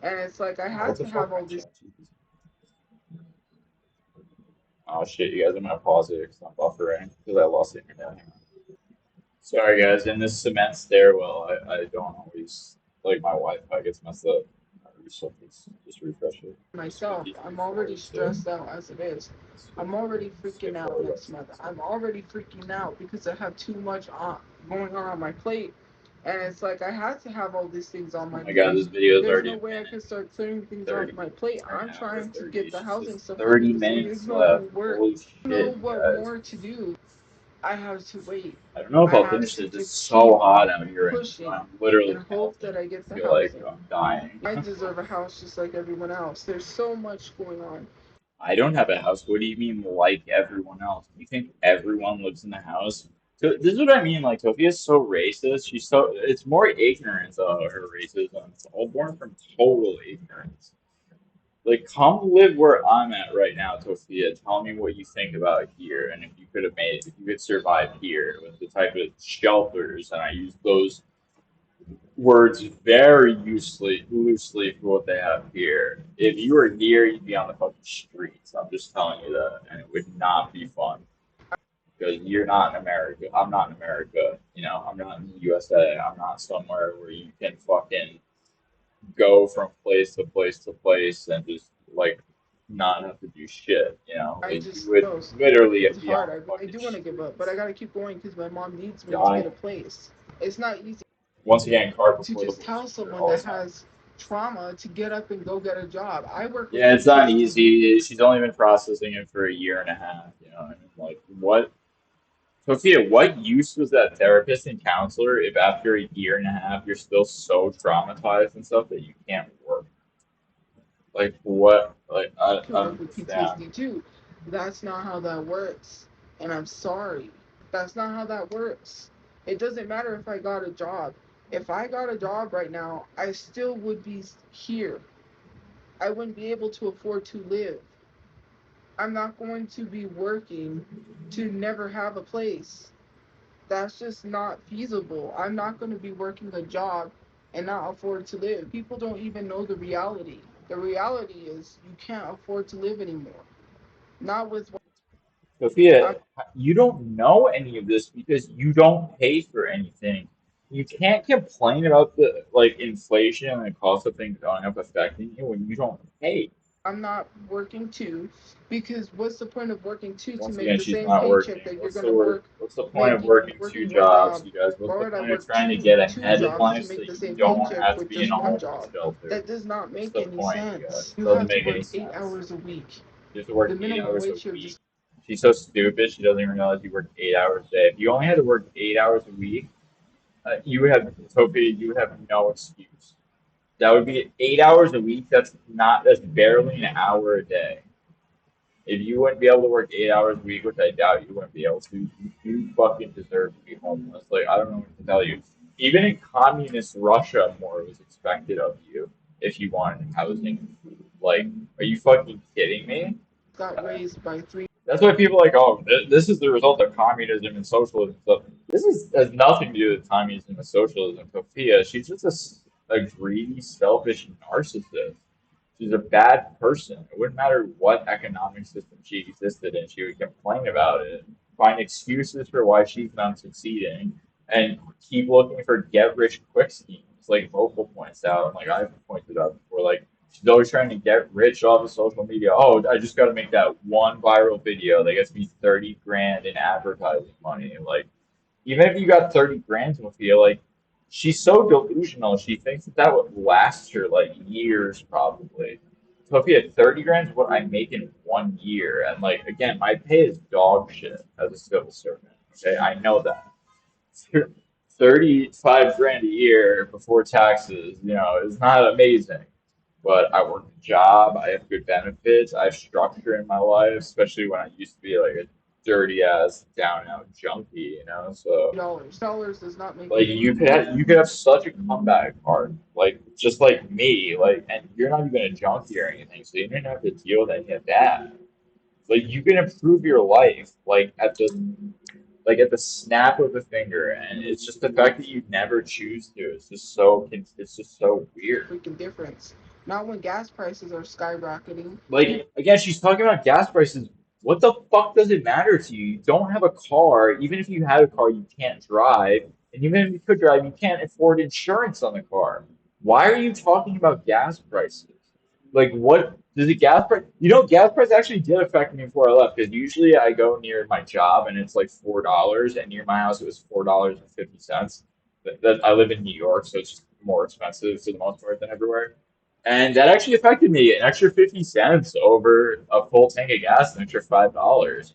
S2: and it's like I
S1: Oh,
S2: had
S1: what the
S2: to
S1: fuck,
S2: have
S1: my
S2: all these
S1: chat? Oh shit, you guys, I'm gonna pause it because I'm buffering because I lost internet. Sorry guys, in this cement stairwell, I don't always like my Wi-Fi gets messed up. So just refresh it. It's
S2: myself. I'm already
S1: 5342.
S2: stressed out as it is. I'm already
S1: Skip
S2: freaking out
S1: forward
S2: next month. I'm already freaking out because I have too much going on my plate. And it's like I had to have all these things on
S1: Oh
S2: my
S1: my god,
S2: plate.
S1: this video is
S2: There's
S1: already
S2: no
S1: a
S2: way I
S1: minute
S2: can start clearing things off
S1: 30
S2: my plate.
S1: or an
S2: I'm
S1: hour
S2: trying to
S1: 30.
S2: get the
S1: It's
S2: housing
S1: just
S2: stuff ready
S1: 30
S2: because there's
S1: minutes
S2: no
S1: left.
S2: work,
S1: Holy
S2: know
S1: shit,
S2: what
S1: guys.
S2: more to do. I have to wait.
S1: I don't know if
S2: I
S1: I'll
S2: have
S1: finish
S2: to
S1: this. It's
S2: just
S1: so
S2: keep
S1: hot out here right now.
S2: pushing
S1: I'm literally
S2: and hope
S1: melting.
S2: that I get
S1: I
S2: the
S1: feel like
S2: housing.
S1: I'm dying.
S2: I deserve a house just like everyone else. There's so much going on.
S1: I don't have a house. What do you mean, like everyone else? You think everyone lives in the house? So this is what I mean. Like Tophia's so racist. She's so. It's more ignorance of her racism. It's all born from total ignorance. Like, come live where I'm at right now, Tophia. Tell me what you think about here, and if you could have made, if you could survive here with the type of shelters, and I use those words very loosely for what they have here. If you were here, you'd be on the fucking streets. I'm just telling you that, and it would not be fun because you're not in America. I'm not in America. You know, I'm not in the USA. I'm not somewhere where you can fucking go from place to place to place and just like not have to do shit. You know,
S2: I
S1: like you
S2: just
S1: would
S2: know
S1: literally
S2: it's
S1: be on
S2: hard.
S1: the
S2: I
S1: fucking
S2: do want to give up, but I
S1: streets,
S2: gotta keep going because my mom needs me to get
S1: dying.
S2: a place. It's not easy
S1: Once again, cart
S2: to
S1: before the
S2: just
S1: horse
S2: tell
S1: here
S2: someone
S1: all the
S2: that
S1: time.
S2: has trauma to get up and go get a job. I work with
S1: Yeah, it's not
S2: PTSD.
S1: easy. She's only been processing it for a year and a half. You know, what I mean, like what? Sophia, what use was that therapist and counselor if after a year and a half you're still so traumatized and stuff that you can't work? Like what? Like
S2: Can
S1: I
S2: work
S1: don't
S2: with
S1: understand.
S2: PTSD too. That's not how that works. And I'm sorry. That's not how that works. It doesn't matter if I got a job. If I got a job right now, I still would be here. I wouldn't be able to afford to live. I'm not going to be working to never have a place. That's just not feasible. I'm not going to be working a job and not afford to live. People don't even know the reality. The reality is you can't afford to live anymore. Not with what I'm
S1: Sophia, you don't know any of this because you don't pay for anything. You can't complain about the like inflation and the cost of things going up affecting you when you don't pay.
S2: I'm not working too because what's the point of working two to
S1: Once
S2: make
S1: again,
S2: the
S1: she's
S2: same
S1: not
S2: paycheck
S1: working.
S2: that you're going to work
S1: What's the point of
S2: making
S1: working two
S2: working one
S1: jobs,
S2: job?
S1: you guys? What's
S2: Why
S1: the
S2: would I
S1: point of
S2: work
S1: trying to get
S2: two
S1: ahead in
S2: jobs
S1: life
S2: to
S1: so
S2: make the
S1: you
S2: same
S1: don't
S2: paycheck
S1: have to
S2: with
S1: be in
S2: just
S1: a
S2: one
S1: homeless
S2: job?
S1: shelter?
S2: That does not
S1: What's
S2: make
S1: the
S2: any
S1: point, you guys?
S2: sense.
S1: It
S2: You
S1: doesn't
S2: have to
S1: make any
S2: work eight
S1: sense.
S2: hours a week.
S1: You have to work
S2: The
S1: eight
S2: minimum
S1: hours a
S2: wage here
S1: week.
S2: just
S1: She's so stupid, she doesn't even realize you work 8 hours a day. If you only had to work 8 hours a week, you would have, Sophie, you would have no excuse. That would be 8 hours a week. That's barely an hour a day. If you wouldn't be able to work 8 hours a week, which I doubt you wouldn't be able to, you fucking deserve to be homeless. Like, I don't know what to tell you. Even in communist Russia, more was expected of you if you wanted housing. Like, are you fucking kidding me?
S2: got raised by three.
S1: That's why people are like, oh, this is the result of communism and socialism. So this has nothing to do with communism and socialism. Sophia, she's just a greedy, selfish narcissist. She's a bad person. It wouldn't matter what economic system she existed in, she would complain about it, find excuses for why she's not succeeding, and keep looking for get rich quick schemes, like Vocal points out, and like I've pointed out before. Like she's always trying to get rich off of social media. Oh, I just got to make that one viral video that gets me 30 grand in advertising money. Like even if you got 30 grand to feel like she's so delusional, she thinks that that would last her like years probably. So if you had 30 grand is what I make in 1 year, and like again, my pay is dog shit as a civil servant. Okay, I know that. 35 grand a year before taxes, is not amazing. But I work a job, I have good benefits, I have structure in my life, especially when I used to be like a dirty ass down and out junkie. So
S2: Dollars does not make
S1: like
S2: it.
S1: you could have such a comeback art, like just like me, like, and you're not even a junkie or anything, so you didn't have to deal with any of that. Like you can improve your life like at the snap of a finger, and it's just the fact that you never choose to. It's just so weird.
S2: Freaking difference. Not when gas prices are skyrocketing. People
S1: Like again, she's talking about gas prices. What the fuck does it matter to you? You don't have a car. Even if you had a car, you can't drive. And even if you could drive, you can't afford insurance on the car. Why are you talking about gas prices? Like, what does the gas price? Gas price actually did affect me before I left because usually I go near my job and it's like $4, and near my house it was $4.50. I live in New York, so it's just more expensive for the most part than everywhere. And that actually affected me an extra 50 cents over a full tank of gas, an extra $5.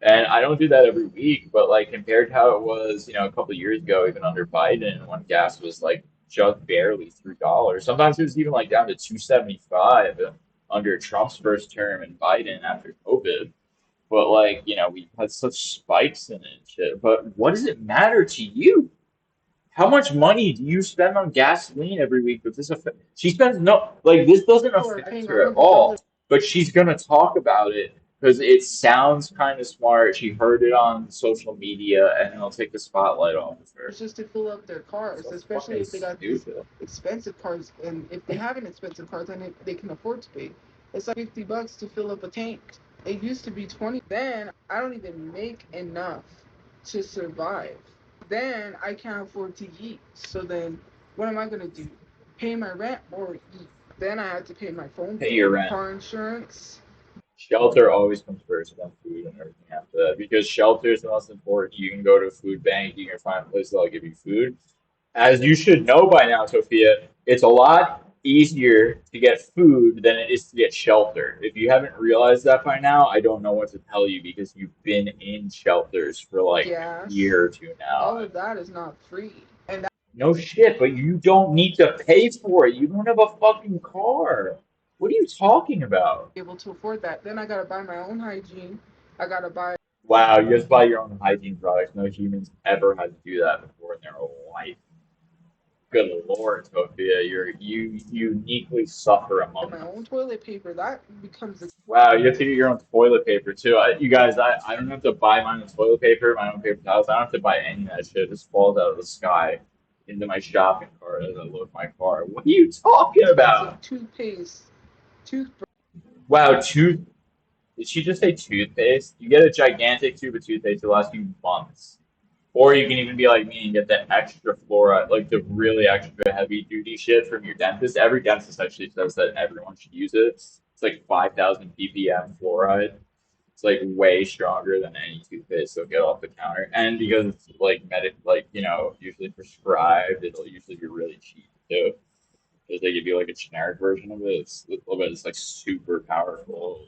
S1: And I don't do that every week, but like compared to how it was, a couple of years ago, even under Biden, when gas was like just barely $3. Sometimes it was even like down to 2.75 under Trump's first term and Biden after COVID. But like, we had such spikes in it and shit. But what does it matter to you? How much money do you spend on gasoline every week? Does this affect? She spends no, like this doesn't
S2: are
S1: affect
S2: paying
S1: her at
S2: $100.
S1: all, but she's gonna talk about it because it sounds kind of smart. She heard it on social media, and it'll take the spotlight off of her.
S2: It's just to fill up their cars,
S1: So
S2: especially
S1: fucking
S2: if they got these
S1: stupid.
S2: expensive cars. And if they have an expensive car, then they can afford to pay. It's like $50 to fill up a tank. It used to be 20. Then I don't even make enough to survive. Then I can't afford to eat. So then what am I gonna do? Pay my rent or eat? Then I had to pay my phone
S1: Pay your
S2: bill,
S1: rent.
S2: car insurance.
S1: Shelter always comes first, then food and everything after that. Because shelter is the most important. You can go to a food bank, you can find a place that'll give you food. As you should know by now, Tophia, it's a lot easier to get food than it is to get shelter. If you haven't realized that by now, I don't know what to tell you because you've been in shelters for like a
S2: Gas,
S1: year or two now.
S2: all of that is not free. And that
S1: No shit, but you don't need to pay for it. You don't have a fucking car. What are you talking about?
S2: able to afford that. Then I gotta buy my own hygiene. I gotta buy
S1: Wow, you just buy your own hygiene products. No humans ever had to do that before in their whole life. Good Lord, Sophia, you uniquely suffer among
S2: my own
S1: us.
S2: toilet paper. That becomes a
S1: Wow, you have to get your own toilet paper too. You guys, I don't have to buy my own toilet paper, my own paper towels. I don't have to buy any of that shit. It just falls out of the sky into my shopping cart as I load my car. What are you talking
S2: expensive
S1: about?
S2: toothpaste, toothbrush.
S1: Wow, did she just say toothpaste? You get a gigantic tube of toothpaste to last you months. Or you can even be like me and get the extra fluoride, like the really extra heavy duty shit from your dentist. Every dentist actually says that everyone should use it. It's like 5,000 ppm fluoride. It's like way stronger than any toothpaste they'll get off the counter. And because it's like usually prescribed, it'll usually be really cheap too. Because they give you like a generic version of it. It's a little bit, it's like super powerful,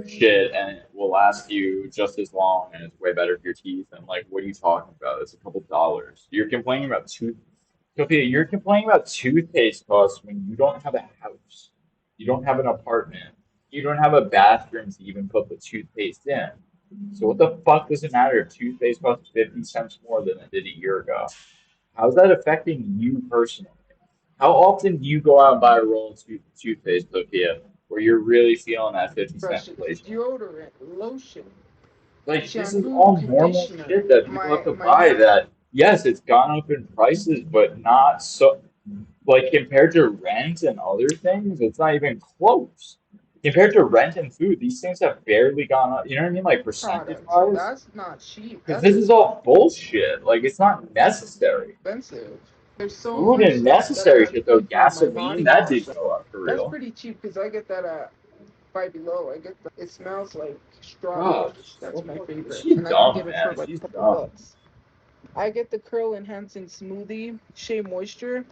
S1: shit, and it will last you just as long, and it's way better for your teeth. And like, what are you talking about? It's a couple dollars. Sophia, you're complaining about toothpaste costs when you don't have a house, you don't have an apartment, you don't have a bathroom to even put the toothpaste in. So what the fuck does it matter if toothpaste costs 50 cents more than it did a year ago? How's that affecting you personally? How often do you go out and buy a roll of toothpaste, Sophia, where you're really feeling that 50-cent
S2: Brushes,
S1: inflation?
S2: deodorant, lotion,
S1: Like, this is
S2: shampoo,
S1: all normal
S2: conditioner.
S1: shit that people have to
S2: My
S1: buy that, yes, it's gone up in prices, but not so, like, compared to rent and other things, it's not even close. Compared to rent and food, these things have barely gone up. You know what I mean? Like, percentage
S2: products.
S1: wise?
S2: That's not cheap.
S1: Because
S2: That's
S1: this is all bullshit. Like, it's not necessary.
S2: expensive. There's so
S1: Food
S2: much
S1: and
S2: stuff that I
S1: necessary
S2: have to
S1: shit, though.
S2: pay for. My
S1: Gasoline,
S2: body
S1: that
S2: wash.
S1: did go up for
S2: That's
S1: real.
S2: pretty cheap because I get that at Five Below. I get that. It smells like
S1: God,
S2: strawberries. That's my favorite,
S1: she's
S2: and I can
S1: dumb,
S2: get it for
S1: man.
S2: like
S1: She's
S2: a couple
S1: dumb.
S2: bucks. I get the curl enhancing smoothie, Shea Moisture,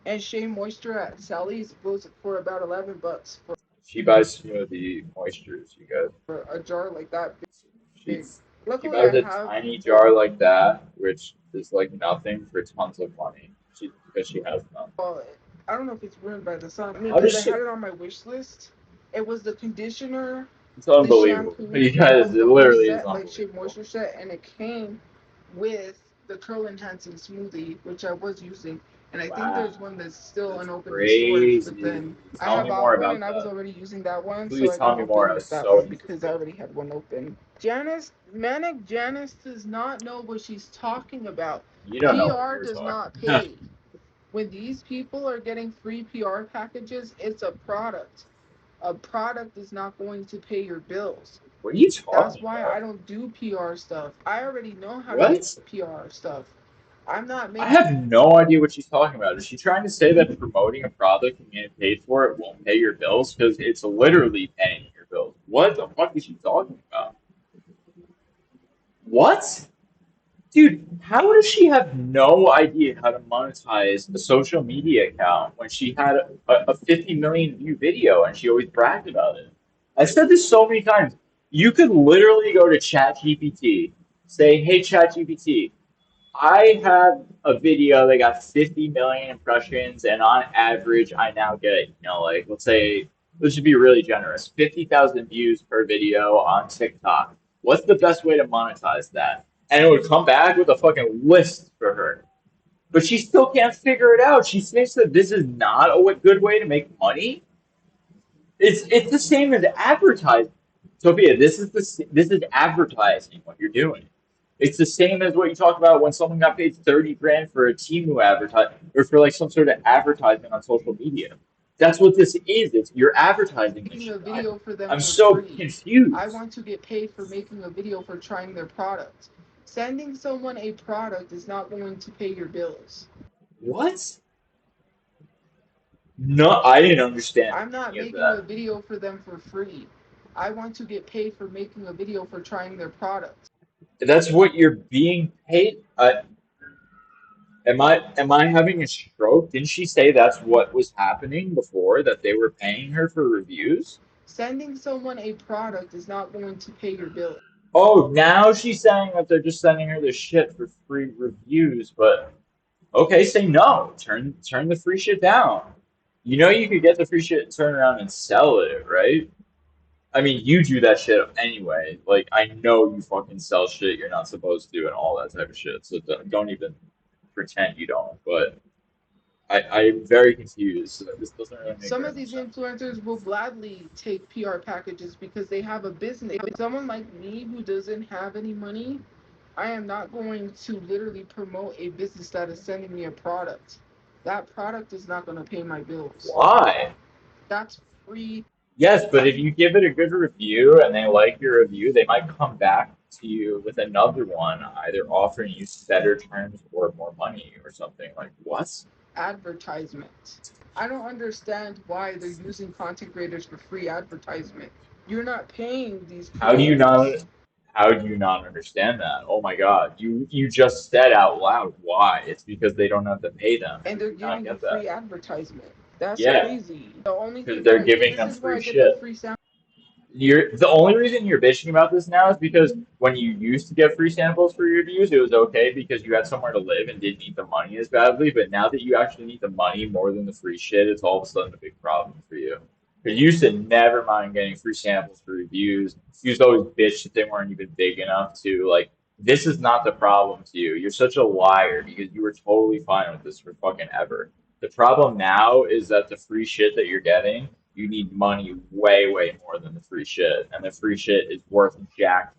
S2: and Shea Moisture at Sally's goes for about $11
S1: She buys smoothie moistures, you guys.
S2: for a jar like that
S1: She
S2: big.
S1: She
S2: Luckily,
S1: buys
S2: I
S1: a
S2: have
S1: tiny jar
S2: the
S1: like that, which is like nothing for tons of money. Because she has none.
S2: I don't know if it's ruined by the sun. I mean,
S1: How
S2: because
S1: does
S2: I had
S1: she?
S2: it on my wish list. It was the conditioner,
S1: It's
S2: the
S1: unbelievable.
S2: shampoo,
S1: You guys,
S2: the
S1: it
S2: whole
S1: literally is
S2: set, like Shea
S1: unbelievable.
S2: Moisture set, and it came with the curl enhancing smoothie, which I was using. And I think
S1: Wow,
S2: there's one that's still
S1: that's
S2: unopened in storage, but
S1: crazy.
S2: then I
S1: Tell
S2: have
S1: me more
S2: bought one
S1: about
S2: and I was
S1: that.
S2: already using that one, so
S1: Please
S2: I
S1: tell
S2: didn't
S1: me more. I
S2: open
S1: was
S2: that
S1: so
S2: one because I
S1: interested.
S2: already had one open. Manic Janice does not know what she's talking about.
S1: You don't know what
S2: PR
S1: you're
S2: does
S1: talking
S2: not
S1: about.
S2: pay. When these people are getting free PR packages, it's a product. A product is not going to pay your bills.
S1: What are you
S2: That's
S1: talking
S2: why I
S1: about?
S2: don't do PR stuff. I already know how to get
S1: What?
S2: PR stuff. I'm not
S1: I
S2: making
S1: have no idea what she's talking about. Is she trying to say that promoting a product and getting paid for it won't pay your bills? Because it's literally paying your bills. What the fuck is she talking about? What? Dude, how does she have no idea how to monetize a social media account when she had a 50 million view video and she always bragged about it? I've said this so many times. You could literally go to ChatGPT, say, hey, ChatGPT, I have a video that got 50 million impressions, and on average, I now get, like, let's say, let's just be really generous, 50,000 views per video on TikTok. What's the best way to monetize that? And it would come back with a fucking list for her. But she still can't figure it out. She thinks that this is not a good way to make money. It's the same as advertising. Sophia, this is advertising what you're doing. It's the same as what you talk about when someone got paid 30 grand for a Timu advertise or for like some sort of advertisement on social media. That's what this is. It's you're advertising this
S2: making a
S1: shit.
S2: video for them
S1: I'm
S2: for
S1: so
S2: free. I
S1: confused.
S2: want to get paid for making a video for trying their product. Sending someone a product is not going to pay your bills.
S1: What? No, I didn't understand
S2: I'm not
S1: any of
S2: making a
S1: that.
S2: video for them for free. I want to get paid for making a video for trying their product.
S1: That's what you're being paid. Am I having a stroke? Didn't she say that's what was happening before, that they were paying her for reviews?
S2: Sending someone a product is not going to pay your bills.
S1: Oh, now she's saying that they're just sending her this shit for free reviews, but okay, say no. Turn the free shit down. You know you could get the free shit and turn around and sell it, right? I mean, you do that shit anyway. Like, I know you fucking sell shit you're not supposed to and all that type of shit, so don't even pretend you don't. But I'm very confused. This doesn't really make
S2: Some
S1: very
S2: of
S1: much
S2: these
S1: sense.
S2: influencers will gladly take PR packages because they have a business. Someone like me who doesn't have any money, I am not going to literally promote a business that is sending me a product. That product is not going to pay my bills.
S1: Why?
S2: That's free.
S1: Yes, but if you give it a good review and they like your review, they might come back to you with another one, either offering you better terms or more money or something. Like, what?
S2: Advertisement. I don't understand why they're using content creators for free advertisement. You're not paying these
S1: How do you not
S2: creators,
S1: how do you not understand that? Oh my God. You just said out loud why. It's because they don't have to pay them.
S2: and
S1: Do
S2: they're
S1: you not
S2: giving you
S1: get that?
S2: free advertisement. That's
S1: Yeah,
S2: crazy. The only
S1: because
S2: thing
S1: they're
S2: I
S1: giving
S2: this
S1: them
S2: is where
S1: free
S2: I get the
S1: shit.
S2: free sample.
S1: You're the only reason you're bitching about this now is because when you used to get free samples for your reviews, it was okay because you had somewhere to live and didn't need the money as badly. But now that you actually need the money more than the free shit, it's all of a sudden a big problem for you. Because you used to never mind getting free samples for reviews. You used to always bitch that they weren't even big enough to like. This is not the problem to you. You're such a liar because you were totally fine with this for fucking ever. The problem now is that the free shit that you're getting you need money way, way more than the free shit. And the free shit is worth jack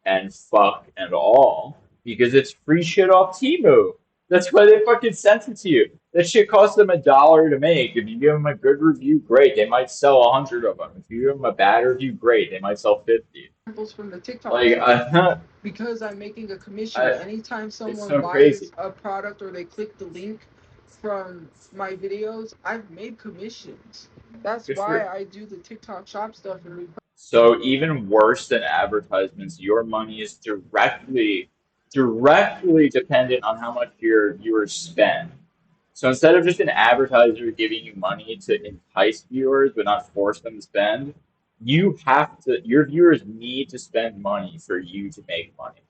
S1: and fuck and all because it's free shit off Temu. That's why they fucking sent it to you. That shit cost them $1 to make. If you give them a good review, great. They might sell 100 of them. If you give them a bad review, great. They might sell 50.
S2: Samples from the TikTok
S1: Like,
S2: shop because I'm making a commission.
S1: I,
S2: Anytime
S1: it's
S2: someone
S1: so crazy.
S2: buys a product or they click the link from my videos, I've made commissions. That's
S1: Good
S2: why
S1: for
S2: I do the TikTok shop stuff and
S1: So even worse than advertisements, your money is directly dependent on how much your viewers spend. So instead of just an advertiser giving you money to entice viewers but not force them to spend, you have to, your viewers need to spend money for you to make money.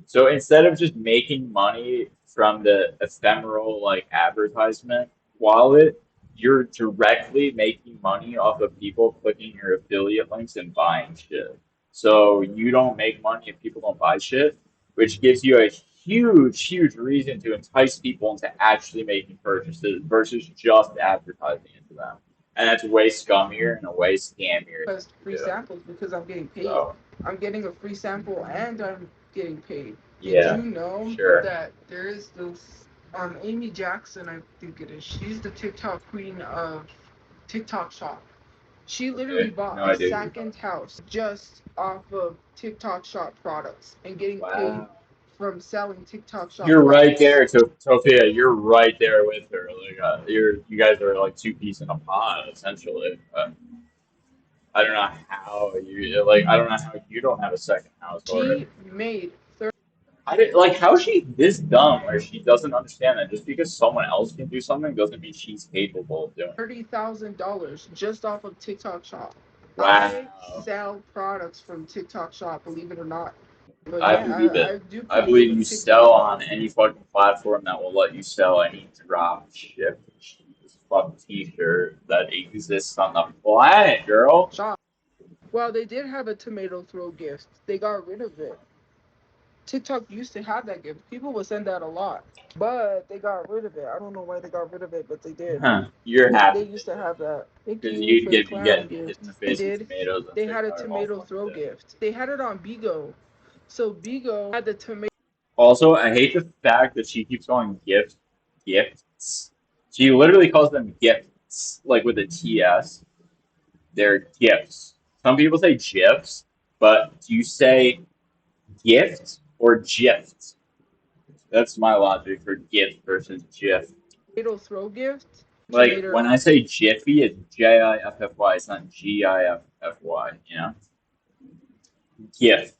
S1: So instead of just making money from the ephemeral like advertisement wallet, you're directly making money off of people clicking your affiliate links and buying shit. So you don't make money if people don't buy shit, which gives you a huge, huge reason to entice people into actually making purchases versus just advertising into them. And that's way scummier and a way scammier thing
S2: Request
S1: to
S2: free
S1: do.
S2: samples because I'm getting paid.
S1: So
S2: I'm getting a free sample and I'm getting paid. Did
S1: yeah,
S2: you know
S1: sure.
S2: that there is this Amy Jackson, I think it is. She's the TikTok queen of TikTok Shop. She literally
S1: Okay,
S2: bought
S1: no
S2: a
S1: idea who you're talking
S2: second house just off of TikTok Shop products and getting
S1: about.
S2: paid
S1: Wow.
S2: from selling TikTok Shop
S1: You're right
S2: products.
S1: there, Tophia. You're right there with her. Like, you guys are like two peas in a pod, essentially. I don't know how you like. I don't know how you don't have a second house already.
S2: She made
S1: I did like how she this dumb where she doesn't understand that just because someone else can do something doesn't mean she's capable of doing it.
S2: $30,000 just off of TikTok Shop. I
S1: Wow.
S2: sell products from TikTok Shop, believe it or not. But
S1: I
S2: yeah,
S1: believe it.
S2: I do
S1: I
S2: pretty good
S1: believe
S2: with
S1: you
S2: TikTok
S1: sell
S2: Shop.
S1: on any fucking platform that will let you sell any drop ship fucking t-shirt that exists on the planet, girl.
S2: Shop. Well, they did have a tomato throw gift. They got rid of it. TikTok used to have that gift. People would send that a lot, but they got rid of it. I don't know why they got rid of it, but they did.
S1: Huh. You're
S2: They
S1: happy
S2: used
S1: they
S2: to
S1: did.
S2: have that. Thank
S1: Because
S2: you
S1: you'd
S2: for the
S1: be
S2: clown
S1: getting hit in
S2: gift.
S1: the
S2: They
S1: face with
S2: did.
S1: tomatoes on
S2: They had a
S1: TikTok all
S2: tomato
S1: fucking
S2: throw
S1: day.
S2: gift. They had it on Bigo. So Bigo had the tomato
S1: Also, I hate the fact that she keeps calling gifts. She literally calls them gifts, like with a TS. They're gifts. Some people say gifs, but do you say gift or gift? That's my logic for gift versus GIF.
S2: throw gift.
S1: Like
S2: Tomato
S1: when I say Jiffy, it's Jiffy. It's not Giffy. You know, gift.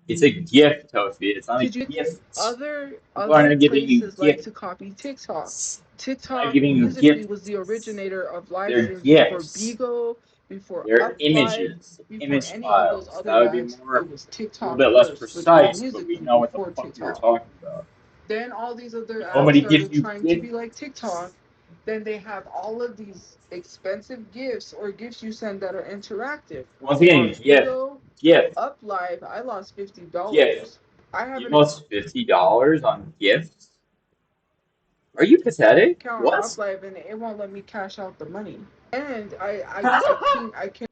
S1: It's a gift, Tofi. It's not a
S2: Did you
S1: gift.
S2: other
S1: People are
S2: other
S1: not giving you
S2: places like to copy TikTok?
S1: gifts. I'm not
S2: TikTok
S1: giving you
S2: musically was the
S1: gifts.
S2: originator of live
S1: They're
S2: streams before
S1: gifts.
S2: Bigo, before
S1: They're
S2: Uplive,
S1: images,
S2: before
S1: image
S2: any of those
S1: files.
S2: other
S1: That would be
S2: apps.
S1: more,
S2: It was
S1: a little
S2: TikTok
S1: bit less
S2: first, which was
S1: precise, but we
S2: musically
S1: know what the
S2: before
S1: fuck you're
S2: TikTok.
S1: talking about.
S2: Then all these other apps
S1: Nobody gives
S2: started
S1: you
S2: trying to be like TikTok.
S1: gifts.
S2: Then they have all of these expensive gifts or gifts you send that are interactive.
S1: Once again,
S2: On Bigo,
S1: gift,
S2: Uplive, I lost
S1: gift.
S2: $50. I have
S1: You
S2: an
S1: lost $50 on gifts? Are you pathetic?
S2: account on
S1: What?
S2: Uplive and it won't let me cash out the money. And I can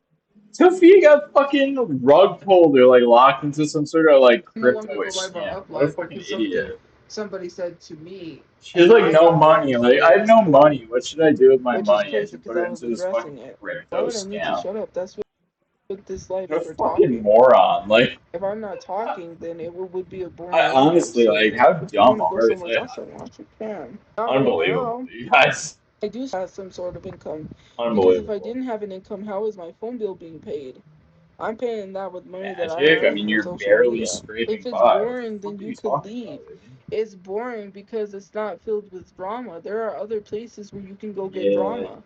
S1: Sophia got fucking rug pulled or like locked into some sort of like
S2: no longer
S1: crypto
S2: go live on
S1: scam. What a
S2: Uplive
S1: fucking
S2: because something
S1: idiot.
S2: somebody said to me
S1: She has
S2: and
S1: like
S2: I
S1: no
S2: got
S1: money.
S2: pissed,
S1: Like I have no money. What should I do with my
S2: which is
S1: money? I
S2: crazy
S1: should
S2: because
S1: put
S2: I
S1: it
S2: was
S1: into this fucking
S2: addressing it. Why
S1: crypto
S2: would I need to
S1: scam.
S2: shut up? That's what this life
S1: What a
S2: for
S1: fucking
S2: talking.
S1: moron. Like
S2: If I'm not talking, then it would be a boring
S1: I
S2: video.
S1: honestly
S2: So
S1: like how
S2: if you want
S1: dumb
S2: to go
S1: are
S2: somewhere
S1: they?
S2: else and watch, you can. Not right
S1: Unbelievable,
S2: now.
S1: you guys.
S2: I do have some sort of income because if I
S1: Unbelievable.
S2: didn't have an income, how is my phone bill being paid? I'm paying that with money that I
S1: Magic? I
S2: earn
S1: mean,
S2: from
S1: you're
S2: social
S1: barely
S2: media. If
S1: scraping
S2: it's
S1: by. What the
S2: boring, then
S1: fuck are
S2: you
S1: you
S2: could
S1: talking
S2: leave.
S1: about, baby?
S2: It's boring because it's not filled with drama. There are other places where you can go get
S1: Yeah,
S2: drama. Don't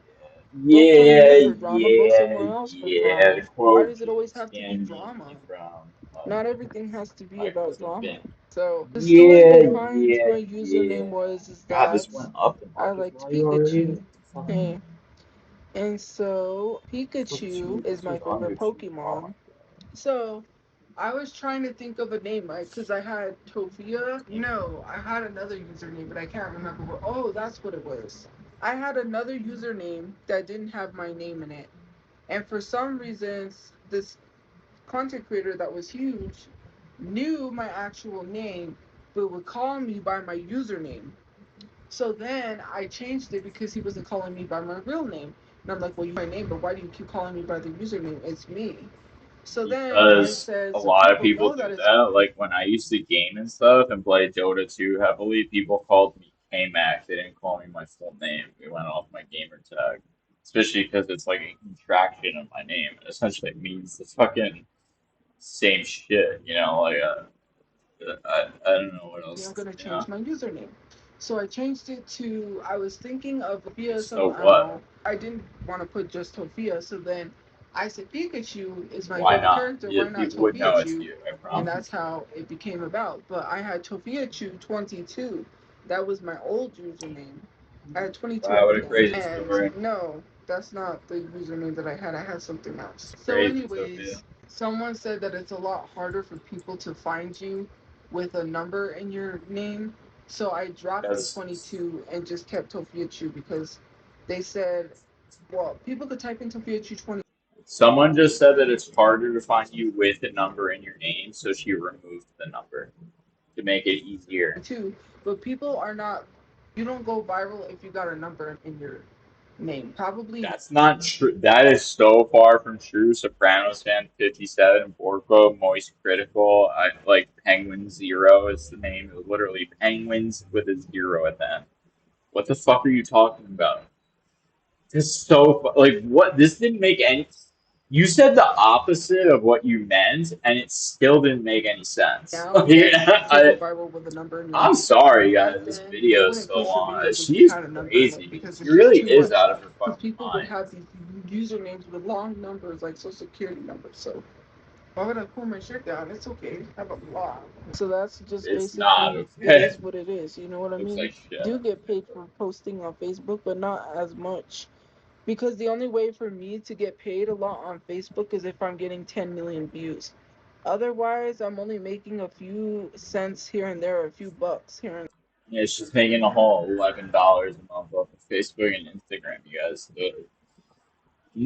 S2: come
S1: yeah,
S2: here for drama, go
S1: yeah,
S2: somewhere else for
S1: yeah.
S2: drama.
S1: The
S2: Why
S1: quote
S2: does it always
S1: keeps
S2: have to be
S1: scamming
S2: drama?
S1: me from
S2: Not everything has to be
S1: my
S2: about
S1: cousin
S2: drama.
S1: Ben.
S2: So the story
S1: Yeah,
S2: behind
S1: yeah,
S2: my
S1: yeah.
S2: username was is
S1: God, this
S2: that
S1: went up in
S2: I
S1: market
S2: liked
S1: value already. What
S2: Pikachu.
S1: the fuck?
S2: Hey. And so Pikachu is
S1: This
S2: my
S1: was under
S2: favorite
S1: two. Oh my
S2: Pokemon. So I was trying to think of a name, right? Because I had Tophia. No, I had another username, but I can't remember what. Oh, that's what it was. I had another username that didn't have my name in it. And for some reasons, this content creator that was huge knew my actual name, but would call me by my username. So then I changed it because he wasn't calling me by my real name. And I'm like, well, you my name, but why do you keep calling me by the username? It's me. So then I
S1: Because
S2: said,
S1: a
S2: so
S1: lot of
S2: people
S1: people
S2: know
S1: do
S2: that it's
S1: that. Like when I used to game and stuff and play Dota 2 heavily, people called me K-Mac. They didn't call me my full name. They went off my gamer tag. Especially because it's like a contraction of my name. It essentially means the fucking same shit, you know? Like, I don't know what
S2: me.
S1: else
S2: I'm
S1: to,
S2: gonna
S1: you know?
S2: change my username. So I changed it I was thinking of Tophia some,
S1: So
S2: I don't
S1: what?
S2: know. I didn't want to put just Tophia, so then I said Pikachu is my
S1: Why
S2: favorite
S1: not?
S2: character.
S1: You,
S2: Why not
S1: people would know it's
S2: Tophia?
S1: you, I
S2: And
S1: promise.
S2: that's how it became about. But I had Tophia 22. That was my old username. I had 22
S1: Wow,
S2: at
S1: what a
S2: the end.
S1: crazy
S2: And
S1: story.
S2: no, that's not the username that I had. I had something else.
S1: It's
S2: So,
S1: crazy, Tophia.
S2: anyways, someone said that it's a lot harder for people to find you with a number in your name. So I dropped the
S1: That's
S2: 22 and just kept Tophia because they said, well, people could type in Tophia 20
S1: someone just said that it's harder to find you with a number in your name, so she removed the number to make it easier.
S2: too, but people are not. You don't go viral if you got a number in your name. Probably
S1: That's not true. That is so far from true. Sopranos fan 57, Borco, Moist Critical, I like Penguin Zero is the name. Literally Penguins with a zero at the end. What the fuck are you talking about? This is so like what? This didn't make any. You said the opposite of what you meant, and it still didn't make any sense.
S2: now
S1: Like,
S2: to go viral with a number in your
S1: I'm
S2: name.
S1: sorry,
S2: Back
S1: guys. This
S2: then, they
S1: video is
S2: wouldn't
S1: so
S2: post your
S1: long.
S2: videos if
S1: She
S2: you
S1: is
S2: had a number in it
S1: crazy.
S2: because
S1: She
S2: it's just
S1: really
S2: too
S1: is
S2: much.
S1: out of her
S2: Because
S1: fucking
S2: people would
S1: mind.
S2: have these usernames with long numbers like social security numbers. So why would I pull my shirt down? It's okay. I have a lot. So that's just
S1: It's not
S2: basically it
S1: okay.
S2: is what it is. You know what I
S1: Looks
S2: mean?
S1: like shit.
S2: Do get paid for posting on Facebook, but not as much. Because the only way for me to get paid a lot on Facebook is if I'm getting 10 million views. Otherwise, I'm only making a few cents here and there, a few bucks here and
S1: Yeah, she's making a whole $11 a month off of Facebook and Instagram, you guys.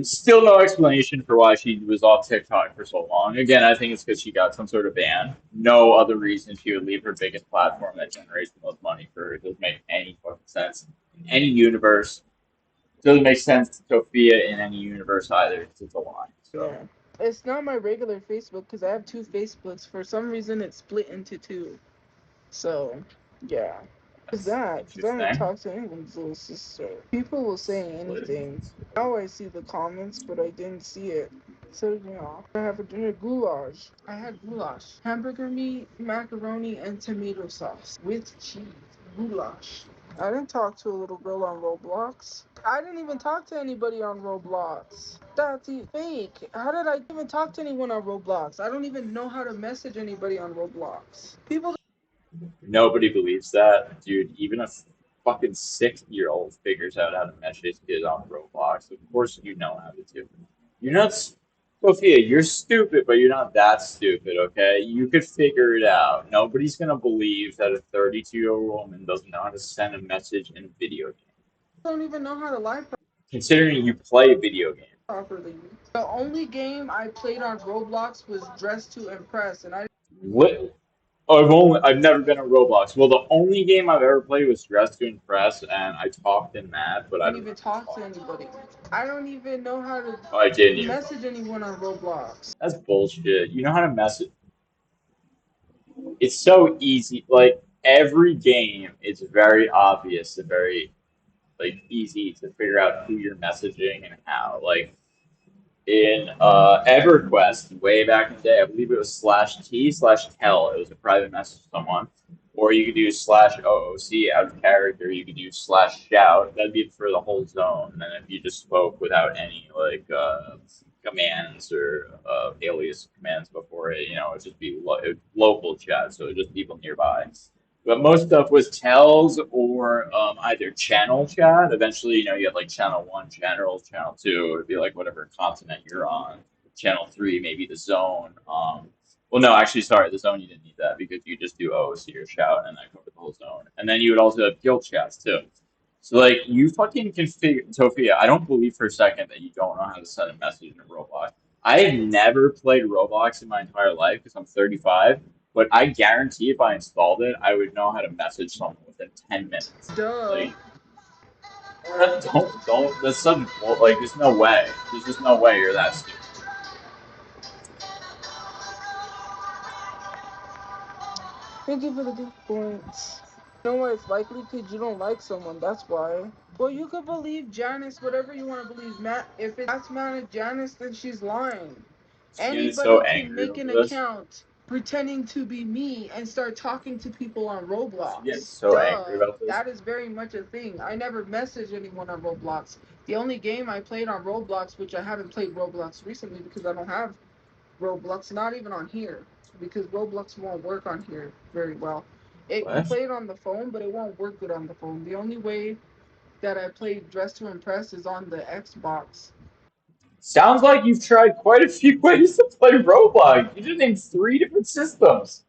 S1: Still no explanation for why she was off TikTok for so long. Again, I think it's because she got some sort of ban. No other reason she would leave her biggest platform that generates the most money for her. It doesn't make any fucking sense. In any universe, it doesn't make sense to Sophia in any universe either, because it's a lie. So,
S2: there. It's not my regular Facebook because I have two Facebooks. For some reason, it's split into two. So, yeah. Is
S1: that's
S2: that? Because I don't
S1: interesting.
S2: talk to anyone's little sister. People will say
S1: Split
S2: anything.
S1: into two.
S2: Now I see the comments, but I didn't see it. So, yeah. I have a dinner goulash. I had goulash. Hamburger meat, macaroni, and tomato sauce with cheese. Goulash. I didn't talk to a little girl on Roblox. I didn't even talk to anybody on Roblox. That's fake. How did I even talk to anyone on Roblox? I don't even know how to message anybody on Roblox. People
S1: Nobody believes that, dude. Even a fucking 6-year-old figures out how to message kids on Roblox. Of course, you know how to do. You're not, Sophia. You're stupid, but you're not that stupid. Okay, you could figure it out. Nobody's gonna believe that a 32-year-old woman doesn't know how to send a message in a video game.
S2: don't even know how to lie
S1: Considering you play video games.
S2: properly. The only game I played on Roblox was Dress to Impress, and I
S1: What? I've never been on Roblox. Well, the only game I've ever played was Dress to Impress, and I talked in that, but I
S2: didn't
S1: don't
S2: even
S1: know
S2: talk to
S1: how to talk.
S2: anybody. I don't even know how to
S1: Oh, I didn't even talk.
S2: message anyone on Roblox.
S1: That's bullshit. You know how to message. It's so easy. Like every game, it's very obvious and very like easy to figure out who you're messaging and how. Like in EverQuest way back in the day. I believe it was /T/Tel. It was a private message to someone. Or you could do /OOC out of character. You could do /shout. That'd be for the whole zone. And then if you just spoke without any like commands or alias commands before it, it'd just be local chat. So it'd just people nearby. But most stuff was tells or either channel chat. Eventually, you had like channel one, channel two. It'd be like whatever continent you're on. Channel three, maybe the zone. Well, no, actually, sorry, the zone you didn't need that because you just do OOC or shout and that covered the whole zone. And then you would also have guild chats too. So like you fucking configure, Tophia. I don't believe for a second that you don't know how to send a message in a Roblox. I have never played Roblox in my entire life because I'm 35. But I guarantee if I installed it, I would know how to message someone within 10 minutes.
S2: Duh.
S1: Like, don't. That's such like. There's no way. There's just no way you're that stupid.
S2: Thank you for the gift points. You know why it's likely? Because you don't like someone. That's why. Well, you could believe Janice, whatever you want to believe. Matt, if it's that's Matt and Janice, then she's lying.
S1: She getting so
S2: Anybody can
S1: angry
S2: make
S1: over
S2: an
S1: this.
S2: account. pretending to be me and start talking to people on
S1: She gets
S2: Roblox.
S1: so angry
S2: Duh,
S1: about this.
S2: that is very much a thing. I never messaged anyone on Roblox. The only game I played on Roblox, which I haven't played Roblox recently because I don't have Roblox, not even on here, because Roblox won't work on here very well. You
S1: What?
S2: play it on the phone, but it won't work good on the phone. The only way that I play Dress to Impress is on the Xbox.
S1: Sounds like you've tried quite a few ways to play Roblox. You just named three different systems.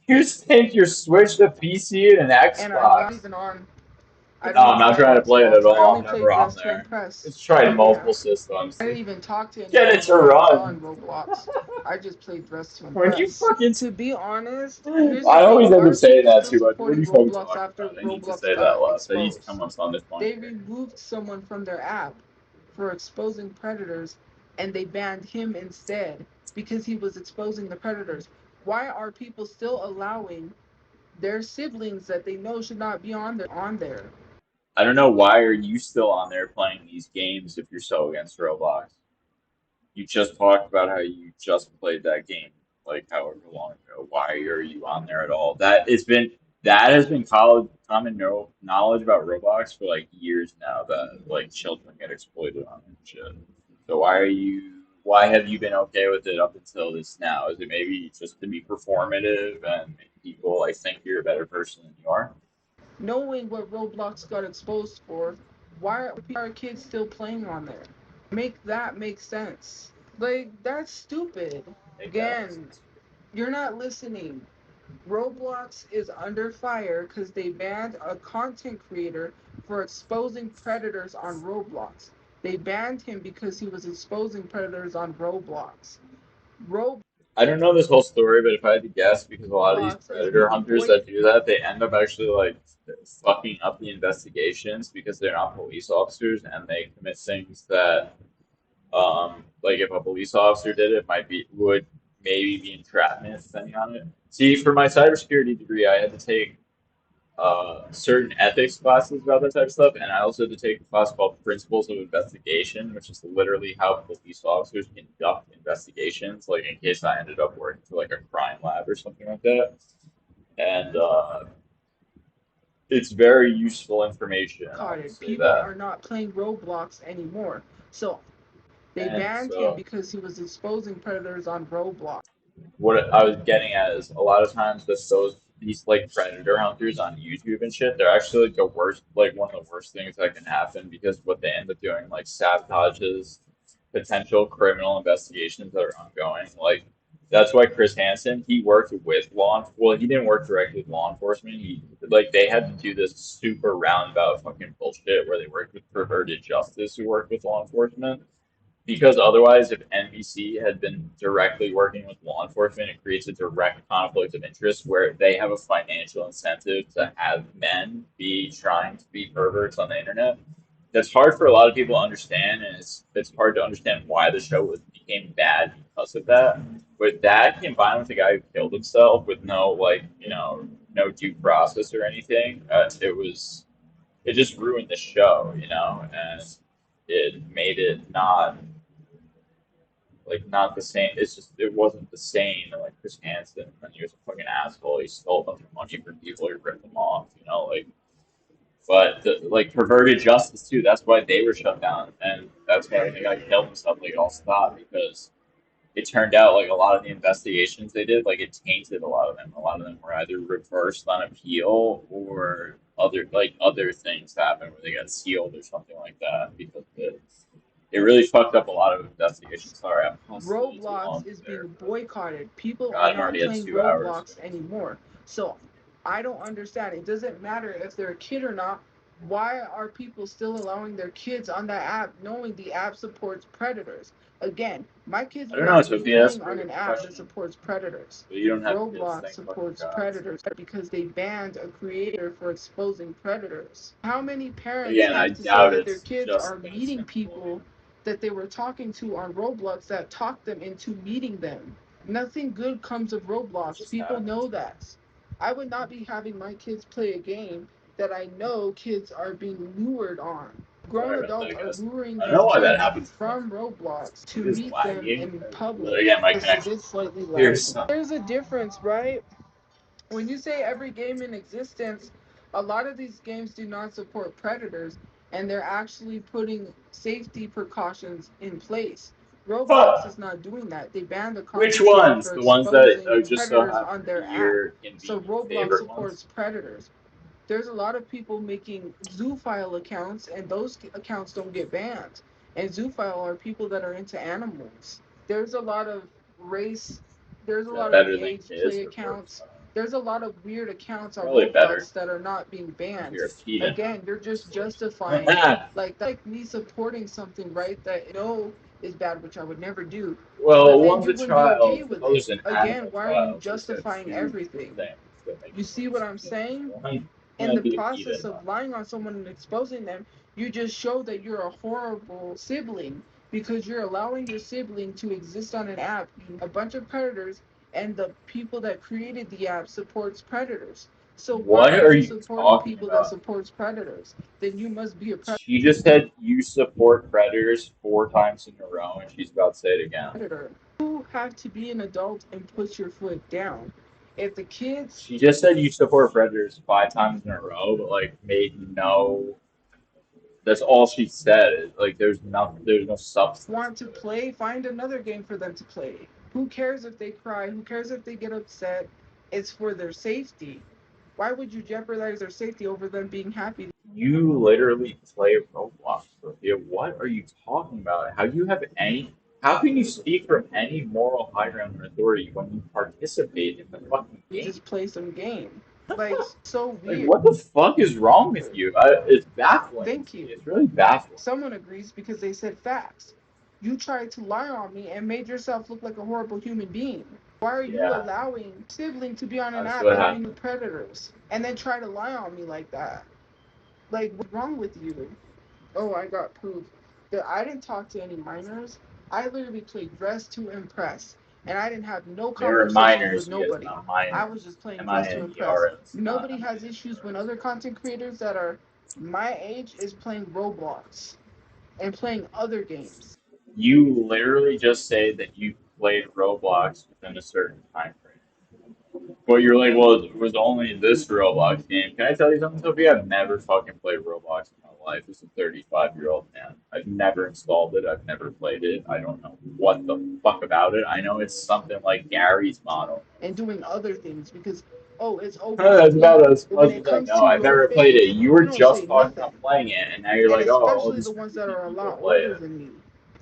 S1: You just think you're Switch, the PC, and an
S2: And I'm not
S1: Xbox.
S2: even on. I
S1: No,
S2: don't
S1: I'm
S2: even
S1: not
S2: have
S1: trying to play it at
S2: Xbox. I
S1: all.
S2: only
S1: I'm
S2: play
S1: never on
S2: Dress to
S1: there.
S2: Impress
S1: It's tried
S2: on the
S1: multiple
S2: app.
S1: systems.
S2: I didn't even talk to
S1: Get
S2: anyone
S1: it to
S2: while I was on
S1: run.
S2: Roblox. I just played Dress to
S1: When you
S2: Impress.
S1: fucking,
S2: To be honest, here's the
S1: I always
S2: thing:
S1: end
S2: why
S1: up
S2: are
S1: saying
S2: people
S1: that
S2: still
S1: too much. What are
S2: supporting
S1: you fucking
S2: Roblox
S1: talking
S2: after
S1: about? I need to
S2: Roblox
S1: say that
S2: got
S1: less. I need to come
S2: exposed?
S1: up on this point
S2: They
S1: here.
S2: removed someone from their app for exposing predators, and they banned him instead because he was exposing the predators. Why are people still allowing their siblings that they know should not be on there?
S1: I don't know why are you still on there playing these games if you're so against Roblox. You just talked about how you just played that game like however long ago. Why are you on there at all? That has been common knowledge about Roblox for like years now that like children get exploited on it and shit. So why have you been okay with it up until this now? Is it maybe just to be performative and make people like think you're a better person than you are?
S2: Knowing what Roblox got exposed for, why are kids still playing on there? Make that make sense. Like, that's stupid.
S1: Make that make
S2: Again,
S1: sense.
S2: you're not listening. Roblox is under fire because they banned a content creator for exposing predators on Roblox. They banned him because he was exposing predators on Roblox.
S1: I don't know this whole story, but if I had to guess, because a lot of these
S2: Roblox is
S1: predator
S2: being
S1: hunters that do that, they end up actually like fucking up the investigations because they're not police officers and they commit things that, like if a police officer did it, might be would maybe be entrapment depending on it. See, for my cybersecurity degree, I had to take certain ethics classes about that type of stuff, and I also had to take a class called Principles of Investigation, which is literally how police officers conduct investigations. Like in case I ended up working for like a crime lab or something like that, and it's very useful information. I will
S2: boycotted.
S1: say
S2: People
S1: that.
S2: are not playing Roblox anymore. So they
S1: And
S2: banned him
S1: so
S2: because he was exposing predators on Roblox.
S1: what I was getting at is a lot of times with these like predator hunters on YouTube and shit, they're actually like the worst, like one of the worst things that can happen because what they end up doing like sabotages potential criminal investigations that are ongoing. Like that's why Chris Hansen he worked with well he didn't work directly with law enforcement. He like they had to do this super roundabout fucking bullshit where they worked with perverted justice who worked with law enforcement because otherwise, if NBC had been directly working with law enforcement, it creates a direct conflict of interest where they have a financial incentive to have men be trying to be perverts on the internet. That's hard for a lot of people to understand, and it's hard to understand why the show became bad because of that. But that combined with the guy who killed himself with no like no due process or anything, it just ruined the show, and it made it not the same. It's just it wasn't the same. Like Chris Hansen, and he was a fucking asshole. He stole a bunch of money from people. He ripped them off. Like. But like perverted justice too. That's why they were shut down, and that's why the guy killed himself. Like it all stopped because it turned out like a lot of the investigations they did, like it tainted a lot of them. A lot of them were either reversed on appeal or other things happened where they got sealed or something like that because it really fucked up a lot of investigations. Sorry, I'm constantly too long
S2: Roblox is
S1: there.
S2: being boycotted. People are
S1: God, I'm
S2: not
S1: already at
S2: playing
S1: 2 hours.
S2: Roblox anymore. So I don't understand. It doesn't matter if they're a kid or not. Why are people still allowing their kids on that app knowing the app supports predators? Again, my kids
S1: I
S2: would
S1: don't know,
S2: not be
S1: Tophia. That's a
S2: playing
S1: very
S2: on an
S1: good
S2: app that
S1: question.
S2: supports predators.
S1: But you don't have kids.
S2: Roblox
S1: Thank fucking
S2: supports
S1: God.
S2: predators because they banned a creator for exposing predators. How many parents
S1: Again, I
S2: have to say
S1: doubt
S2: that their
S1: it's
S2: kids
S1: just
S2: are
S1: that
S2: meeting
S1: simple.
S2: people that they were talking to on Roblox that talked them into meeting them? Nothing good comes of
S1: It
S2: Roblox.
S1: just
S2: People know
S1: happens.
S2: that. I would not be having my kids play a game that I know kids are being lured on. Grown
S1: Sorry about that,
S2: adults are
S1: guys.
S2: luring
S1: I don't know
S2: these
S1: why that
S2: kids
S1: happens to me.
S2: from Roblox
S1: It
S2: to
S1: is
S2: meet them
S1: lagging.
S2: in public.
S1: Again, my
S2: Yes, it
S1: connection.
S2: is slightly
S1: Here's
S2: lagging.
S1: some.
S2: There's a difference, right? When you say every game in existence, a lot of these games do not support predators, and they're actually putting safety precautions in place. Roblox
S1: Huh.
S2: is not doing that. They banned the
S1: Which
S2: content creator
S1: ones?
S2: for
S1: The ones that
S2: exposing
S1: just so
S2: predators
S1: happen
S2: on
S1: to be
S2: their app.
S1: your
S2: So
S1: convenient
S2: Roblox
S1: favorite ones?
S2: supports predators. There's a lot of people making zoophile accounts, and those accounts don't get banned. And zoophile are people that are into animals. There's a lot of race, there's a
S1: Is that
S2: lot of
S1: better than
S2: gay
S1: kids
S2: play
S1: or worse?
S2: accounts. There's a lot of weird accounts on
S1: Probably better
S2: Roblox that are not being
S1: if
S2: banned.
S1: you're a pedant.
S2: Again, you're just
S1: Source.
S2: justifying, like that's like me supporting something, right? That no is bad, which I would never do. But
S1: Well,
S2: then
S1: one's
S2: you
S1: a
S2: wouldn't be okay
S1: child, the
S2: with it.
S1: other's an
S2: Again,
S1: animal
S2: why are you
S1: child. Just have
S2: justifying
S1: two
S2: everything?
S1: things that make
S2: You
S1: the
S2: see
S1: most
S2: what I'm
S1: sense.
S2: saying?
S1: One
S2: In the
S1: can't be a
S2: process
S1: pedant.
S2: of lying on someone and exposing them, you just show that you're a horrible sibling because you're allowing your sibling to exist on an app, a bunch of predators, and the people that created the app supports predators. So why
S1: What
S2: are
S1: are
S2: you
S1: you
S2: supporting
S1: talking
S2: people that
S1: about?
S2: supports predators? Then you must be a
S1: She just said you support predators 4 times in a row, and she's about to say it again.
S2: predator. You have to be an adult and put your foot down. If the kids
S1: She just said you support predators 5 times in a row, but like made no. That's all she said. Like there's no substance
S2: want to
S1: to it.
S2: play, find another game for them to play. Who cares if they cry? Who cares if they get upset? It's for their safety. Why would you jeopardize their safety over them being happy?
S1: You literally play Roblox, Sophia. What are you talking about? How do you have any? How can you speak from any moral high ground or authority when you participate in the fucking
S2: We
S1: game?
S2: just play some game. Like, so
S1: Like,
S2: weird.
S1: what the fuck is wrong with you? It's baffling
S2: Thank
S1: to me.
S2: you.
S1: It's really baffling.
S2: Someone agrees because they said facts. You tried to lie on me and made yourself look like a horrible human being. Why are you
S1: Yeah,
S2: allowing sibling to be on an
S1: that's
S2: app
S1: what
S2: and be
S1: happened.
S2: new predators and then try to lie on me like that? Like, what's wrong with you? Oh, I got proof that I didn't talk to any minors. I literally played Dress to Impress, and I didn't have no
S1: They're
S2: conversations with
S1: minors, you guys,
S2: nobody.
S1: not
S2: I was
S1: minors.
S2: just playing Dress to Impress.
S1: M-I-N-E-R-S, not
S2: Nobody has issues when
S1: M-I-N-E-R-S.
S2: other content creators that are my age is playing Roblox and playing other games.
S1: You literally just say that you played Roblox within a certain time frame. But you're like, well, it was only this Roblox game. Can I tell you something, Tophia? I've never fucking played Roblox in my life as a 35-year-old man. I've never installed it. I've never played it. I don't know what the fuck about it. I know it's something like Gary's model.
S2: And doing other things because oh, it's over
S1: That's about
S2: sleep.
S1: as
S2: But when
S1: much
S2: it
S1: as I
S2: comes
S1: know.
S2: to
S1: I've
S2: your
S1: never played it.
S2: faith,
S1: You were
S2: you don't say
S1: just talking
S2: nothing.
S1: about playing it, and now you're
S2: And
S1: like, oh, all
S2: especially
S1: these
S2: the ones that
S1: creepy
S2: are a
S1: people
S2: lot
S1: play
S2: older
S1: it.
S2: than me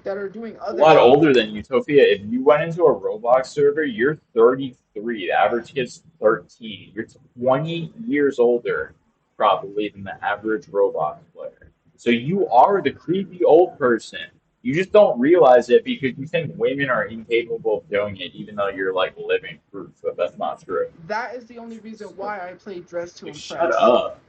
S2: that are doing
S1: A
S2: other
S1: lot
S2: things.
S1: older than you, Tophia. If you went into a Roblox server, you're 33. The average kid's 13. You're 20 years older, probably, than the average Roblox player. So you are the creepy old person. You just don't realize it because you think women are incapable of doing it, even though you're like living proof that that's not true.
S2: That is the only reason why I played Dress to
S1: Like, shut
S2: Impress.
S1: up.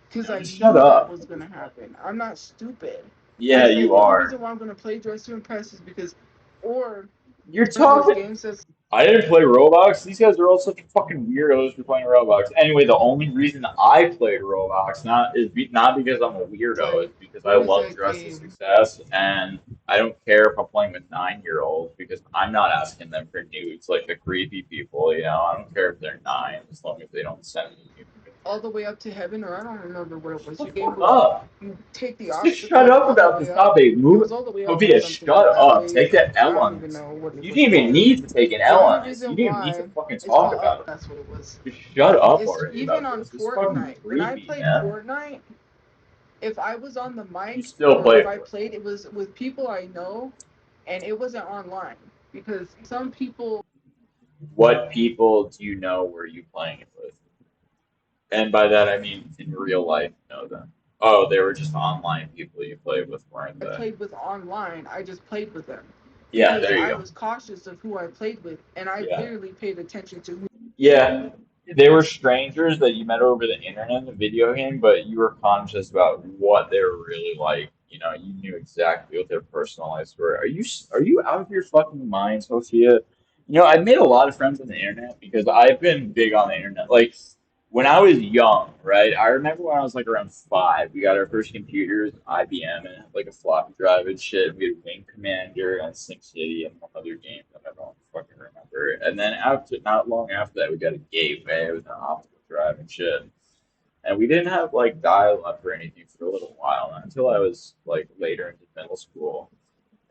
S2: Because
S1: No,
S2: I
S1: just shut
S2: knew that
S1: up.
S2: was going to happen. I'm not stupid. I
S1: Yeah,
S2: said
S1: you
S2: the only
S1: are.
S2: reason why I'm going to play Dress to Impress is because, or
S1: You're
S2: one of those
S1: talking.
S2: games that's
S1: I didn't play Roblox. These guys are all such fucking weirdos for playing Roblox. Anyway, the only reason I played Roblox not because I'm a weirdo,
S2: like,
S1: it's because I
S2: what is
S1: love
S2: that
S1: Dress to
S2: game?
S1: Success, and I don't care if I'm playing with 9-year-olds because I'm not asking them for nudes like the creepy people. You know, I don't care if they're 9 as long as they don't send me nude
S2: All the
S1: videos.
S2: way up to heaven, or I don't remember what it
S1: Shut
S2: was.
S1: the
S2: Your game
S1: fuck
S2: where
S1: up.
S2: you take the
S1: Just shut
S2: obstacles
S1: up
S2: all the
S1: about
S2: way
S1: this
S2: up.
S1: topic.
S2: It
S1: Move.
S2: was all the way up or
S1: Sophia,
S2: something like
S1: shut
S2: that.
S1: up. Take
S2: Wave.
S1: that
S2: I
S1: L
S2: don't
S1: on
S2: even
S1: this.
S2: know what it
S1: You
S2: was
S1: didn't even
S2: called.
S1: need to take an
S2: The
S1: L
S2: only
S1: on this. You
S2: reason
S1: didn't even need to
S2: why
S1: fucking
S2: it's
S1: talk
S2: called
S1: about it.
S2: that's what it was.
S1: Just shut up
S2: It's
S1: already
S2: even
S1: about
S2: on
S1: this. This is fucking
S2: Fortnite. When I
S1: creepy,
S2: played
S1: man.
S2: Fortnite, if I was on the
S1: You
S2: mic
S1: still
S2: or if
S1: play
S2: I
S1: for it.
S2: played, it was with people I know, and it wasn't online because some people
S1: What people do you know were you playing it with? And by that I mean in real life, you know them. Oh, they were just online people you played with, weren't
S2: I
S1: they?
S2: played with online, I just played with them
S1: Yeah,
S2: because
S1: there you
S2: I
S1: go.
S2: was cautious of who I played with, and I
S1: Yeah.
S2: literally paid attention to who.
S1: Yeah, they were strangers that you met over the internet in the video game, but you were conscious about what they were really like. You know, you knew exactly what their personal lives were. Are you out of your fucking mind, Sophia? You know, I've made a lot of friends on the internet because I've been big on the internet. Like, when I was young, right? I remember when I was like around 5, we got our first computers, IBM, and it had like a floppy drive and shit. We had Wing Commander and Sing City and one other game that I don't fucking remember. And then after, not long after that, we got a Gateway with an optical drive and shit. And we didn't have like dial-up or anything for a little while until I was like later into middle school.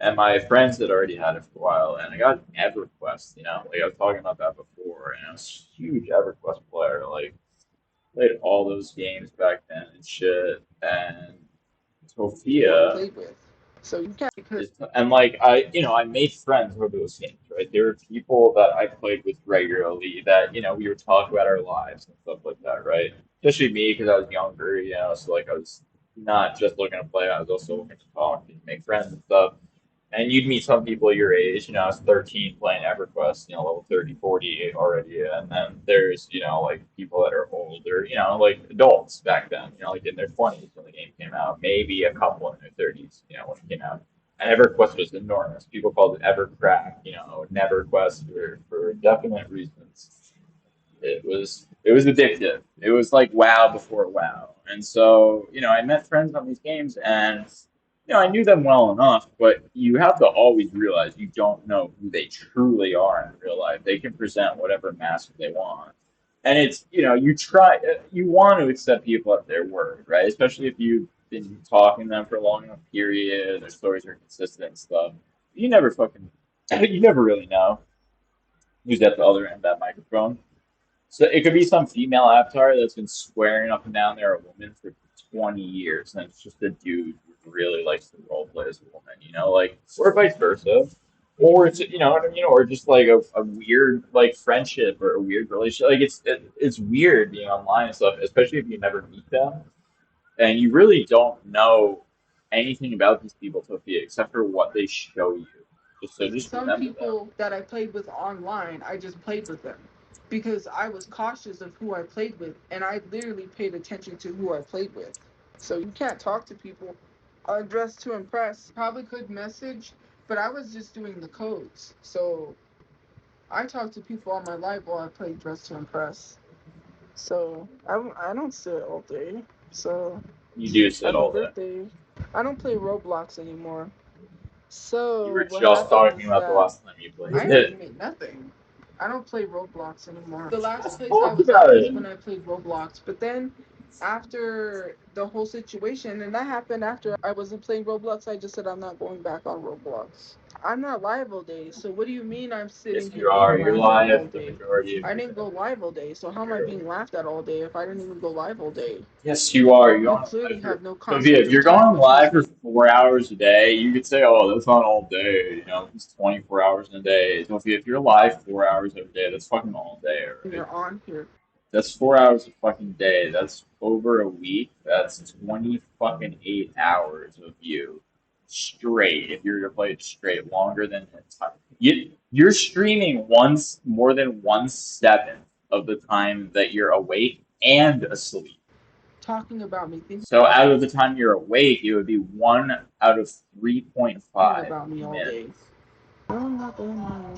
S1: And my friends had already had it for a while, and I got EverQuest, like I was talking about that before, and I was a huge EverQuest player. Like, played all those games back then and shit. And
S2: Who I
S1: Tophia
S2: played with. So you can't because
S1: and like I made friends over those games, right? There were people that I played with regularly that we were talking about our lives and stuff like that, right? Especially me because I was younger, so like I was not just looking to play, I was also looking to talk and make friends and stuff. And you'd meet some people your age, I was 13 playing EverQuest, level 30, 40 already. And then there's, like people that are older, like adults back then, like in their 20s when the game came out, maybe a couple in their 30s, when it came out. And EverQuest was enormous. People called it EverCrack, NeverQuest for definite reasons. It was addictive. It was like WoW before WoW. And so, I met friends on these games and I knew them well enough, but you have to always realize you don't know who they truly are in real life. They can present whatever mask they want. And it's, you want to accept people at their word, right? Especially if you've been talking to them for a long enough period, their stories are consistent and stuff. You never fucking, you never really know who's at the other end of that microphone. So it could be some female avatar that's been swearing up and down they're a woman for 20 years, and it's just a dude who really likes to role play as a woman, like, or vice versa. Or it's, what I mean, or just like a weird like friendship or a weird relationship. Like it's weird being online and stuff, especially if you never meet them and you really don't know anything about these people, Sophia, except for what they show you. Just
S2: some
S1: remember that.
S2: people that I played with online, I just played with them because I was cautious of who I played with, and I literally paid attention to who I played with. So you can't talk to people dressed to impress. Probably could message, but I was just doing the codes. So I talked to people all my life while I played dress to impress. So I don't sit all day. So
S1: You do sit
S2: happy
S1: all day.
S2: birthday. I don't play Roblox anymore.
S1: You
S2: So
S1: were
S2: what
S1: just
S2: happened
S1: talking
S2: is
S1: about the
S2: that
S1: last time you played
S2: I
S1: it.
S2: haven't made nothing. I don't play Roblox anymore. The last
S1: Let's
S2: place I
S1: talk
S2: was
S1: about
S2: at was
S1: it.
S2: when I played Roblox. But then after the whole situation, and that happened after I wasn't playing Roblox, I just said I'm not going back on Roblox. I'm not live all day. So what do you mean I'm sitting
S1: Yes,
S2: here
S1: you are.
S2: being
S1: You're
S2: laughed at all
S1: live the
S2: day?
S1: majority of
S2: I
S1: your
S2: didn't go
S1: day.
S2: live all day. So how am I
S1: Barely.
S2: being laughed at all day if I didn't even go live all day?
S1: Yes, you are. You're
S2: You
S1: going
S2: clearly
S1: live for.
S2: have no
S1: Sophia,
S2: concept
S1: if
S2: of
S1: you're
S2: time
S1: going
S2: because
S1: live for 4 hours a day, you could say, "Oh, that's not all day." It's 24 hours in a day. Sophia, if you're live 4 hours every day, that's fucking all day, right?
S2: you're on here.
S1: That's 4 hours a fucking day. That's over a week. That's 20 fucking 8 hours of you straight. If you're to play it straight, longer than the time. You're streaming once more than 1/7 of the time that you're awake and asleep.
S2: Talking about me,
S1: So out of the time you're awake, it would be 1 out of 3.5
S2: about me all day.
S1: minutes
S2: I'm not the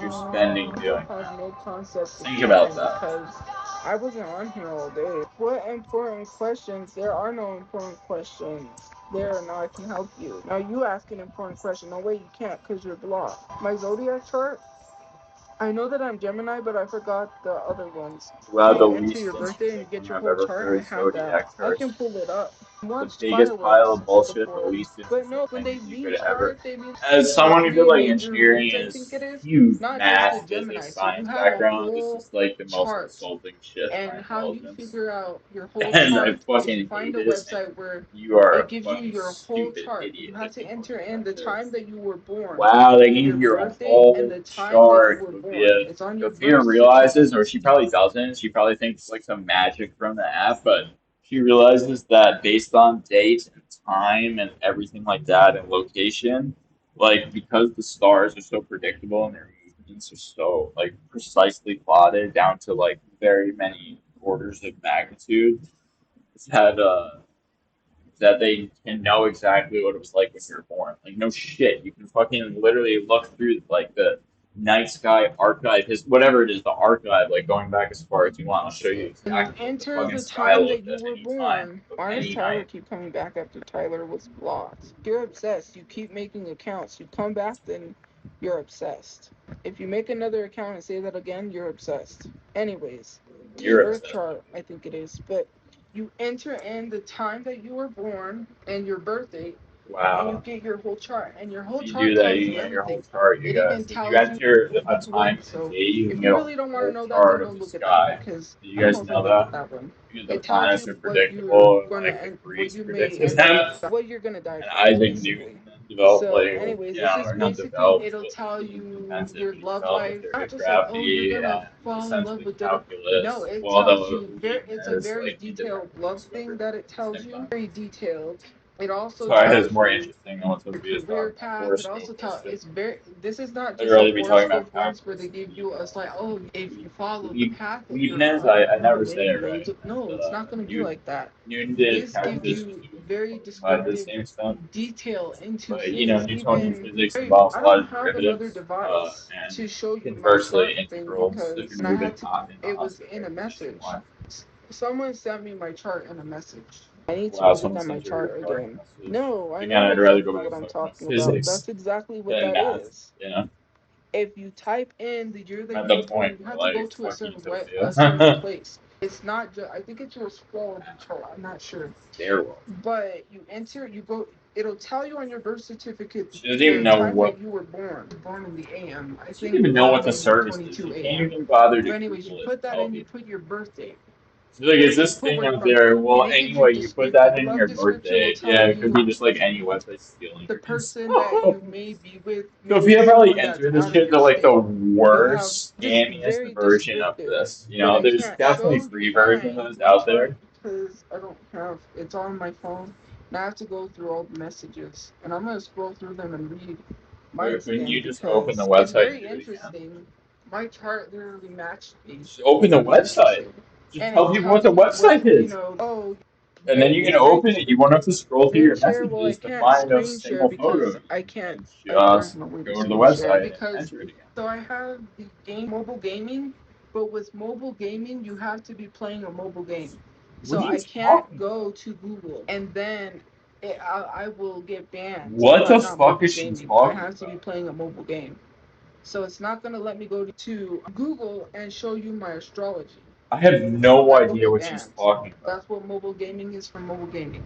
S1: you're spending
S2: one
S1: doing
S2: has
S1: that.
S2: no concept of
S1: Think about
S2: time
S1: that.
S2: because I wasn't on here all day. What important questions? There are no important questions. There, now I can help you. Now you ask an important question. No way you can't because you're blocked. My zodiac chart, I know that I'm Gemini, but I forgot the other ones.
S1: Who
S2: So
S1: had the
S2: you enter
S1: least
S2: your birthday and you
S1: interesting
S2: get
S1: thing
S2: your
S1: I've
S2: whole
S1: ever
S2: chart. I
S1: heard
S2: have that.
S1: zodiac
S2: I can
S1: charts.
S2: pull it up.
S1: The
S2: Watched
S1: biggest pile
S2: fireworks
S1: of bullshit, the
S2: before.
S1: least
S2: But
S1: interesting
S2: no, when
S1: thing
S2: they
S1: that you
S2: mean
S1: could ever.
S2: chart, they mean
S1: As
S2: the
S1: someone who did
S2: three
S1: like
S2: major
S1: engineering
S2: moons,
S1: and
S2: I
S1: a
S2: think it is.
S1: huge
S2: Not just the
S1: math, physics,
S2: Gemini. So you
S1: science
S2: have a
S1: background, this
S2: whole
S1: is like the most
S2: chart.
S1: insulting shit to my
S2: And how you
S1: intelligence.
S2: figure out your whole
S1: And I
S2: chart is you
S1: fucking
S2: find
S1: hate
S2: a
S1: it. And
S2: website where
S1: you are
S2: it
S1: a
S2: gives you
S1: fucking
S2: your whole
S1: stupid
S2: chart. You
S1: idiot
S2: have
S1: if
S2: to
S1: you told
S2: enter
S1: me
S2: in
S1: like
S2: the time
S1: this.
S2: that you were born,
S1: Wow, they gave
S2: your
S1: you your
S2: birthday, and
S1: whole
S2: the time that you
S1: chart,
S2: were born.
S1: Sophia.
S2: It's on your
S1: Sophia
S2: birth
S1: realizes, or
S2: certificate.
S1: she probably doesn't, she probably thinks it's like some magic from the app, but she realizes that based on date and time and everything like that and location, like because the stars are so predictable and their movements are so like precisely plotted down to like very many orders of magnitude, that that they can know exactly what it was like when you were born. Like no shit, you can fucking literally look through like Night Sky Archive, his whatever it is, the archive, like going back as far as you want. I'll show you
S2: When you
S1: exactly what the
S2: enter
S1: fucking
S2: the
S1: sky
S2: time that
S1: looked
S2: you
S1: at
S2: were
S1: any time
S2: born,
S1: of
S2: why does
S1: any
S2: Tyler
S1: night.
S2: keep coming back after Tyler was blocked? You're obsessed. You keep making accounts. You come back, then you're obsessed. If you make another account and say that again, you're obsessed. Anyways,
S1: You're
S2: birth
S1: obsessed.
S2: chart, I think it is. But you enter in the time that you were born and your birth date, and you
S1: Wow.
S2: get your whole chart. And your whole
S1: If you do
S2: chart
S1: that,
S2: tells
S1: you
S2: you
S1: get your whole
S2: everything.
S1: chart, you
S2: It even
S1: guys. If you
S2: tells you
S1: enter a
S2: what.
S1: time and a
S2: So
S1: day, you can
S2: if
S1: get
S2: you
S1: a
S2: really don't want to
S1: whole
S2: know that, then
S1: chart of
S2: don't
S1: the
S2: look at that
S1: sky.
S2: because
S1: Do you
S2: I don't
S1: guys
S2: know if I
S1: know
S2: looked at
S1: that?
S2: that one.
S1: Because the
S2: It tells
S1: planets
S2: you
S1: are
S2: what you're
S1: predictable, and
S2: gonna
S1: like
S2: end, what
S1: Greece
S2: you may
S1: predicted
S2: end up,
S1: them,
S2: what you're gonna die
S1: and
S2: from,
S1: Isaac
S2: basically.
S1: Newton developed
S2: So,
S1: like,
S2: anyways,
S1: you
S2: this
S1: know,
S2: is
S1: or not
S2: basically
S1: developed,
S2: it'll
S1: but
S2: tell
S1: he
S2: you
S1: invented,
S2: your
S1: he
S2: love
S1: developed the
S2: life.
S1: theory
S2: Not
S1: of
S2: just like, oh, you're
S1: gravity
S2: gonna
S1: and
S2: fall in love
S1: essentially
S2: with da. No,
S1: calculus.
S2: it
S1: Well,
S2: tells
S1: the
S2: you it's a
S1: Leibniz
S2: very
S1: like
S2: detailed love
S1: independence
S2: thing
S1: over
S2: that it
S1: at the
S2: tells
S1: same
S2: you.
S1: time.
S2: Very detailed. It also
S1: Sorry, that's
S2: tells
S1: more
S2: you
S1: interesting than what
S2: your
S1: Tophia is
S2: career
S1: talking about.
S2: path. It also
S1: Horoscope
S2: tells
S1: history.
S2: it's very. This is not
S1: I'd
S2: just a
S1: rather be talking about
S2: horoscope ones where
S1: calculus
S2: they
S1: and
S2: give you a like, oh, if you follow the path that you're
S1: Leibniz.
S2: on,
S1: I
S2: you will
S1: never say
S2: make
S1: it right.
S2: loads of.
S1: And
S2: No, it's not going to be like that.
S1: Newton did
S2: This gives
S1: calculus
S2: you
S1: too,
S2: very
S1: by the
S2: descriptive
S1: same extent.
S2: detail into
S1: But you know,
S2: things.
S1: Newtonian
S2: Even
S1: physics
S2: very,
S1: involves a
S2: I
S1: lot
S2: don't
S1: of
S2: have another
S1: derivatives,
S2: device
S1: and
S2: to show you my
S1: conversely,
S2: chart thing
S1: integrals if
S2: because,
S1: you're
S2: and I
S1: moving
S2: had to.
S1: in the
S2: It was
S1: opposite
S2: in a
S1: direction.
S2: message.
S1: Why?
S2: Someone sent me my chart in a message. I need to
S1: Wow,
S2: look
S1: someone
S2: at my
S1: sent you your
S2: chart
S1: chart
S2: again.
S1: message.
S2: No, I
S1: Again,
S2: know
S1: I'd rather go
S2: exactly
S1: back
S2: what
S1: to
S2: I'm
S1: talking about
S2: talking about.
S1: physics
S2: That's exactly what
S1: than
S2: that
S1: math.
S2: is.
S1: You know,
S2: If you type in the year that
S1: at
S2: you were
S1: the
S2: born,
S1: point
S2: you
S1: where
S2: have to go
S1: like
S2: to a
S1: fucking
S2: certain way, a certain
S1: Tophia,
S2: place. It's not just. I think it's your astrology chart. I'm not sure,
S1: stairwell.
S2: but you enter. You go. It'll tell you on your birth certificate
S1: She doesn't even
S2: the
S1: know
S2: time
S1: what.
S2: that you were born. Born in the AM. I
S1: She doesn't
S2: think
S1: even know what the
S2: 11 or
S1: service is. She
S2: 22
S1: can't
S2: AM.
S1: even bother to
S2: But anyways, you
S1: Google it to
S2: put that
S1: tell
S2: in. You
S1: people.
S2: put your birth date.
S1: She's like, is
S2: You
S1: this
S2: put
S1: thing
S2: where you're
S1: up
S2: from,
S1: there?
S2: and
S1: Well,
S2: it gives you
S1: anyway, you put that
S2: descriptive.
S1: in
S2: Love
S1: your
S2: description will
S1: birthday.
S2: tell
S1: Yeah, it could
S2: you
S1: be just like any website stealing
S2: the
S1: your
S2: person that
S1: info.
S2: you may be with,
S1: So if
S2: maybe
S1: you ever like
S2: someone that's
S1: enter this
S2: out of
S1: shit
S2: your
S1: to like the
S2: state. You'll have
S1: worst,
S2: just
S1: scammiest
S2: very
S1: version of
S2: descriptive,
S1: this, you
S2: but
S1: know,
S2: I
S1: there's
S2: can't
S1: definitely
S2: show you
S1: free versions of
S2: mine,
S1: this
S2: my
S1: out
S2: chart,
S1: there.
S2: because I don't have it's on my phone, and I have to go through all the messages, and I'm gonna scroll through them and read mine
S1: Or couldn't
S2: again
S1: you just open the
S2: because it's
S1: website and
S2: very
S1: do it again?
S2: interesting. My chart literally matched me.
S1: Just open the
S2: Very
S1: website.
S2: interesting,
S1: Just
S2: and
S1: tell
S2: it
S1: people what the
S2: tells you what
S1: website is.
S2: oh,
S1: And then you can
S2: it's very
S1: open it. You won't
S2: descriptive.
S1: have to scroll through
S2: Screen
S1: your
S2: share, well, I
S1: messages to
S2: can't
S1: find a
S2: screen share
S1: single photo.
S2: because I
S1: You
S2: can't.
S1: can
S2: There's
S1: just
S2: no way to
S1: go to the
S2: screen share
S1: website and
S2: because
S1: enter it again.
S2: so I have the game mobile gaming, but with mobile gaming you have to be playing a mobile game.
S1: What
S2: So
S1: are you
S2: I can't
S1: talking
S2: go
S1: about?
S2: to Google and then I will get banned if
S1: What the
S2: I'm not
S1: fuck
S2: mobile
S1: is she
S2: gaming. I
S1: talking
S2: have to be
S1: about?
S2: playing a mobile game. So it's not gonna let me go to Google and show you my astrology.
S1: I have no
S2: I will
S1: idea
S2: get
S1: what she's
S2: banned.
S1: talking about.
S2: That's what mobile gaming is for mobile gaming.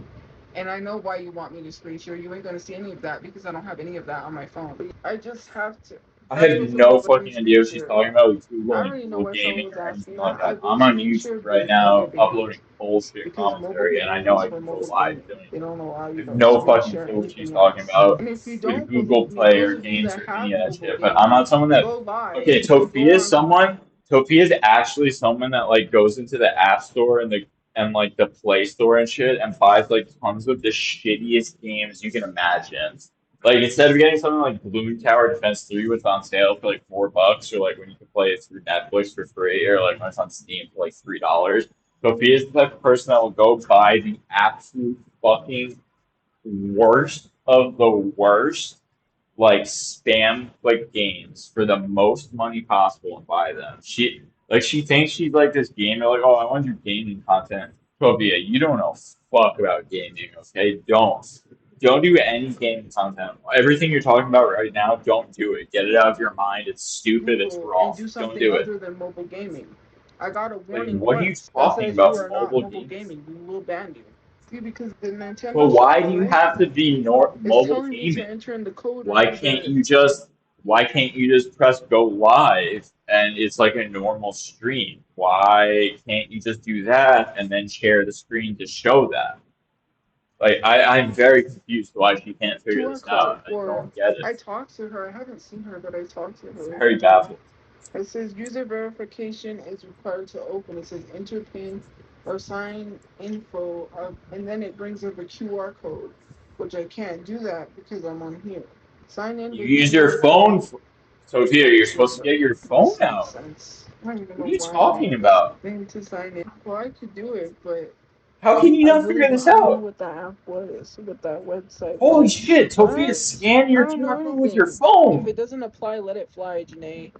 S2: And I know why you want me to screen share. You ain't gonna see any of that because I don't have any of that on my phone. I just have to.
S1: I
S2: That's
S1: have
S2: what someone
S1: no
S2: was let me
S1: fucking idea
S2: screen
S1: what she's
S2: share.
S1: talking about with
S2: I
S1: Google and
S2: already know
S1: Google
S2: why someone
S1: Gaming
S2: was
S1: or anything
S2: asking
S1: like
S2: that. I
S1: that.
S2: will
S1: I'm on
S2: screen share,
S1: YouTube right
S2: but I'll
S1: now
S2: get banned
S1: uploading bullshit
S2: because mobile
S1: commentary, and I
S2: gaming
S1: know
S2: is
S1: I
S2: for
S1: can go
S2: mobile
S1: live
S2: gaming.
S1: doing
S2: They
S1: it.
S2: don't allow
S1: I
S2: you
S1: have
S2: to
S1: no
S2: screen
S1: fucking
S2: share
S1: clue what she's
S2: anything
S1: talking
S2: else.
S1: about
S2: And if you
S1: with
S2: don't
S1: Google
S2: believe me,
S1: Play
S2: those
S1: or
S2: of you
S1: games
S2: that
S1: or any
S2: have
S1: of that
S2: mobile
S1: shit. But I'm
S2: gaming,
S1: not someone that.
S2: go live.
S1: Okay,
S2: You go
S1: Tophia is
S2: on.
S1: someone. Tophia is actually someone that like goes into the App Store and like the Play Store and shit and buys like tons of the shittiest games you can imagine. Like instead of getting something like Bloon Tower Defense 3, which is on sale for like $4, or like when you can play it through Netflix for free, or like when it's on Steam for like $3. Sophia is the type of person that will go buy the absolute fucking worst of the worst, like spam like games for the most money possible and buy them. She thinks she's like this gamer, like, oh, I want to do gaming content. Sophia, you don't know fuck about gaming, okay? Don't do any gaming content. Everything you're talking about right now, don't do it. Get it out of your mind. It's stupid. It's
S2: Google and
S1: wrong.
S2: do
S1: Don't
S2: something
S1: do it.
S2: other than mobile gaming. I got a
S1: Like,
S2: warning
S1: what are you
S2: once that
S1: talking
S2: says you
S1: about?
S2: are not
S1: Mobile
S2: mobile
S1: gaming?
S2: gaming. We will ban you. See, because the
S1: But
S2: Nintendo
S1: why
S2: shop,
S1: do you
S2: right,
S1: have to be
S2: is
S1: mobile
S2: telling me to
S1: gaming?
S2: enter in the code
S1: Why
S2: under
S1: can't
S2: the.
S1: you just why can't you just press go live and it's like a normal stream? Why can't you just do that and then share the screen to show that? Like I'm very confused why she can't figure
S2: QR
S1: this
S2: code,
S1: out. I
S2: or
S1: don't get
S2: I
S1: it.
S2: talked to her. I haven't seen her, but I talked to her.
S1: Very baffled.
S2: It says user verification is required to open. It says enter PIN or sign info, and then it brings up a QR code, which I can't do that because I'm on here. Sign in
S1: You
S2: with
S1: use your
S2: QR
S1: phone
S2: code.
S1: for, Sophia, you're
S2: What
S1: supposed to
S2: the?
S1: get your phone
S2: This makes
S1: out.
S2: sense. I don't even
S1: What are
S2: know
S1: you
S2: why I'm
S1: talking
S2: on this
S1: about?
S2: thing to sign in. Well, I could do it, but
S1: How can you
S2: I
S1: not
S2: really
S1: figure
S2: don't.
S1: this
S2: I don't know
S1: out?
S2: what that app was, what that website
S1: Holy
S2: was.
S1: shit, Tophia
S2: What?
S1: scanned
S2: I
S1: your
S2: don't know
S1: camera with your
S2: anything. If it
S1: phone.
S2: doesn't apply, let it fly, Janae.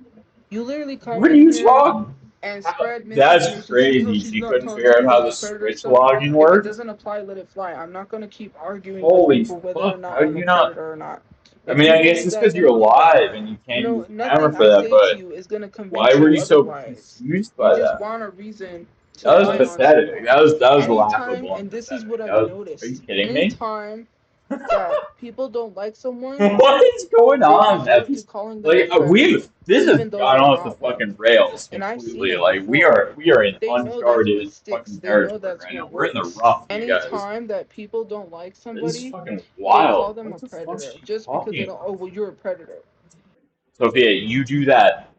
S2: You literally come
S1: What are
S2: in
S1: you
S2: here
S1: talking?
S2: and
S1: How?
S2: spread
S1: That's
S2: misinformation.
S1: crazy.
S2: She's
S1: She
S2: not
S1: couldn't
S2: talking
S1: figure out how
S2: about
S1: the
S2: the predator
S1: switch
S2: stuff.
S1: login
S2: If it
S1: worked.
S2: doesn't apply, let it fly. I'm not gonna keep arguing with
S1: Holy
S2: people whether or
S1: fuck!
S2: not
S1: How do
S2: I'm a
S1: you not?
S2: predator or not.
S1: I
S2: If
S1: mean,
S2: you
S1: I guess
S2: believe
S1: it's
S2: that,
S1: because
S2: then
S1: you're
S2: believe that.
S1: alive and you can't use
S2: No,
S1: the camera
S2: nothing
S1: for
S2: I
S1: that.
S2: say to
S1: But
S2: you is gonna
S1: why
S2: convince
S1: were
S2: you
S1: you so
S2: otherwise.
S1: confused
S2: You
S1: by
S2: just
S1: that?
S2: want a reason to
S1: That was
S2: lie on
S1: pathetic.
S2: someone.
S1: That was
S2: Anytime,
S1: laughable and
S2: and this is what
S1: pathetic.
S2: I've
S1: That was. Are you
S2: noticed.
S1: kidding me?
S2: Anytime that people don't like someone,
S1: What is going
S2: they
S1: on at
S2: resort to
S1: this?
S2: calling them a
S1: Like
S2: predator,
S1: this has
S2: even though
S1: gone
S2: they're
S1: off the
S2: not one.
S1: fucking rails
S2: And I've seen
S1: completely.
S2: it
S1: Like
S2: before.
S1: we are in
S2: They know that's what
S1: uncharted fucking
S2: sticks. They know
S1: territory
S2: that's
S1: right now.
S2: what
S1: We're in the
S2: works.
S1: rough, you guys.
S2: Anytime that people don't like
S1: This is
S2: somebody,
S1: fucking
S2: they call
S1: wild.
S2: them a
S1: What the fuck's
S2: predator
S1: she
S2: just because they
S1: talking
S2: don't. Oh,
S1: about?
S2: well, you're a predator.
S1: Sophia, you do that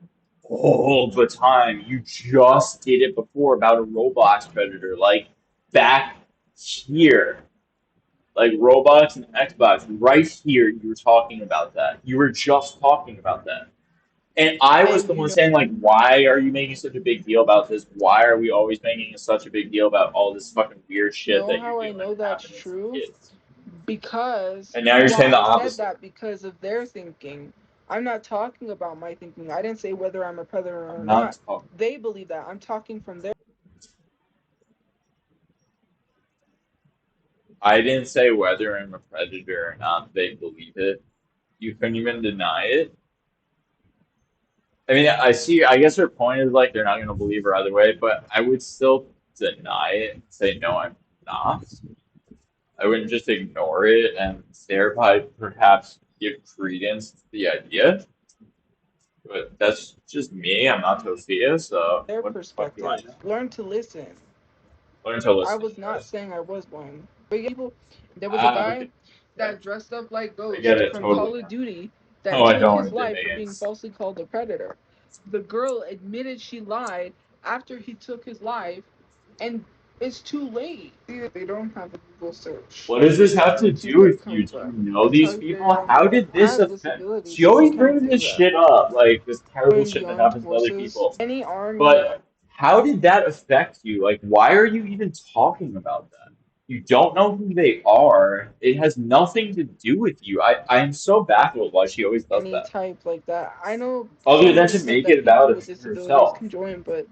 S1: all the time. You just did it before about a Roblox predator, like back here. Like Roblox and Xbox, right here, you were talking about that. You were just talking about that. And I was
S2: And
S1: the
S2: you
S1: one
S2: know,
S1: saying, like, why are you making such a big deal about this? Why are we always making such a big deal about all this fucking weird shit
S2: know
S1: that you're
S2: how I
S1: dealing
S2: know
S1: with
S2: that's
S1: happening to
S2: true?
S1: kids?
S2: Because,
S1: And now you're
S2: well,
S1: saying the
S2: I said
S1: opposite.
S2: that because of their thinking. I'm not talking about my thinking. I didn't say whether I'm a predator or
S1: I'm not
S2: not.
S1: talking.
S2: They believe that. I'm talking from their.
S1: I didn't say whether I'm a predator or not. They believe it. You couldn't even deny it. I mean, I see. I guess her point is like they're not going to believe her either way, but I would still deny it and say no, I'm not. I wouldn't just ignore it and thereby perhaps give credence to the idea. But that's just me. I'm not Tophia, so
S2: Their
S1: what the fuck do I
S2: perspective.
S1: know?
S2: Learn to listen.
S1: Learn to
S2: I
S1: listen,
S2: was
S1: you
S2: not
S1: guys.
S2: saying I was one. But yeah, people, there was a
S1: Ah,
S2: guy
S1: okay. Yeah,
S2: that dressed up like
S1: I get
S2: Ghost
S1: it
S2: from
S1: totally
S2: Call of
S1: now.
S2: Duty
S1: No,
S2: that
S1: I
S2: took
S1: don't.
S2: his
S1: It
S2: life for being
S1: demands.
S2: falsely called a predator. The girl admitted she lied after he took his life, and it's too late. They don't have a Google search.
S1: What does this have to
S2: YouTube
S1: do
S2: that
S1: with you?
S2: comes
S1: Do you
S2: up.
S1: know
S2: They
S1: these
S2: type
S1: people?
S2: in,
S1: How did
S2: I
S1: this
S2: have
S1: affect?
S2: disabilities,
S1: She
S2: so you
S1: always
S2: can't
S1: brings
S2: say
S1: this
S2: that.
S1: shit up, like this terrible
S2: Going
S1: shit that
S2: beyond
S1: happens to other
S2: forces,
S1: people.
S2: any army.
S1: But how did that affect you? Like, why are you even talking about that? You don't know who they are. It has nothing to do with you. I am so baffled why she always does
S2: Any
S1: that.
S2: type like that. I know
S1: Other than
S2: somebody
S1: to
S2: said
S1: make
S2: that
S1: it about
S2: people with disabilities
S1: herself.
S2: can join, but
S1: Like,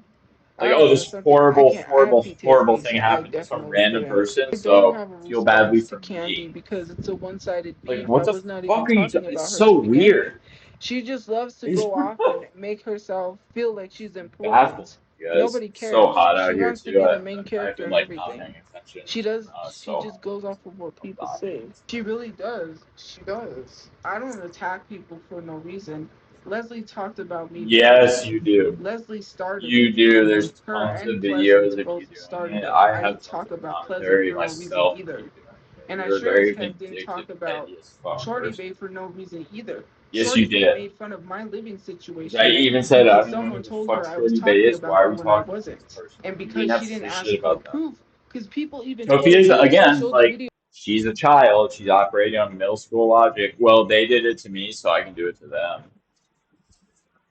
S2: I don't
S1: oh,
S2: know,
S1: this
S2: something I
S1: horrible,
S2: can't. I have
S1: horrible, horrible
S2: PTSD,
S1: thing
S2: so I
S1: happened to some
S2: definitely
S1: random
S2: couldn't.
S1: person,
S2: I don't
S1: so
S2: have a
S1: feel badly
S2: response to
S1: for
S2: Candy
S1: me.
S2: because it's a one-sided
S1: Like,
S2: beef.
S1: what
S2: I
S1: the
S2: was not even
S1: fuck are you
S2: talking
S1: talking? It's
S2: about her to
S1: so
S2: begin with.
S1: weird.
S2: She just loves to
S1: It's
S2: go off and make herself feel like she's
S1: baffling,
S2: important.
S1: you guys.
S2: Nobody
S1: It's so
S2: cares.
S1: hot out
S2: She
S1: here
S2: wants to
S1: too.
S2: be the main
S1: I've
S2: character
S1: been
S2: and
S1: like not
S2: everything.
S1: paying attention.
S2: She does.
S1: It's
S2: She
S1: so
S2: just
S1: hot.
S2: goes off of what
S1: I'm
S2: people
S1: dying.
S2: say. She really does. She does. I don't attack people for no reason. Leslie talked about me
S1: Yes,
S2: first.
S1: you do.
S2: Leslie started
S1: You
S2: it.
S1: do. There's
S2: Her
S1: tons of
S2: and Pleasance
S1: videos of you
S2: both
S1: doing
S2: started
S1: it.
S2: it.
S1: I
S2: I
S1: have
S2: didn't
S1: tons
S2: talk
S1: of
S2: about Pleasant
S1: commentary
S2: for no reason
S1: myself of
S2: either.
S1: you doing it.
S2: And I
S1: You're a
S2: sure as
S1: very
S2: heck didn't
S1: vindictive,
S2: talk about
S1: petty as fuck
S2: Shorty
S1: person.
S2: Bay for no reason either.
S1: Yes, you
S2: Shorty Bay
S1: did.
S2: made fun of my living
S1: Right?
S2: situation
S1: You even said, I
S2: because
S1: don't even know
S2: someone
S1: who the
S2: told
S1: fuck
S2: her I was
S1: Shorty Bay
S2: talking
S1: is.
S2: about
S1: Why are
S2: her
S1: we
S2: when I
S1: talking about this
S2: wasn't.
S1: person?
S2: And
S1: You didn't
S2: because
S1: have
S2: she
S1: to
S2: didn't
S1: say shit
S2: ask for
S1: about that.
S2: proof, because people even
S1: Tophia
S2: told
S1: is,
S2: people even
S1: again,
S2: showed the
S1: like,
S2: video.
S1: she's a child. She's operating on middle school logic. Well, they did it to me, so I can do it to them.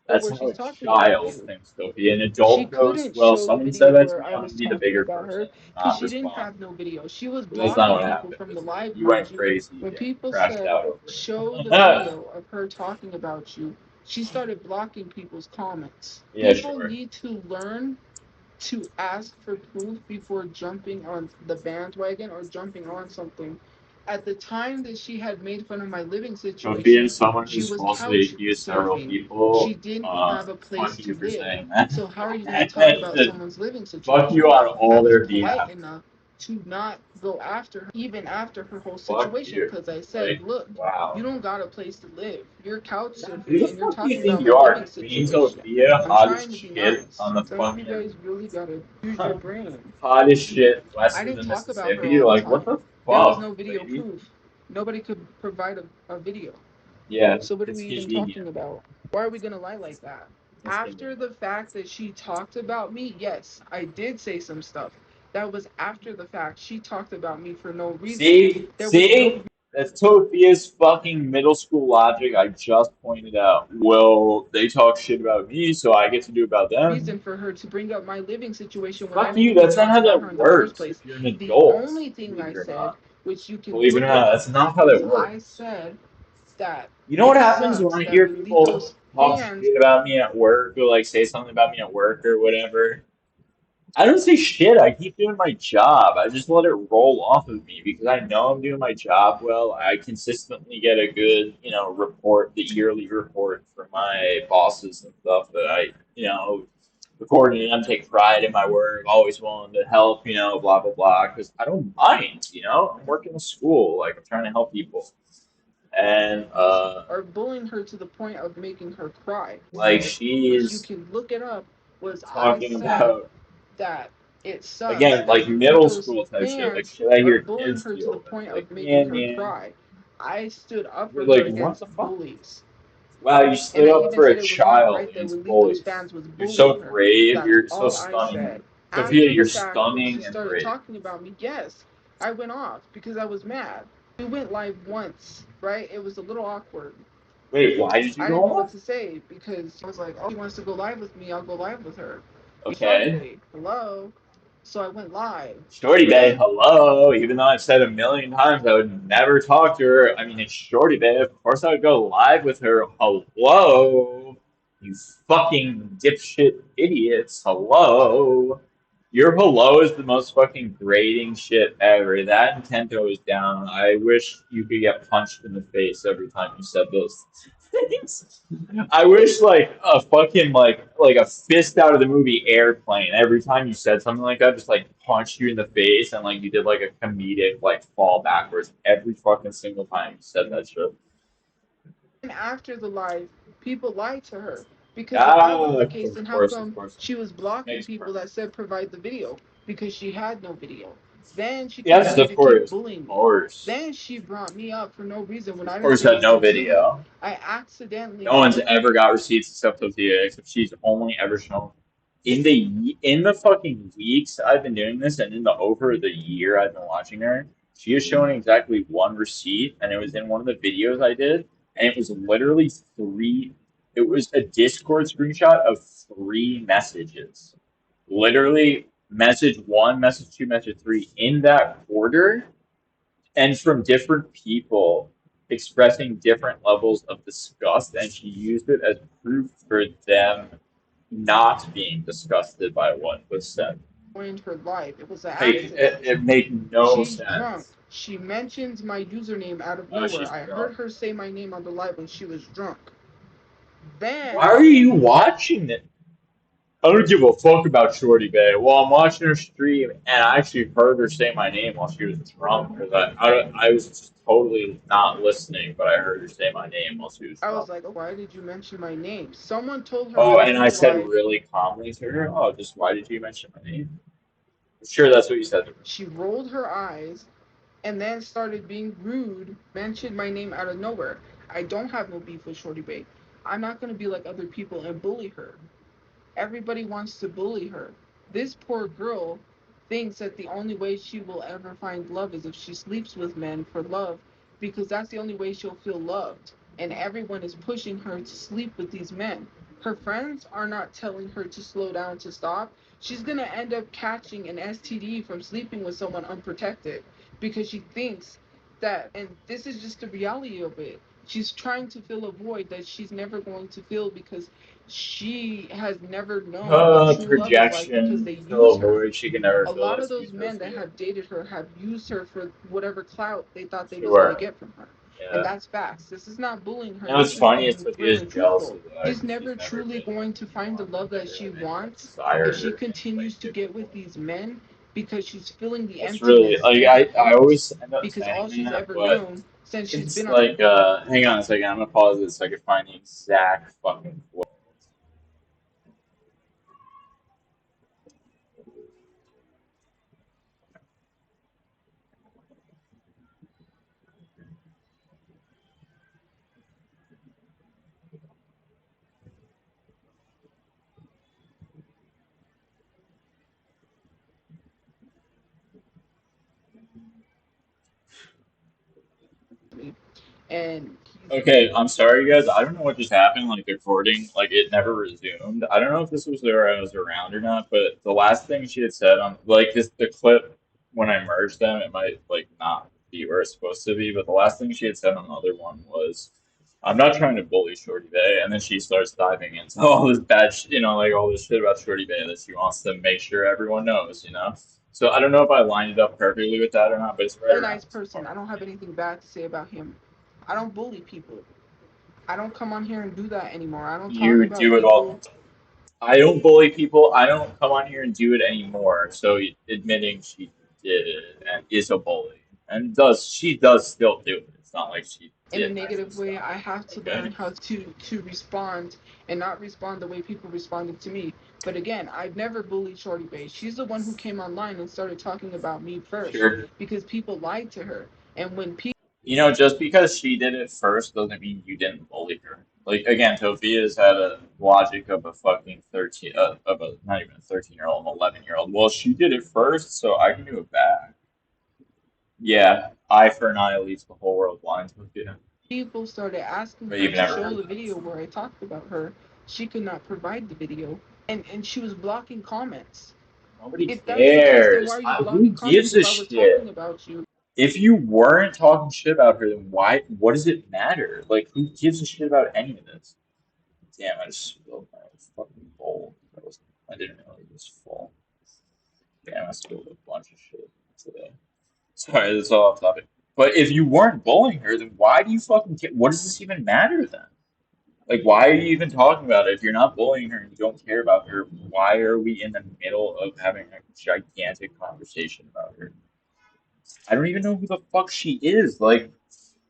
S1: That's
S2: Where
S1: how
S2: she's
S1: a
S2: talking about
S1: child
S2: you.
S1: thinks, Sophie. An
S2: She
S1: adult goes,
S2: couldn't
S1: well,
S2: show the
S1: someone said
S2: video
S1: that to
S2: where
S1: me,
S2: I
S1: I'm going
S2: was
S1: to be the
S2: talking
S1: bigger
S2: about
S1: person
S2: her
S1: and
S2: because
S1: not
S2: she didn't
S1: respond.
S2: have no video. She was
S1: But that's not
S2: blocking
S1: what
S2: people
S1: happened,
S2: from the
S1: is it?
S2: live,
S1: You
S2: mind
S1: went
S2: you.
S1: crazy
S2: When
S1: and
S2: people
S1: crashed
S2: said,
S1: out over
S2: show the
S1: it.
S2: video of her talking about you, she started blocking people's comments.
S1: Yeah,
S2: People
S1: sure.
S2: need to learn to ask for proof before jumping on the bandwagon or jumping on something. At the time that she had made fun of my living
S1: So being
S2: situation,
S1: someone
S2: she
S1: who's
S2: was
S1: falsely
S2: couch
S1: accused several
S2: surfing. She
S1: people,
S2: didn't have a place
S1: fuck
S2: to
S1: you for
S2: live.
S1: saying that.
S2: So how are you going to talk about
S1: Just
S2: someone's living
S1: fuck you
S2: situation?
S1: on
S2: I
S1: all
S2: was
S1: their
S2: polite
S1: behalf.
S2: enough to not go after her, even after her whole
S1: Fuck
S2: situation,
S1: you.
S2: because I said,
S1: Like,
S2: look, you
S1: wow.
S2: don't got a place to live. You're couch
S1: Who the
S2: surfing and you're
S1: fuck do you
S2: talking
S1: think
S2: about my
S1: you
S2: living
S1: are? Queen
S2: situation.
S1: Sophia,
S2: I'm
S1: hot as
S2: trying to be
S1: shit
S2: nice.
S1: on the
S2: Some of you
S1: fucking
S2: guys really gotta use your brain.
S1: hot as shit
S2: I
S1: west of
S2: didn't
S1: the
S2: talk about her
S1: Mississippi.
S2: all the
S1: Like, what
S2: time.
S1: the
S2: There was
S1: fuck,
S2: no video
S1: lady?
S2: proof. Nobody could provide a video.
S1: Yeah,
S2: So what are
S1: it's
S2: we even
S1: convenient.
S2: talking about? Why are we gonna lie like that?
S1: It's
S2: After
S1: convenient.
S2: the fact that she talked about me, yes, I did say some stuff. That was after the fact. She talked about me for no reason.
S1: See?
S2: There was no
S1: See? That's Tophia's fucking middle school logic I just pointed out. Well, they talk shit about me, so I get to do about them.
S2: Reason for her to bring up my living situation when I
S1: Fuck
S2: didn't
S1: you,
S2: even
S1: that's not
S2: talk
S1: how
S2: about
S1: that
S2: her in the first
S1: works
S2: place.
S1: if you're an
S2: The
S1: adult,
S2: only thing
S1: believe
S2: I
S1: it or
S2: said,
S1: not.
S2: which you can
S1: Believe it or
S2: look it
S1: not,
S2: up,
S1: that's not how
S2: was
S1: that
S2: I
S1: works.
S2: said that
S1: You know what
S2: it
S1: happens when
S2: sucks
S1: I
S2: that
S1: hear
S2: Lolito's
S1: people talk
S2: fans
S1: shit about me at work or like say something about me at work or whatever? I don't say shit. I keep doing my job. I just let it roll off of me because I know I'm doing my job well. I consistently get a good, report, the yearly report from my bosses and stuff that record and take pride in my work, always willing to help, blah, blah, blah, because I don't mind, I'm working in school, like I'm trying to help people. And,
S2: are bullying her to the point of making her cry,
S1: like
S2: which you
S1: she's
S2: can look it up, was I
S1: talking
S2: said
S1: about
S2: that it sucks
S1: again,
S2: that
S1: like middle
S2: Lolito's
S1: school type shit, like
S2: fans
S1: shit I
S2: are
S1: hear
S2: bullying
S1: kids
S2: her to the
S1: deal with.
S2: point
S1: Like,
S2: of making
S1: man,
S2: her
S1: man,
S2: cry. I stood up
S1: you're
S2: for her
S1: like, what
S2: against
S1: the fuck?
S2: bullies.
S1: Wow, you
S2: And
S1: stood
S2: I
S1: up
S2: even
S1: for a
S2: said it was not
S1: child
S2: right that
S1: against
S2: Lolito's
S1: bullies.
S2: fans was
S1: You're
S2: bullying
S1: so
S2: her.
S1: brave.
S2: That's
S1: You're so
S2: all I
S1: stunning.
S2: said.
S1: Sophia,
S2: After the
S1: you're
S2: fact, when she
S1: stunning and
S2: started
S1: brave.
S2: talking about me, yes, I went off because I was mad. We went live once, right? It was a little awkward.
S1: Wait, why did you
S2: I
S1: go
S2: didn't know what
S1: off?
S2: to say because I was like, oh, she wants to go live with me. I'll go live with her. Shorty
S1: Okay.
S2: Bay, hello. So I went live.
S1: Shorty Bay,
S2: Then
S1: hello. Even though I've said a million times I would never talk to her. I mean, it's Shorty Bay. Of course I would go live with her. Hello. You fucking dipshit idiots. Hello. Your hello is the most fucking grating shit ever. That and Kento is down. I wish you could get punched in the face every time you said those things. I wish like a fucking like a fist out of the movie Airplane. Every time you said something like that, just like punched you in the face and like you did like a comedic like fall backwards every fucking single time you said that shit.
S2: after the live, people lied to her. Because if
S1: Ah,
S2: that was the
S1: of
S2: case, then how
S1: course, of
S2: come
S1: course.
S2: she was blocking
S1: Makes
S2: people
S1: perfect.
S2: that said provide the video? Because she had no video. Then she
S1: Yes,
S2: continued
S1: of
S2: to keep
S1: course, of
S2: bullying me.
S1: course.
S2: Then she brought me up for no reason when I
S1: Of
S2: didn't
S1: course,
S2: say
S1: had no
S2: anything to her.
S1: video.
S2: I accidentally
S1: No one's
S2: put
S1: ever got receipts except Tophia, except she's only ever shown in the fucking weeks I've been doing this, and in the over the year I've been watching her. She has shown exactly one receipt, and it was in one of the videos I did, and it was literally three. It was a Discord screenshot of three messages, literally message one, message two, message three in that order, and from different people expressing different levels of disgust, and she used it as proof for them not being disgusted by what was said.
S2: join her live. It was an
S1: Like
S2: accident.
S1: it made no
S2: She's drunk.
S1: sense.
S2: She mentions my username out of
S1: Oh,
S2: nowhere.
S1: she's
S2: I
S1: drunk.
S2: heard her say my name on the live when she was drunk.
S1: Why
S2: Then
S1: are you watching it? I don't give a fuck about Shorty Bay. Well, I'm watching her stream, and I actually heard her say my name while she was drunk because I was just totally not listening, but I heard her say my name while she was
S2: I was
S1: drunk.
S2: like, oh, why did you mention my name? Someone told her I
S1: Oh,
S2: was
S1: and
S2: on
S1: I
S2: the
S1: said
S2: live.
S1: really calmly to her, "Oh, just why did you mention my name?" Sure, that's what you said to her.
S2: She rolled her eyes and then started being rude, mentioned my name out of nowhere. I don't have no beef with Shorty Bay. I'm not going to be like other people and bully her. Everybody wants to bully her. This poor girl thinks that the only way she will ever find love is if she sleeps with men for love because that's the only way she'll feel loved. And everyone is pushing her to sleep with these men. Her friends are not telling her to slow down, to stop. She's going to end up catching an STD from sleeping with someone unprotected because she thinks that, and this is just the reality of it. She's trying to fill a void that she's never going to fill because she has never known what true love is like because
S1: Projection,
S2: they
S1: fill
S2: use
S1: a
S2: her.
S1: void she can never
S2: A
S1: fill.
S2: lot of
S1: It's
S2: those men that
S1: utopia.
S2: have dated her have used her for whatever clout they thought they was going to
S1: Sure.
S2: get from her. And
S1: Yeah.
S2: that's facts. This is not bullying her.
S1: You know what's
S2: This is
S1: funny is
S2: being real
S1: Sophia's
S2: and
S1: jealous
S2: truthful.
S1: of that
S2: She's
S1: because she's
S2: never
S1: never
S2: truly
S1: been with
S2: going to find the
S1: anyone
S2: love
S1: that
S2: that she
S1: really like
S2: wants if
S1: desired
S2: she
S1: her in any way,
S2: continues to
S1: shape, or
S2: get with
S1: form.
S2: these men because she's filling the
S1: That's really
S2: emptiness
S1: like
S2: in her
S1: I
S2: heart.
S1: always end up
S2: Because all
S1: saying
S2: she's
S1: that,
S2: ever
S1: but
S2: known since she's
S1: it's
S2: been
S1: like hang on a second, I'm gonna pause it so I can find the exact fucking quote.
S2: and he's
S1: Okay, I'm sorry, guys. I don't know what just happened. Like the recording, like it never resumed. I don't know if this was where I was around or not, but the last thing she had said on like this the clip when I merged them, it might like not be where it's supposed to be. But the last thing she had said on the other one was, "I'm not trying to bully Shorty Bay," and then she starts diving into all this bad, like all this shit about Shorty Bay that she wants to make sure everyone knows. So I don't know if I lined it up perfectly with that or not, but it's right
S2: a
S1: around
S2: nice
S1: this
S2: person.
S1: part.
S2: I don't have anything bad to say about him. I don't bully people. I don't come on here and do that anymore. I don't talk
S1: You
S2: about
S1: do it all.
S2: people.
S1: I don't bully people. I don't come on here and do it anymore. So admitting she did it and is a bully and she does still do it. It's not like she
S2: In a
S1: did actually
S2: negative way,
S1: stop.
S2: I have to
S1: Okay.
S2: learn how to respond and not respond the way people responded to me. But again, I've never bullied Shorty Bay. She's the one who came online and started talking about me first
S1: Sure.
S2: because people lied to her. And when people
S1: Just because she did it first doesn't mean you didn't bully her. Like again, Tophia's had a logic of a fucking 13, of a not even a 13-year-old, an 11-year-old. Well, she did it first, so I can do it back. Yeah, eye for an eye leaves the whole world blind, Tophia.
S2: people started asking
S1: But
S2: her
S1: you've
S2: to
S1: never
S2: show
S1: heard
S2: the
S1: that.
S2: video where I talked about her, she could not provide the video. And she was blocking comments.
S1: Nobody
S2: If that's the case, then why
S1: cares.
S2: are you
S1: Who
S2: blocking comments
S1: gives
S2: if
S1: a
S2: I was talking
S1: shit?
S2: about you?
S1: If you weren't talking shit about her, then why? What does it matter? Like, who gives a shit about any of this? Damn, I just spilled my fucking bowl. I didn't realize it was full. Damn, I spilled a bunch of shit today. Sorry, that's all off topic. But if you weren't bullying her, then why do you fucking care? What does this even matter then? Like, why are you even talking about it? If you're not bullying her and you don't care about her, why are we in the middle of having a gigantic conversation about her? I don't even know who the fuck she is. Like,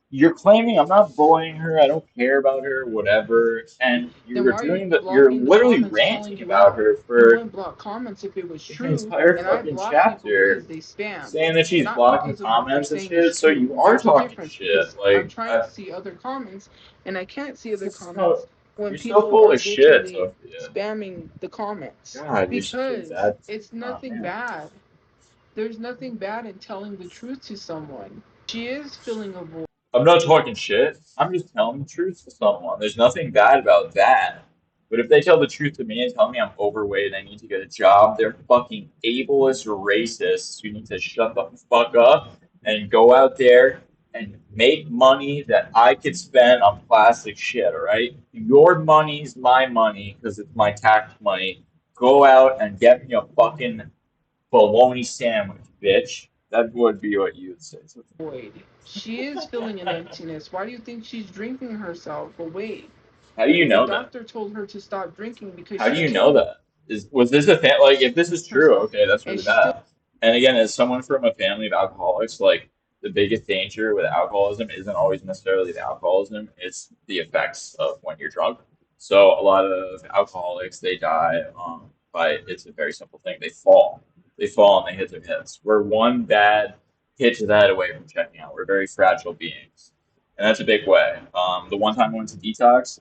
S1: you're claiming I'm not bullying her, I don't care about her, whatever, and
S2: Then why are you
S1: you're
S2: blocking the
S1: literally
S2: comments calling
S1: ranting
S2: you
S1: about
S2: out?
S1: her
S2: You
S1: for
S2: wouldn't block comments if it was
S1: an
S2: true,
S1: entire
S2: and I
S1: fucking
S2: block people because
S1: chapter
S2: they spam,
S1: saying that she's
S2: not
S1: blocking
S2: because of what they're
S1: comments and
S2: saying is
S1: shit, so
S2: true.
S1: you are
S2: There's a
S1: talking
S2: difference
S1: shit.
S2: because I'm
S1: Like,
S2: trying to see other comments, and I can't see other
S1: so,
S2: comments when
S1: you're so
S2: people
S1: full
S2: are
S1: of shit,
S2: literally
S1: Sophia.
S2: spamming the comments
S1: God, you're such a
S2: because
S1: bad.
S2: it's
S1: Oh,
S2: nothing
S1: man.
S2: bad. There's nothing bad in telling the truth to someone. She is filling a void.
S1: I'm not talking shit. I'm just telling the truth to someone. There's nothing bad about that. But if they tell the truth to me and tell me I'm overweight and I need to get a job, they're fucking ableist racists who need to shut the fuck up and go out there and make money that I could spend on plastic shit, alright? Your money's my money because it's my tax money. Go out and get me a fucking bologna sandwich, bitch. That would be what you would say.
S2: She is filling an emptiness. Why do you think she's drinking herself away?
S1: How do you
S2: The
S1: know that?
S2: doctor told her to stop drinking because
S1: How do
S2: she's
S1: you know
S2: killing
S1: that? Was this a like if this is true,
S2: herself,
S1: okay, that's
S2: and
S1: really
S2: she's still
S1: bad. And again, as someone from a family of alcoholics, like the biggest danger with alcoholism isn't always necessarily the alcoholism, it's the effects of when you're drunk. So a lot of alcoholics they die by it's a very simple thing. They fall. They fall and they hit their heads. We're one bad hit to the head away from checking out. We're very fragile beings. And that's a big way. The one time I went to detox,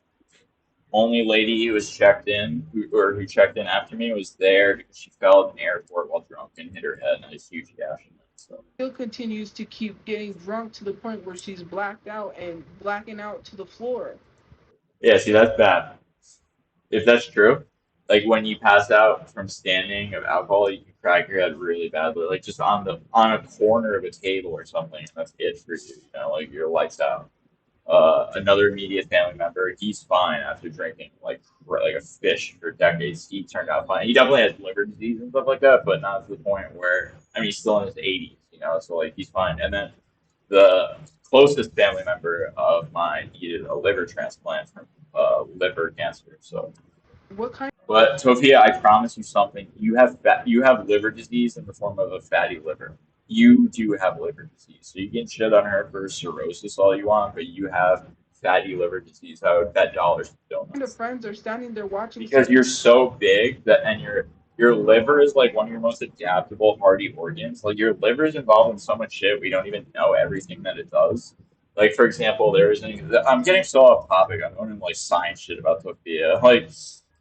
S1: only lady who was checked in, who checked in after me, was there because she fell in the airport while drunk and hit her head and had a huge gash in it. So
S2: continues to keep getting drunk to the point where she's blacked out and blacking out to the floor.
S1: yeah, see that's bad. If that's true, like when you pass out from standing of alcohol, you can crack your head really badly, like just on a corner of a table or something. And that's it for you. Like your lights out. Another immediate family member, he's fine after drinking like a fish for decades. He turned out fine. He definitely has liver disease and stuff like that, but not to the point where I mean he's still in his 80s. So like he's fine. And then the closest family member of mine needed a liver transplant from liver cancer. So,
S2: What kind
S1: but Tofia, I promise you something. You have liver disease in the form of a fatty liver. You do have liver disease, so you can shit on her for cirrhosis all you want, but you have fatty liver disease. I would bet dollars to
S2: of
S1: donuts
S2: friends are standing there watching
S1: because
S2: someone
S1: you're so big that and your liver is like one of your most adaptable, hardy organs. Like your liver is involved in so much shit we don't even know everything that it does. Like I'm getting so off topic. I'm going into like science shit about Tophia. Like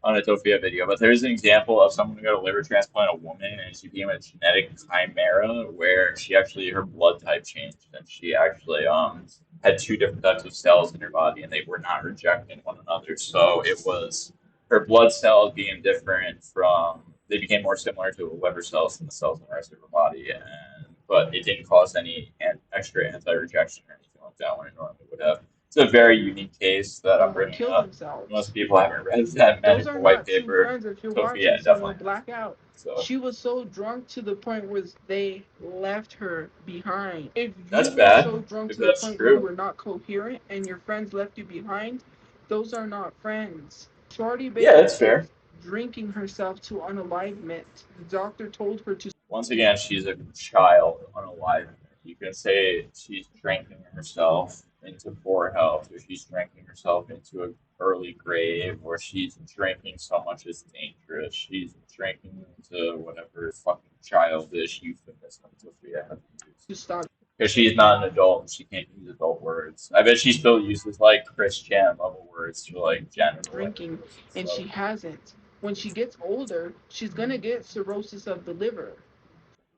S1: on a Tophia video, but there's an example of someone who got a liver transplant, a woman, and she became a genetic chimera where she actually her blood type changed and she actually had two different types of cells in her body and they were not rejecting one another. So it was her blood cells being different from they became more similar to the liver cells than the cells in the rest of her body, and but it didn't cause any extra anti-rejection or anything like that when it normally would have. It's a very unique case that I'm
S2: Someone
S1: bringing
S2: kill
S1: up. Most
S2: themselves.
S1: people haven't read that
S2: Those
S1: medical
S2: are
S1: white
S2: not true
S1: paper.
S2: friends if you're watching
S1: Tophia
S2: someone
S1: definitely has.
S2: black out.
S1: So
S2: She was so drunk to the point where they left her behind. If you
S1: that's
S2: were so
S1: bad
S2: drunk
S1: if
S2: to the
S1: that's
S2: point where you
S1: true.
S2: were not coherent and your friends left you behind, those are not friends. Shorty
S1: Yeah, that's
S2: basically
S1: fair.
S2: is drinking herself to unalivement. The doctor told her to
S1: Once again, she's a child unalive. You can say she's drinking herself into poor health, or she's drinking herself into an early grave, or she's drinking so much it's dangerous. She's drinking into whatever fucking childish euphemism Sophia has used.
S2: stop
S1: Because she's not an adult and she can't use adult words. I bet she still uses like Christian level words for like genital
S2: drinking,
S1: intercourse and
S2: and
S1: stuff.
S2: she hasn't. When she gets older, she's gonna get cirrhosis of the liver.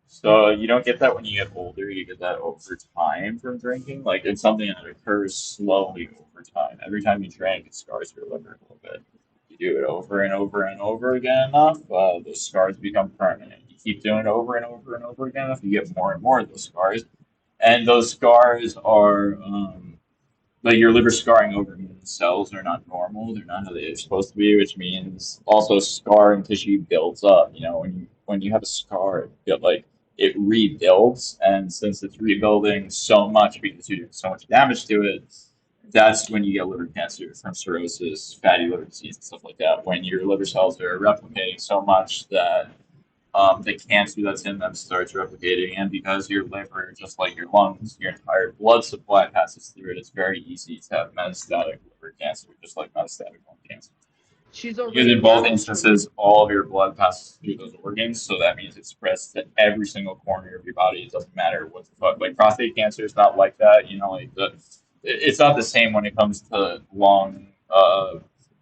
S1: So you don't get that when you get older, you get that over time from drinking. Like it's something that occurs slowly over time. Every time you drink, it scars your liver a little bit. You do it over and over and over again enough, those scars become permanent. You keep doing it over and over and over again enough, you get more and more of those scars. And those scars are like your liver scarring over means cells are not normal. They're not how they're supposed to be, which means also scarring tissue builds up. You know, when you have a scar, it rebuilds, and since it's rebuilding so much because you do so much damage to it, that's when you get liver cancer from cirrhosis, fatty liver disease, and stuff like that. When your liver cells are replicating so much that the cancer that's in them starts replicating, and because your liver, just like your lungs, your entire blood supply passes through it, it's very easy to have metastatic liver cancer, just like metastatic lung cancer.
S2: She's
S1: Because
S2: already
S1: in both
S2: damaged her liver.
S1: instances, all of your blood passes through those organs, so that means it spreads to every single corner of your body. It doesn't matter what the fuck. Like prostate cancer is not like that, you know. It's not the same when it comes to lung,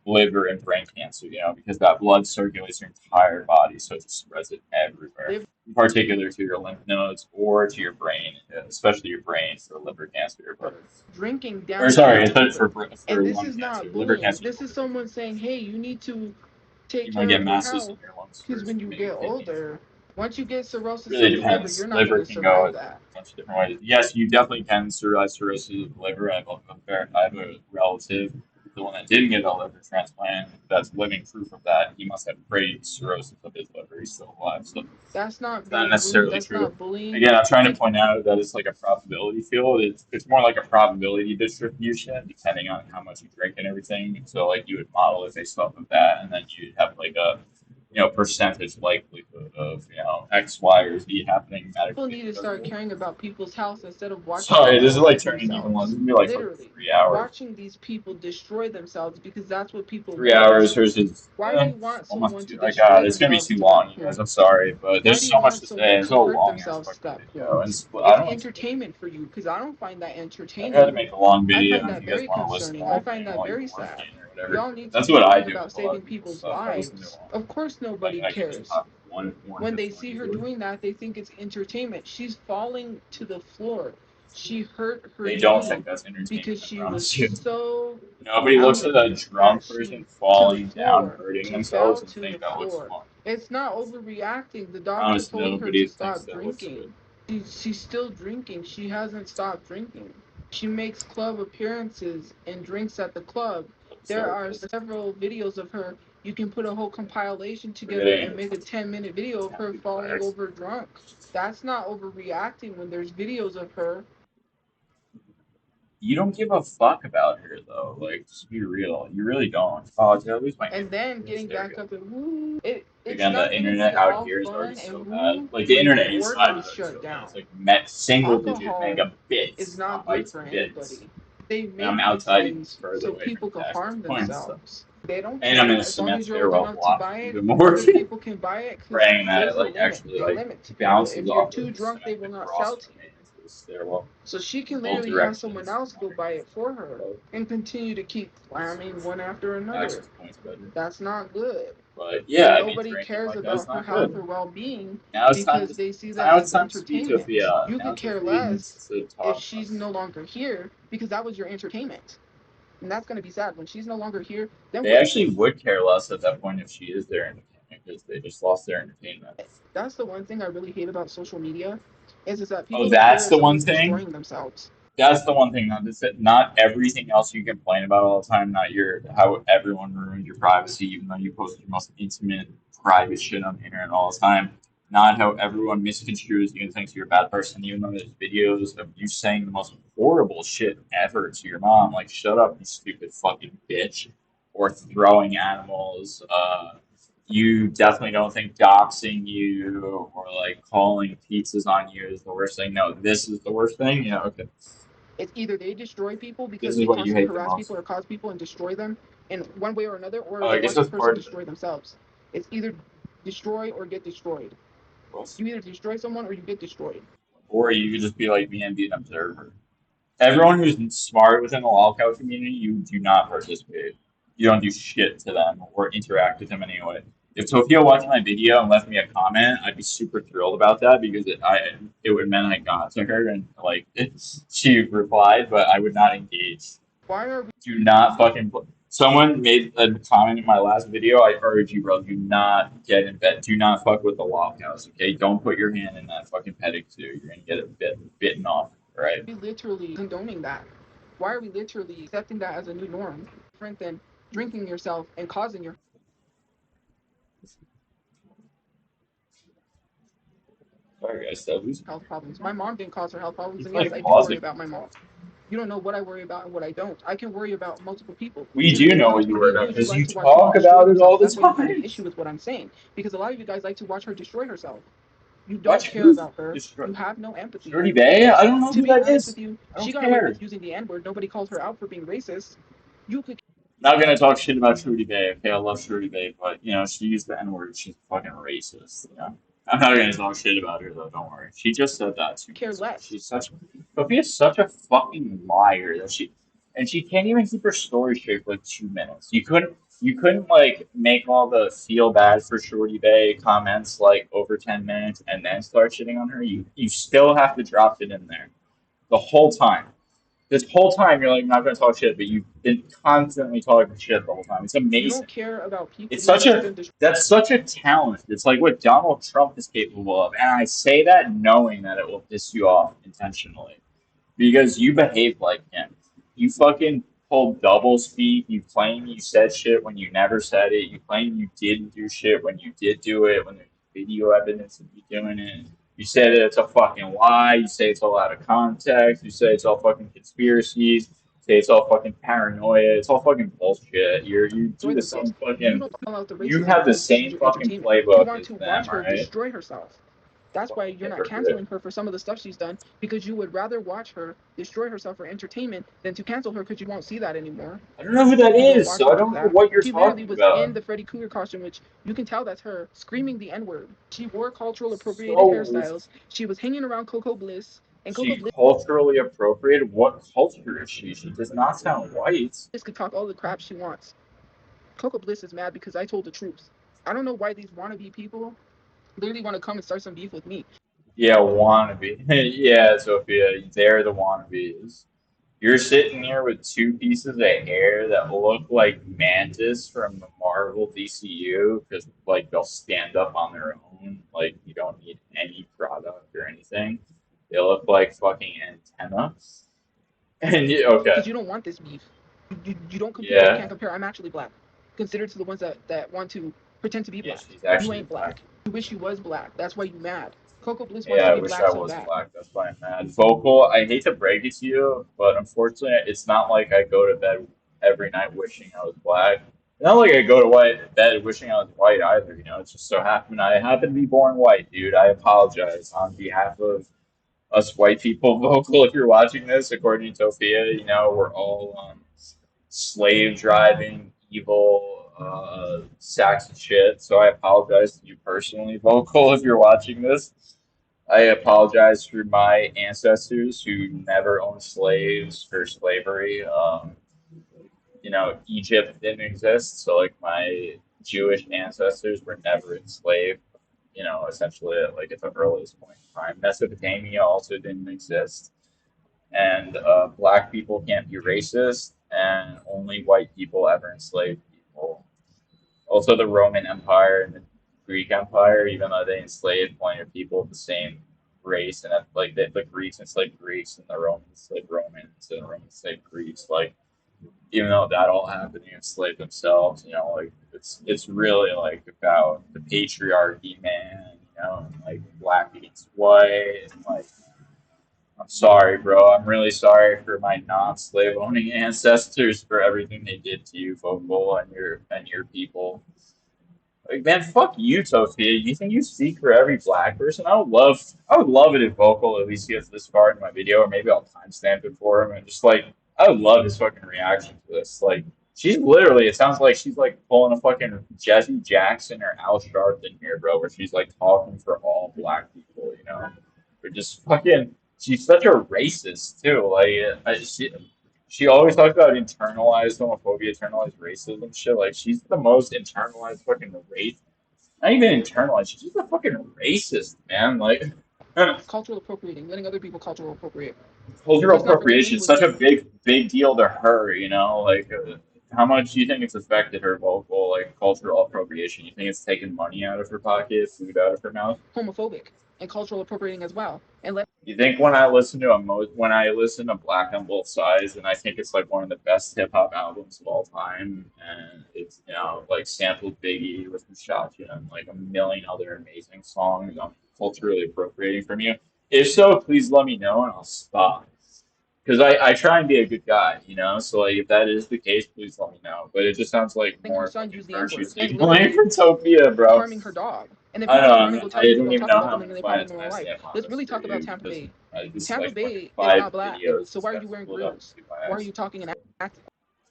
S1: liver, and brain cancer, you know, because that blood circulates your entire body, so it just spreads it everywhere,
S2: Liver
S1: in particular to your lymph nodes or to your brain, especially your brain for liver cancer. But
S2: drinking
S1: or
S2: damages
S1: sorry,
S2: the liver.
S1: for
S2: And this
S1: lung
S2: is
S1: cancer,
S2: not
S1: liver
S2: bullying.
S1: cancer is
S2: This
S1: a
S2: is
S1: little bit
S2: someone
S1: different.
S2: saying, hey, you need to take
S1: You want
S2: care
S1: to get
S2: of your
S1: masses in
S2: health.
S1: your lungs
S2: Because
S1: first,
S2: when you
S1: maybe
S2: get
S1: kidneys.
S2: older, once you get cirrhosis
S1: Really
S2: of the liver, you're
S1: depends.
S2: not going
S1: Liver
S2: to
S1: can go
S2: survive
S1: a
S2: that.
S1: bunch of different ways. Yes, you definitely can survive cirrhosis of the liver. I have a relative, the one that didn't get a liver transplant, that's living proof of that. He must have great cirrhosis of his liver. He's still alive, so
S2: That's not
S1: it's not
S2: being rude.
S1: necessarily
S2: That's
S1: true.
S2: not bullying.
S1: Again, I'm trying to
S2: Like,
S1: point out that it's like a probability field. It's more like a probability distribution, depending on how much you drink and everything. So like you would model it based off of that, and then you'd have like a percentage likelihood of X, Y, or Z happening
S2: people
S1: medically.
S2: need to start caring about people's health instead of watching
S1: Sorry,
S2: them
S1: this is like
S2: destroy
S1: turning even long. This
S2: themselves.
S1: is gonna be like fucking
S2: Literally,
S1: 3 hours.
S2: watching these people destroy themselves because that's what people
S1: 3 hours
S2: want.
S1: versus
S2: Why do you want
S1: almost
S2: someone
S1: two.
S2: to
S1: I
S2: destroy
S1: got it's gonna be
S2: themselves
S1: too
S2: to that
S1: long, you guys.
S2: point?
S1: I'm sorry, but
S2: Why
S1: there's
S2: do you
S1: so much
S2: want
S1: to say.
S2: someone
S1: It's
S2: to
S1: a
S2: hurt
S1: long ass
S2: themselves to
S1: fucking
S2: that
S1: video,
S2: point?
S1: and I
S2: It's
S1: don't expect.
S2: entertainment for you because I don't find that
S1: I tried to
S2: entertaining.
S1: make a long
S2: I
S1: video
S2: find
S1: if
S2: that
S1: you guys
S2: very
S1: want to listen to
S2: concerning.
S1: the
S2: I
S1: whole
S2: find
S1: thing
S2: that
S1: while you're
S2: very sad.
S1: working or whatever.
S2: Y'all need to
S1: That's
S2: be
S1: what I
S2: caring
S1: do
S2: about
S1: with a lot
S2: saving
S1: of people's
S2: people's
S1: stuff. I listen to
S2: lives.
S1: them.
S2: Of course, nobody
S1: I can just
S2: cares.
S1: pop one
S2: When
S1: to
S2: they
S1: twenty
S2: see her
S1: easily.
S2: doing that, they think it's entertainment. She's falling to the floor. She hurt her
S1: They don't
S2: knee
S1: think that's entertainment,
S2: because
S1: I
S2: she was
S1: promise you.
S2: so
S1: Nobody
S2: out
S1: looks
S2: of
S1: at a
S2: it that
S1: drunk person
S2: she to the
S1: falling down,
S2: floor.
S1: hurting
S2: She
S1: themselves,
S2: fell
S1: and
S2: to the
S1: think that looks
S2: floor.
S1: fun.
S2: It's not overreacting. The
S1: I
S2: doctor
S1: promise
S2: told her
S1: nobody
S2: to
S1: thinks
S2: stop
S1: that looks good.
S2: drinking. She's still drinking. She hasn't stopped drinking. She makes club appearances and drinks at the club. There
S1: Sorry,
S2: are
S1: guys.
S2: several videos of her. You can put a whole compilation
S1: We're
S2: together and
S1: getting
S2: make a 10-minute video of her
S1: happy
S2: falling
S1: flags.
S2: over drunk. That's not overreacting when there's videos of her.
S1: You don't give a fuck about her though. Like, just be real. You really don't. Oh, did I lose my
S2: And
S1: internet?
S2: then
S1: Yes,
S2: getting
S1: there we
S2: back
S1: go.
S2: up and woo. It's
S1: Again, the
S2: not gonna be
S1: internet out
S2: all
S1: here is already
S2: fun
S1: so
S2: and
S1: bad.
S2: woo
S1: Like the
S2: when
S1: internet
S2: your
S1: inside
S2: organs
S1: is already
S2: shut
S1: so bad.
S2: down.
S1: It's like single digit
S2: Alcohol is
S1: megabits,
S2: not
S1: not
S2: good
S1: bytes,
S2: for
S1: bits.
S2: anybody. They
S1: And I'm
S2: make these
S1: outside even
S2: things
S1: further
S2: so
S1: away from
S2: people can
S1: the access
S2: harm
S1: points. So.
S2: themselves. They don't
S1: And I'm in
S2: care.
S1: a
S2: As long
S1: cement
S2: as you're old
S1: stairwell
S2: enough to
S1: blocking
S2: buy it,
S1: even more.
S2: other people can buy it because
S1: Praying that it
S2: there's a
S1: like
S2: limit.
S1: actually
S2: They
S1: like
S2: limit to people.
S1: bounces
S2: If you're
S1: off the
S2: too drunk, they
S1: cement
S2: will not
S1: across
S2: sell
S1: from
S2: to you.
S1: me. the stairwell.
S2: So she can
S1: Little
S2: literally have someone
S1: directions.
S2: else go buy it for her and continue to keep slamming one after another.
S1: Access points better.
S2: That's not good.
S1: But yeah,
S2: And
S1: I mean,
S2: nobody
S1: drinking
S2: cares
S1: like that's
S2: about her
S1: not
S2: health
S1: good.
S2: or well-being
S1: Now it's time to
S2: because they see
S1: now
S2: that
S1: it's
S2: as
S1: time to speak to
S2: entertainment.
S1: Tophia.
S2: You
S1: Now
S2: could care
S1: Tophia
S2: less
S1: needs to
S2: if
S1: talk
S2: she's
S1: less.
S2: no longer here because that was your entertainment. And that's going to be sad. When she's no longer here, then
S1: They
S2: what is
S1: actually
S2: it?
S1: would care less at that point if she is their entertainment because they just lost their entertainment.
S2: That's the one thing I really hate about social media is that
S1: Oh,
S2: people don't care
S1: that's
S2: if
S1: the one
S2: someone's
S1: thing.
S2: destroying themselves.
S1: That's the one thing. Not that not everything else you complain about all the time. Not your how everyone ruined your privacy, even though you post your most intimate, private shit on the internet all the time. Not how everyone misconstrues you and thinks you're a bad person, even though there's videos of you saying the most horrible shit ever to your mom, like "shut up, you stupid fucking bitch," or throwing animals. You definitely don't think doxing you or like calling pizzas on you is the worst thing. No, this is the worst thing. Yeah, okay.
S2: It's either they destroy people
S1: This
S2: because
S1: is
S2: they
S1: what you
S2: constantly
S1: hate the
S2: harass
S1: most.
S2: people or cause people and destroy them in one way or another, or
S1: Oh,
S2: they
S1: I guess
S2: watch the
S1: that's
S2: person
S1: part of it.
S2: destroy themselves. It's either destroy or get destroyed.
S1: What?
S2: You either destroy someone or you get destroyed.
S1: Or you could just be like me and be an observer. Everyone who's smart within the lolcow community, you do not participate. You don't do shit to them or interact with them in any way. If Tophia watched my video and left me a comment, I'd be super thrilled about that because it would mean I got to her and like she replied, but I would not engage.
S2: Why are we
S1: Do not fucking. Someone made a comment in my last video. I urge you, bro. Do not get in bed. Do not fuck with the lolcows. Okay, don't put your hand in that fucking pedicure. You're gonna get it bitten off. Right?
S2: literally condoning that? Why are we literally accepting that as a new norm? Different than drinking yourself and causing your
S1: Sorry, guys. That was
S2: health problems. My mom didn't cause her health problems,
S1: he's
S2: and yes,
S1: like
S2: I do worry
S1: pausing.
S2: about my mom. You don't know what I worry about and what I don't. I can worry about multiple people.
S1: We
S2: The
S1: do
S2: thing
S1: know
S2: about
S1: what you
S2: TV
S1: were
S2: and
S1: about
S2: news, you
S1: because
S2: like
S1: you
S2: to watch people
S1: talk
S2: destroy
S1: about it all
S2: themselves.
S1: the
S2: That's why you find an
S1: time.
S2: issue with what I'm saying. Because a lot of you guys like to watch her destroy herself. You don't
S1: Watch
S2: care
S1: who?
S2: about her.
S1: Destroy
S2: You have no empathy.
S1: Shorty Bay? I don't know
S2: To
S1: who
S2: be
S1: that
S2: honest
S1: is.
S2: with you,
S1: I
S2: she
S1: don't
S2: got away
S1: care.
S2: with using the N word. Nobody called her out for being racist. You could
S1: Not gonna talk shit about Trudy Bay. Okay, I love Trudy Bay, but you know she used the N word. She's fucking racist. You know, I'm not gonna talk shit about her though. Don't worry. She just said that 2
S2: care
S1: minutes ago.
S2: less.
S1: She's such. Sophia's such a fucking liar that she can't even keep her story straight for like 2 minutes. You couldn't like make all the feel bad for Shorty Bay comments like over 10 minutes and then start shitting on her. You still have to drop it in there the whole time. This whole time you're like not gonna talk shit, but you've been constantly talking shit the whole time. It's
S2: You don't
S1: amazing.
S2: care about people.
S1: It's
S2: You
S1: such
S2: want to see
S1: a
S2: them destroy.
S1: that's such a talent. It's like what Donald Trump is capable of, and I say that knowing that it will piss you off intentionally because you behave like him. You fucking pulled double speak. You claim you said shit when you never said it. You claim you didn't do shit when you did do it. When there's video evidence of you doing it. You say that it's a fucking lie. You say it's all out of context. You say it's all fucking conspiracies. You say it's all fucking paranoia. It's all fucking bullshit. You do the
S2: Themselves.
S1: same
S2: You
S1: fucking.
S2: don't call out the
S1: You
S2: racism
S1: have the
S2: because this is
S1: same
S2: your
S1: fucking
S2: entertainment. You
S1: playbook
S2: want
S1: as
S2: to
S1: them,
S2: watch
S1: all
S2: her
S1: right?
S2: destroy herself. That's why
S1: Fucking
S2: you're not
S1: hypocrite.
S2: canceling her for some of the stuff she's done because you would rather watch her destroy herself for entertainment than to cancel her because you won't see that anymore.
S1: I don't know who that
S2: You won't
S1: is,
S2: watch
S1: so
S2: her
S1: I
S2: do
S1: don't know
S2: that.
S1: what you're
S2: She literally
S1: talking
S2: was
S1: about.
S2: in the Freddy Krueger costume, which you can tell that's her screaming the N word. She wore cultural appropriated
S1: So
S2: hairstyles. She was hanging around Coco Bliss, and Coco
S1: she
S2: Bliss
S1: culturally appropriated. What culture is she? She does not sound white.
S2: could talk all the crap she wants. Coco Bliss is mad because I told the truth. I don't know why these wannabe people literally want to come and start some beef with me.
S1: Yeah, wannabe. Yeah, Sophia, they're the wannabes. You're sitting here with two pieces of hair that look like Mantis from the Marvel DCU because, like, they'll stand up on their own. Like, you don't need any product or anything. They look like fucking antenna. And
S2: Because
S1: okay,
S2: you don't want this beef. You don't compare. You
S1: yeah,
S2: can't compare. I'm actually black. Consider to the ones that want to pretend to be
S1: yeah,
S2: black.
S1: she's
S2: You
S1: actually
S2: ain't
S1: black.
S2: black. You wish you was black. That's why you mad. Coco Bliss wants
S1: Yeah,
S2: to
S1: I
S2: be
S1: wish
S2: black
S1: I
S2: so
S1: was
S2: bad.
S1: black. That's why I'm mad. Vocal, I hate to break it to you, but unfortunately, it's not like I go to bed every night wishing I was black. It's not like I go to bed wishing I was white either. You know, it's just so happened I happen to be born white, dude. I apologize on behalf of us white people. Vocal, if you're watching this, according to Tophia, you know, we're all slave driving, evil sacks of shit. So I apologize to you personally, Vocal, if you're watching this. I apologize for my ancestors who never owned slaves for slavery. Egypt didn't exist, so like my Jewish ancestors were never enslaved. Essentially, like at the earliest point in time, Mesopotamia also didn't exist, and black people can't be racist, and only white people ever enslaved people. Also, the Roman Empire and the Greek Empire, even though they enslaved plenty of people of the same race, and like the Greeks enslaved Greeks, and the Romans enslaved Romans, and the Romans enslaved Greeks, like even though that all happened, they enslaved themselves. Like it's really like about the patriarchy, man. And, like black against white, and like I'm sorry, bro. I'm really sorry for my non-slave owning ancestors for everything they did to you, Vocal, and your people. Like, man, fuck you, Tophia. You think you speak for every black person? I would love it if Vocal at least gets this far in my video, or maybe I'll timestamp it for him, and just like, I would love his fucking reaction to this. Like, she's literally, it sounds like she's like pulling a fucking Jesse Jackson or Al Sharpton here, bro, where she's like talking for all black people. Or just fucking, she's such a racist too. Like, she always talks about internalized homophobia, internalized racism, shit. Like she's the most internalized fucking race. Not even internalized. She's just a fucking racist, man. Like
S2: Cultural appropriating, letting other people cultural appropriate.
S1: cultural
S2: Let's not forget
S1: appropriation is such
S2: linguists.
S1: a big deal to her. Like how much do you think it's affected her vocal like cultural appropriation? You think it's taken money out of her pocket, food out of her mouth?
S2: Homophobic and cultural appropriating as well. And let
S1: You think when I listen to Black on Both Sides, and I think it's like one of the best hip hop albums of all time, and it's like sampled Biggie with Muchacha and like a million other amazing songs. I'm culturally appropriating from you. If so, please let me know and I'll stop. Because I try and be a good guy. So like if that is the case, please let me know. But it just sounds like
S2: her
S1: more
S2: son
S1: fucking
S2: use the N
S1: virtue
S2: word and
S1: signaling
S2: literally
S1: from Topia, bro.
S2: harming her dog. And then
S1: I
S2: people
S1: know.
S2: turn around and go
S1: I don't even
S2: talk
S1: know
S2: about
S1: how
S2: them
S1: I'm
S2: and
S1: gonna
S2: then they pop
S1: find
S2: up in real
S1: a
S2: life.
S1: timestamp on
S2: Let's
S1: this
S2: really
S1: for
S2: talk about
S1: you
S2: Tampa
S1: because
S2: Bay.
S1: this is
S2: Tampa
S1: like fucking
S2: Bay is
S1: five
S2: not black,
S1: videos
S2: so
S1: this
S2: why are
S1: guy
S2: you wearing
S1: pulled up
S2: grills?
S1: to my
S2: Why are
S1: ass.
S2: you talking and acting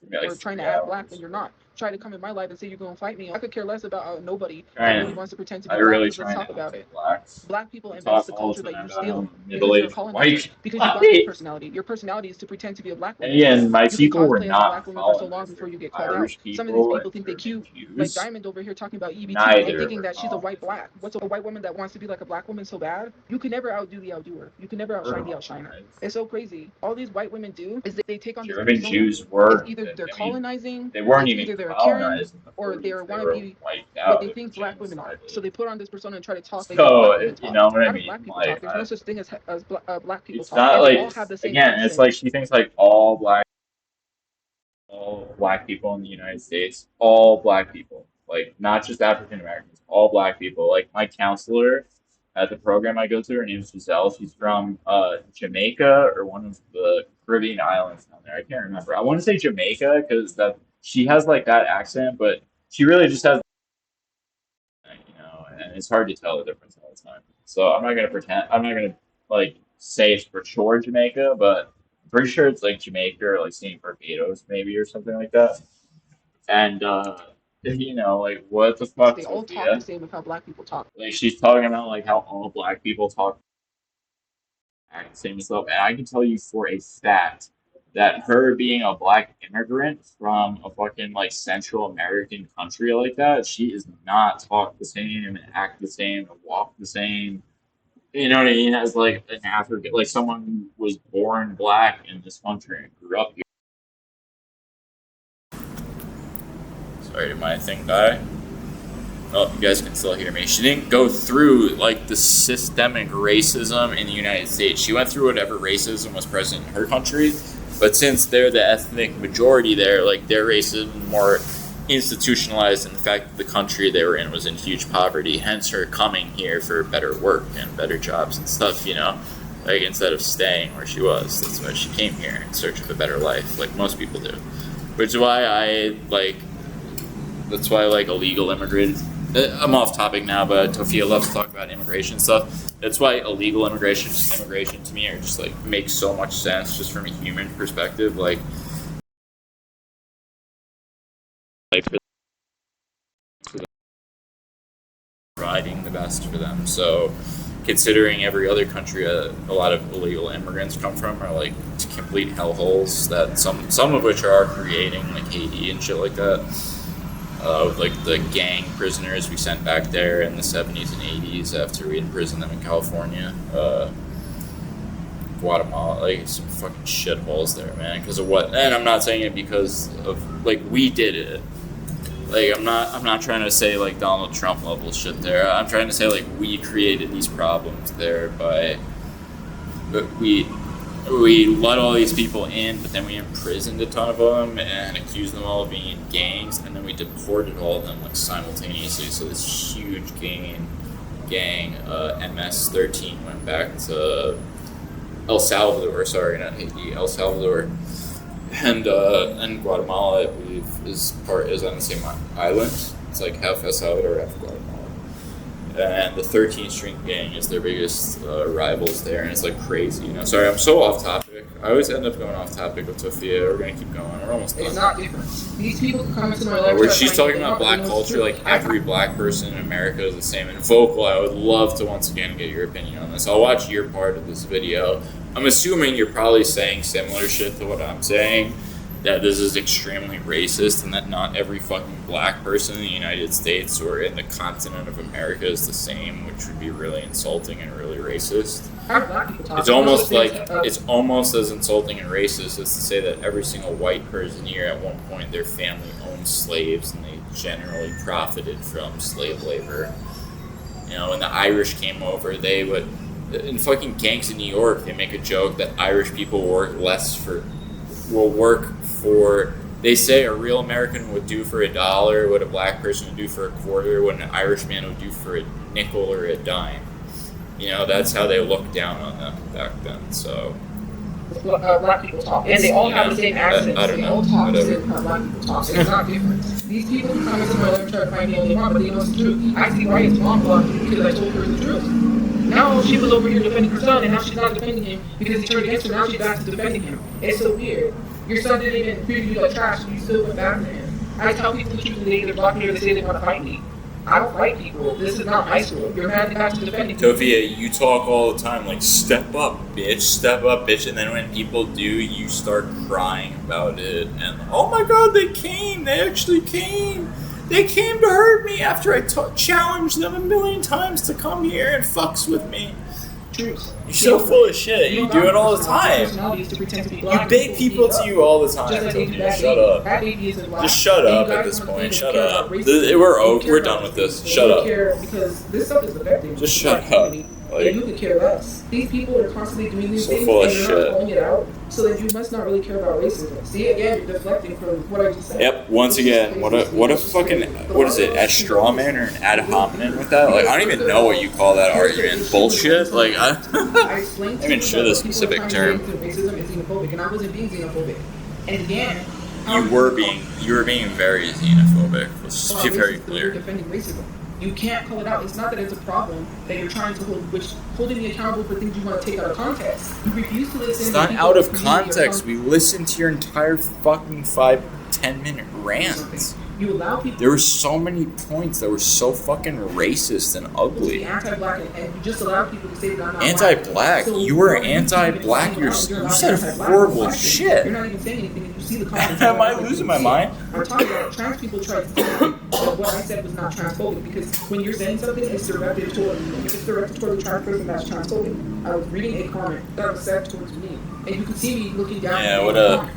S1: Give me like
S2: or trying to
S1: 3
S2: act black when
S1: hours.
S2: you're not? Try to come in my life and say you're gonna fight me. I could care less about nobody that really
S1: Trying,
S2: wants to pretend to
S1: I
S2: be black
S1: really
S2: because let's
S1: trying
S2: talk
S1: to
S2: about
S1: act
S2: it.
S1: like black.
S2: Black people
S1: I
S2: invented
S1: talk
S2: the
S1: all
S2: culture
S1: the
S2: that
S1: time
S2: you
S1: about how
S2: steal
S1: I'm a
S2: because you're a
S1: middle-aged
S2: colonizer.
S1: white
S2: Because you got no
S1: guy.
S2: personality. Your personality is to pretend to be a black
S1: And
S2: woman.
S1: again, my
S2: You can
S1: people were
S2: cosplay as a black
S1: not
S2: woman for so long before
S1: colonizers.
S2: you get called out.
S1: Irish
S2: Some of these
S1: people and
S2: people think they
S1: German
S2: cute, like
S1: Jews,
S2: Diamond over here talking about EBT and
S1: neither
S2: thinking
S1: were
S2: that she's a white
S1: colonizers.
S2: black. What's a white woman that wants to be like a black woman so bad? You can never outdo the outdoer. You can never
S1: Were
S2: outshine the outshiner.
S1: colonized.
S2: It's so crazy. All these white women do is they take on this
S1: German
S2: persona.
S1: Jews
S2: It's
S1: were,
S2: either they're
S1: I mean,
S2: colonizing,
S1: they weren't
S2: it's
S1: even
S2: either they're a Karen,
S1: colonized in the
S2: or they
S1: 40s. They
S2: want to
S1: were
S2: be
S1: wiped
S2: what
S1: out.
S2: they
S1: It was
S2: think black women are. So
S1: genocided.
S2: they put on this persona and try to talk like how
S1: So,
S2: black women
S1: you
S2: talk.
S1: know what I
S2: How do
S1: mean?
S2: black people
S1: Like,
S2: talk? There's no such thing as black people
S1: it's
S2: talk,
S1: not
S2: and they
S1: like,
S2: all have the same
S1: again, it's
S2: accent.
S1: like she thinks like all black people in the United States, all black people, like not just African Americans, all black people. Like my counselor at the program I go to, her name is Giselle. She's from Jamaica or one of the Caribbean islands down there. I can't remember. I want to say Jamaica because that she has like that accent, but she really just has, and it's hard to tell the difference all the time. So I'm not gonna pretend. I'm not gonna like say it's for sure Jamaica, but I'm pretty sure it's like Jamaica or like St. Barbados maybe or something like that. And like what the fuck,
S2: They all talk the
S1: Sophia?
S2: same with how black people talk.
S1: Like she's talking about like how all black people talk act the same as stuff, and I can tell you for a fact that her being a black immigrant from a fucking like Central American country like that, she is not talk the same and act the same and walk the same. You know what I mean? As like an African, like someone who was born black in this country and grew up here. Sorry, did my thing die? Oh, you guys can still hear me. She didn't go through like the systemic racism in the United States. She went through whatever racism was present in her country, but since they're the ethnic majority there, like their racism more institutionalized in the fact that the country they were in was in huge poverty. Hence her coming here for better work and better jobs and stuff. Like instead of staying where she was. That's why she came here in search of a better life, like most people do. Which is why I like. That's why I like illegal immigrants. I'm off topic now, but Tophia loves to talk about immigration stuff. That's why illegal immigration to me, are just like makes so much sense, just from a human perspective. Like for them, providing the best for them. So considering every other country a lot of illegal immigrants come from are like complete hellholes that some of which are creating, like Haiti and shit like that. Like the gang prisoners we sent back there in the 70s and 80s after we imprisoned them in California. Guatemala, like some fucking shitholes there, man. Because of what? And I'm not saying it because of like we did it. Like I'm not trying to say like Donald Trump level shit there. I'm trying to say like we created these problems there but we let all these people in, but then we imprisoned a ton of them and accused them all of being in gangs, and then we deported all of them like simultaneously. So this huge gang, MS-13 went back to El Salvador. Sorry, not Haiti, El Salvador, and Guatemala, I believe, is on the same island. It's like half El Salvador, half Guatemala. And the 13th Street Gang is their biggest rivals there, and it's like crazy, you know. Sorry, I'm so off topic. I always end up going off topic with Tophia. We're gonna keep going. We're almost done.
S2: It's not different. These people come into my life.
S1: Where she's talking about black culture, like every black person in America is the same. And Vocal, I would love to once again get your opinion on this. I'll watch your part of this video. I'm assuming you're probably saying similar shit to what I'm saying, that this is extremely racist and that not every fucking black person in the United States or in the continent of America is the same, which would be really insulting and really racist. It's almost like it's almost as insulting and racist as to say that every single white person here at one point their family owned slaves and they generally profited from slave labor. You know, when the Irish came over, they would, in fucking gangs in New York, they make a joke that Irish people will work for, they say a real American would do for $1 what a black person would do for a quarter, what an Irish man would do for a nickel or a dime. You know, that's how they looked down on them back then, so.
S2: Black people talk. And they all have the same accents.
S1: I don't know.
S2: They all talk the same how black people talk. It's not different. These people who come into my life and try to find me only wrong, but they know it's the truth. I see why his mom blocked me because I told her the truth. Now she was over here defending her son, and now she's not defending him because he turned against her. Now she's back to defending him. It's so weird. Your son didn't even treat you like trash, and you still went back to him. I tell people the truth, and they either block me or they say they want to fight me. I don't fight people. This is not high school. You're mad back to defending people.
S1: Tophia, you talk all the time like, step up, bitch, and then when people do, you start crying about it, and oh my god, they actually came. They came to hurt me after I challenged them 1,000,000 times to come here and fucks with me.
S2: Truth.
S1: You're so full of shit. You do it all the time. You bait people to you all the time. Tophia, shut up. Just shut up at this point. Shut up. We're done with this. Shut up.
S2: Because this stuff is affecting.
S1: Just shut up.
S2: Like, you could care less. These people are constantly doing these things
S1: full of
S2: and you're
S1: shit.
S2: not calling it out, so that you must not really care about racism. See, again, you're deflecting from what I just said.
S1: Yep. Once again, what a fucking, what is it? A straw man or an ad hominem with that? Like, I don't even know what you call that argument. Bullshit. Like, I'm not even sure the specific term.
S2: Racism is xenophobic, and I wasn't being xenophobic. And again,
S1: you were being very xenophobic. Let's just be very clear.
S2: Defending racism. You can't call it out. It's not that it's a problem that you're trying to holding me accountable for things you want to take out of context. You refuse to listen.
S1: It's not out of context. We listened to your entire fucking 5-10 minute rant.
S2: You allow people.
S1: There were so many points that were so fucking racist and ugly.
S2: Anti-black, and you just allow people to say that I'm not
S1: anti-black.
S2: So
S1: you were anti-black. You said horrible shit.
S2: You're not even saying anything, and you see the comments.
S1: Am I losing my mind?
S2: I'm talking about trans people try to say that what I said was not transphobic, because when you're saying something, it's directed toward the trans person that's transphobic. I was reading a comment that was said towards me, and you could see me looking down.
S1: Yeah,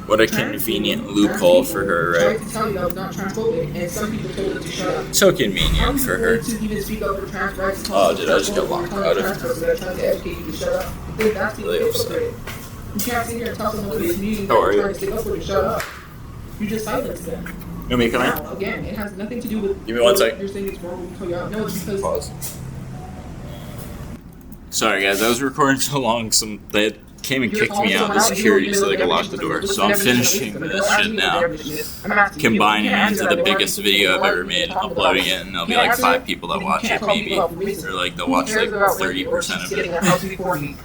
S1: what a convenient loophole for her, right?
S2: Tried to tell you that was not transphobic, and some people told her to shut up.
S1: So convenient for her.
S2: To even speak up for trans rights.
S1: Oh, did I just get locked out of it?
S2: They're trying to educate you to shut up. That's the hypocrite. You can't sit here and tell someone who's community that you're trying to stick up for to shut up. You just silence them.
S1: You want me to come
S2: now, again, it has nothing to do with.
S1: Give me 1 sec.
S2: You're saying it's wrong. No, it's because.
S1: Pause. Sorry guys, I was recording so long. They came and kicked me out to security so they could lock the door. So I'm finishing this shit now, combining it into the biggest video I've ever made, uploading it, and there'll be like 5 people that watch it maybe, or like they'll watch like 30% of it.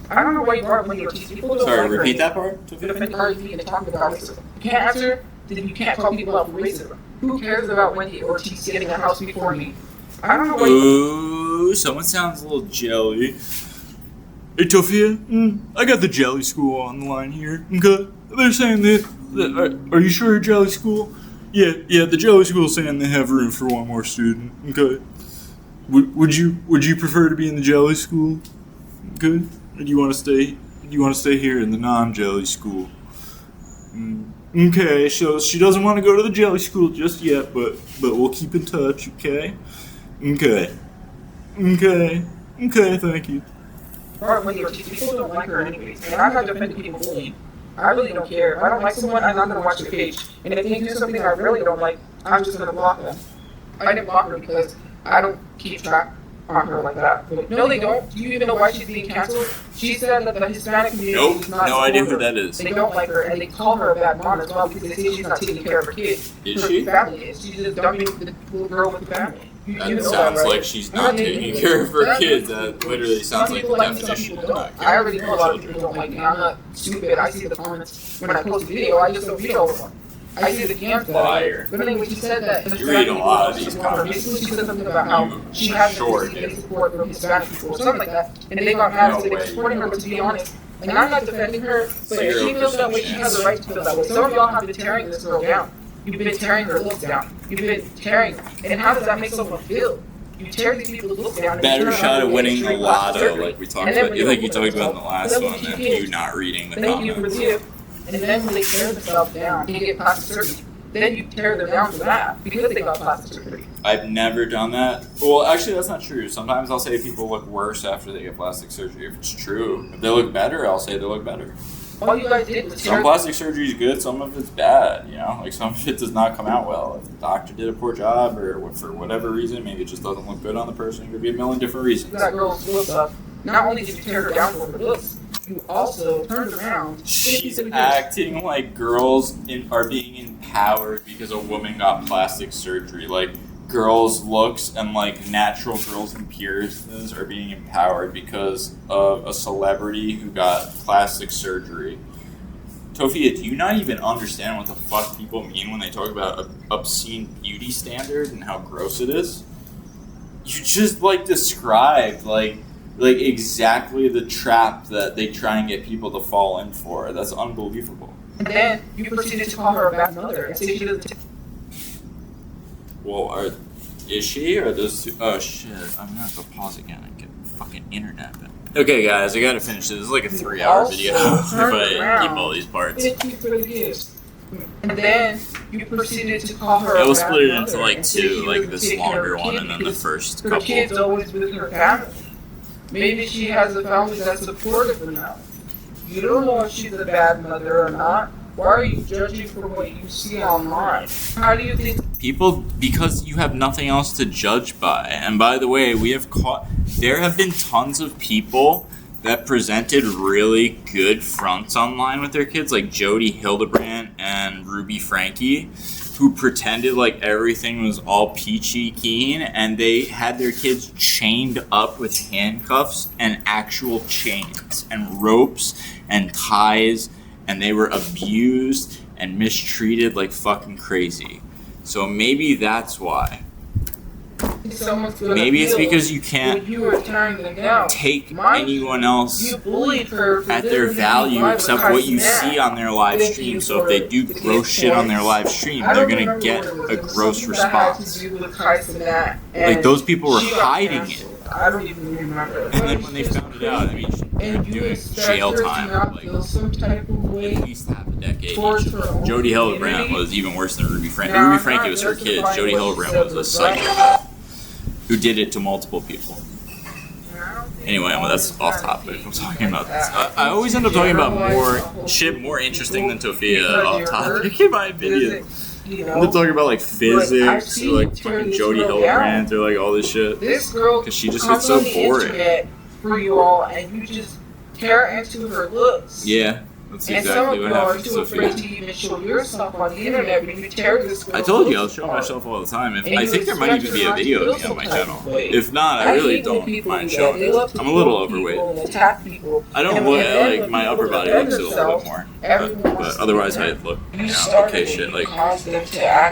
S2: I don't know why you brought up when you're teaching people.
S1: Sorry, repeat that part.
S2: You can't answer. You can't call people out for racism. Who cares about Wendy Ortiz getting a house before me? I don't know why.
S1: Ooh, someone sounds a little jelly. Hey, Tophia, I got the jelly school on the line here. Okay, they're saying that are you sure jelly school? Yeah, the jelly school's saying they have room for one more student. Okay, would you prefer to be in the jelly school? Okay, or do you want to stay? Do you want to stay here in the non-jelly school? Okay, so she doesn't want to go to the jelly school just yet, but we'll keep in touch. Okay, okay, thank you.
S2: Or when people don't like her anyways. And I'm not defending people bullying. I really don't care. If I don't like someone, I'm not going to watch their page. And if they do something I really don't like, I'm just going to block them. I didn't block her because I don't keep track on her like that. But no, they don't. Do you even know why she's being canceled? She said that the Hispanic community is not.
S1: No idea who that is.
S2: They don't like her, and they call her a bad mom as well because they say she's not taking care of her kids.
S1: Is
S2: her
S1: she?
S2: Family is. She's just dumping the little girl with the family.
S1: That sounds like she's not taking care of her kids. That literally sounds like the definition of not
S2: I already
S1: caring
S2: know a
S1: for
S2: lot of
S1: children.
S2: people don't like me. I'm not stupid. I see the comments when I post a video. I just don't read all of them. I see the cams that
S1: Liar.
S2: But anyway, she said that.
S1: You read a lot of these comments.
S2: Basically, she said something about how she has support from Hispanic people or something like that. And they got mad because they were supporting her, but to be honest, and I'm not defending her, but if she feels that way, she has the right to feel that way. Some of y'all have been tearing this girl down. You've been tearing her looks down. You've been tearing. And how does that make someone feel? You tear these people's looks down.
S1: Better shot at winning the lotto, like we talked about. Like you talked about in the last one, than you not reading the comments.
S2: And then when they tear themselves down, and you get plastic surgery. Then you tear them down for that because they got plastic surgery.
S1: I've never done that. Well, actually, that's not true. Sometimes I'll say people look worse after they get plastic surgery. If it's true, if they look better, I'll say they look better.
S2: All you guys did was tear.
S1: Some plastic surgery is good. Some of it's bad. You know, like some of it does not come out well. If the doctor did a poor job, or for whatever reason, maybe it just doesn't look good on the person. It could be a million different reasons.
S2: That girl's looks up. Not only did you tear her down for her looks, you also turned around.
S1: She's acting like girls are being empowered because a woman got plastic surgery. Like girls' looks and like natural girls' appearances are being empowered because of a celebrity who got plastic surgery. Tophia, do you not even understand what the fuck people mean when they talk about an obscene beauty standard and how gross it is? You just like described like exactly the trap that they try and get people to fall in for. That's unbelievable.
S2: And then you proceeded to call her a bad mother and say she doesn't.
S1: Well, is she or those two? Oh shit! I'm gonna have to pause again and get fucking internet back. Okay, guys, I gotta finish this. This is like a 3-hour video if I keep all these parts.
S2: Thank you for the gifts. And then you proceeded to call her.
S1: Yeah, we'll
S2: a bad
S1: split it
S2: mother
S1: into like
S2: and say
S1: two,
S2: she
S1: like
S2: doesn't
S1: this
S2: take care of
S1: longer
S2: her
S1: one
S2: kid
S1: and then the
S2: because
S1: first
S2: her
S1: couple.
S2: kid's always with her family. Maybe she has a family that's supportive her now. You don't know if she's a bad mother or not. Why are you judging from what you see online? How do you think
S1: People, because you have nothing else to judge by. And by the way, there have been tons of people that presented really good fronts online with their kids, like Jody Hildebrandt and Ruby Frankie, who pretended like everything was all peachy keen, and they had their kids chained up with handcuffs and actual chains and ropes and ties, and they were abused and mistreated like fucking crazy. So maybe that's why.
S2: someone's gonna
S1: Maybe it's
S2: feel
S1: because you
S2: when
S1: can't
S2: you were tearing them down?
S1: take
S2: Mind
S1: anyone
S2: you,
S1: else
S2: you bullied her for
S1: at their
S2: literally
S1: value
S2: being
S1: except what you see on their live
S2: Thank
S1: stream.
S2: you
S1: So if they
S2: for
S1: do
S2: the
S1: gross shit on their
S2: points.
S1: live stream,
S2: I
S1: they're
S2: don't
S1: gonna
S2: remember
S1: get
S2: what it was.
S1: a
S2: It was
S1: gross
S2: something that had
S1: response.
S2: to do with Tyson that,
S1: Like
S2: and
S1: those people were
S2: she got
S1: hiding it.
S2: canceled. I don't even remember.
S1: And then when they found it out, I mean, they're
S2: And you
S1: doing
S2: expect
S1: jail
S2: her to
S1: time
S2: not
S1: for
S2: feel
S1: like
S2: some type of way
S1: at least half a decade.
S2: towards
S1: Each of
S2: her
S1: them.
S2: own
S1: Jody Hildebrandt
S2: community?
S1: was even worse than Ruby Frankie.
S2: Now,
S1: Ruby
S2: I'm
S1: Frankie
S2: not
S1: was her kid.
S2: justifying
S1: Jody
S2: what
S1: Hildebrandt
S2: she
S1: was a
S2: said was right.
S1: psychopath who did it to multiple people. Anyway, well, that's off topic. I'm talking about this. I always end up talking about more shit more interesting than Tophia off topic in my opinion. I'm talking about like physics or like fucking Jody Hildebrandt or like all this shit.
S2: This girl,
S1: Because she just
S2: comes
S1: gets so
S2: on the
S1: boring.
S2: internet for you all, and you just tear into her looks.
S1: Yeah. That's
S2: And some
S1: exactly
S2: of
S1: what
S2: you are
S1: happened,
S2: too afraid
S1: Sophia.
S2: to even show yourself on the internet, but you tear the skills.
S1: I told you, I'll show myself all the time. I think there might even be a video of me on my channel. If not, I really don't mind showing it. I'm a little overweight.
S2: Attack people.
S1: I don't look, like, my upper body looks a little bit more. But otherwise, I look, okay shit. Like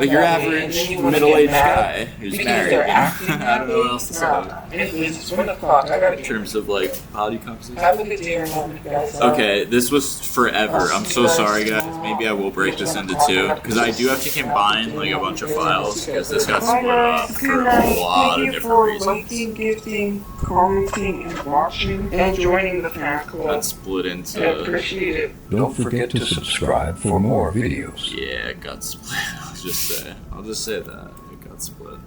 S1: your average middle-aged guy who's married. I don't know what else to say.
S2: It's 1 o'clock.
S1: In terms of, like, body composition.
S2: Have a good day, guys.
S1: Okay, this was forever. I'm so sorry, guys. Maybe I will break this into 2, because I do have to combine, like, a bunch of files, because this got split up for a lot of different reasons.
S2: Liking, gifting, commenting, and watching, and joining the fan club.
S1: Got split into...
S2: I appreciate it.
S3: Don't forget to subscribe for more videos.
S1: Yeah, it got split. I'll just say that. It got split.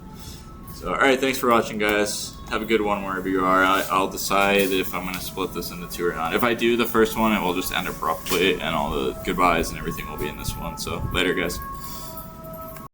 S1: So, alright, thanks for watching, guys. Have a good one wherever you are. I'll decide if I'm going to split this into 2 or not. If I do the first one, it will just end abruptly, and all the goodbyes and everything will be in this one. So, later, guys.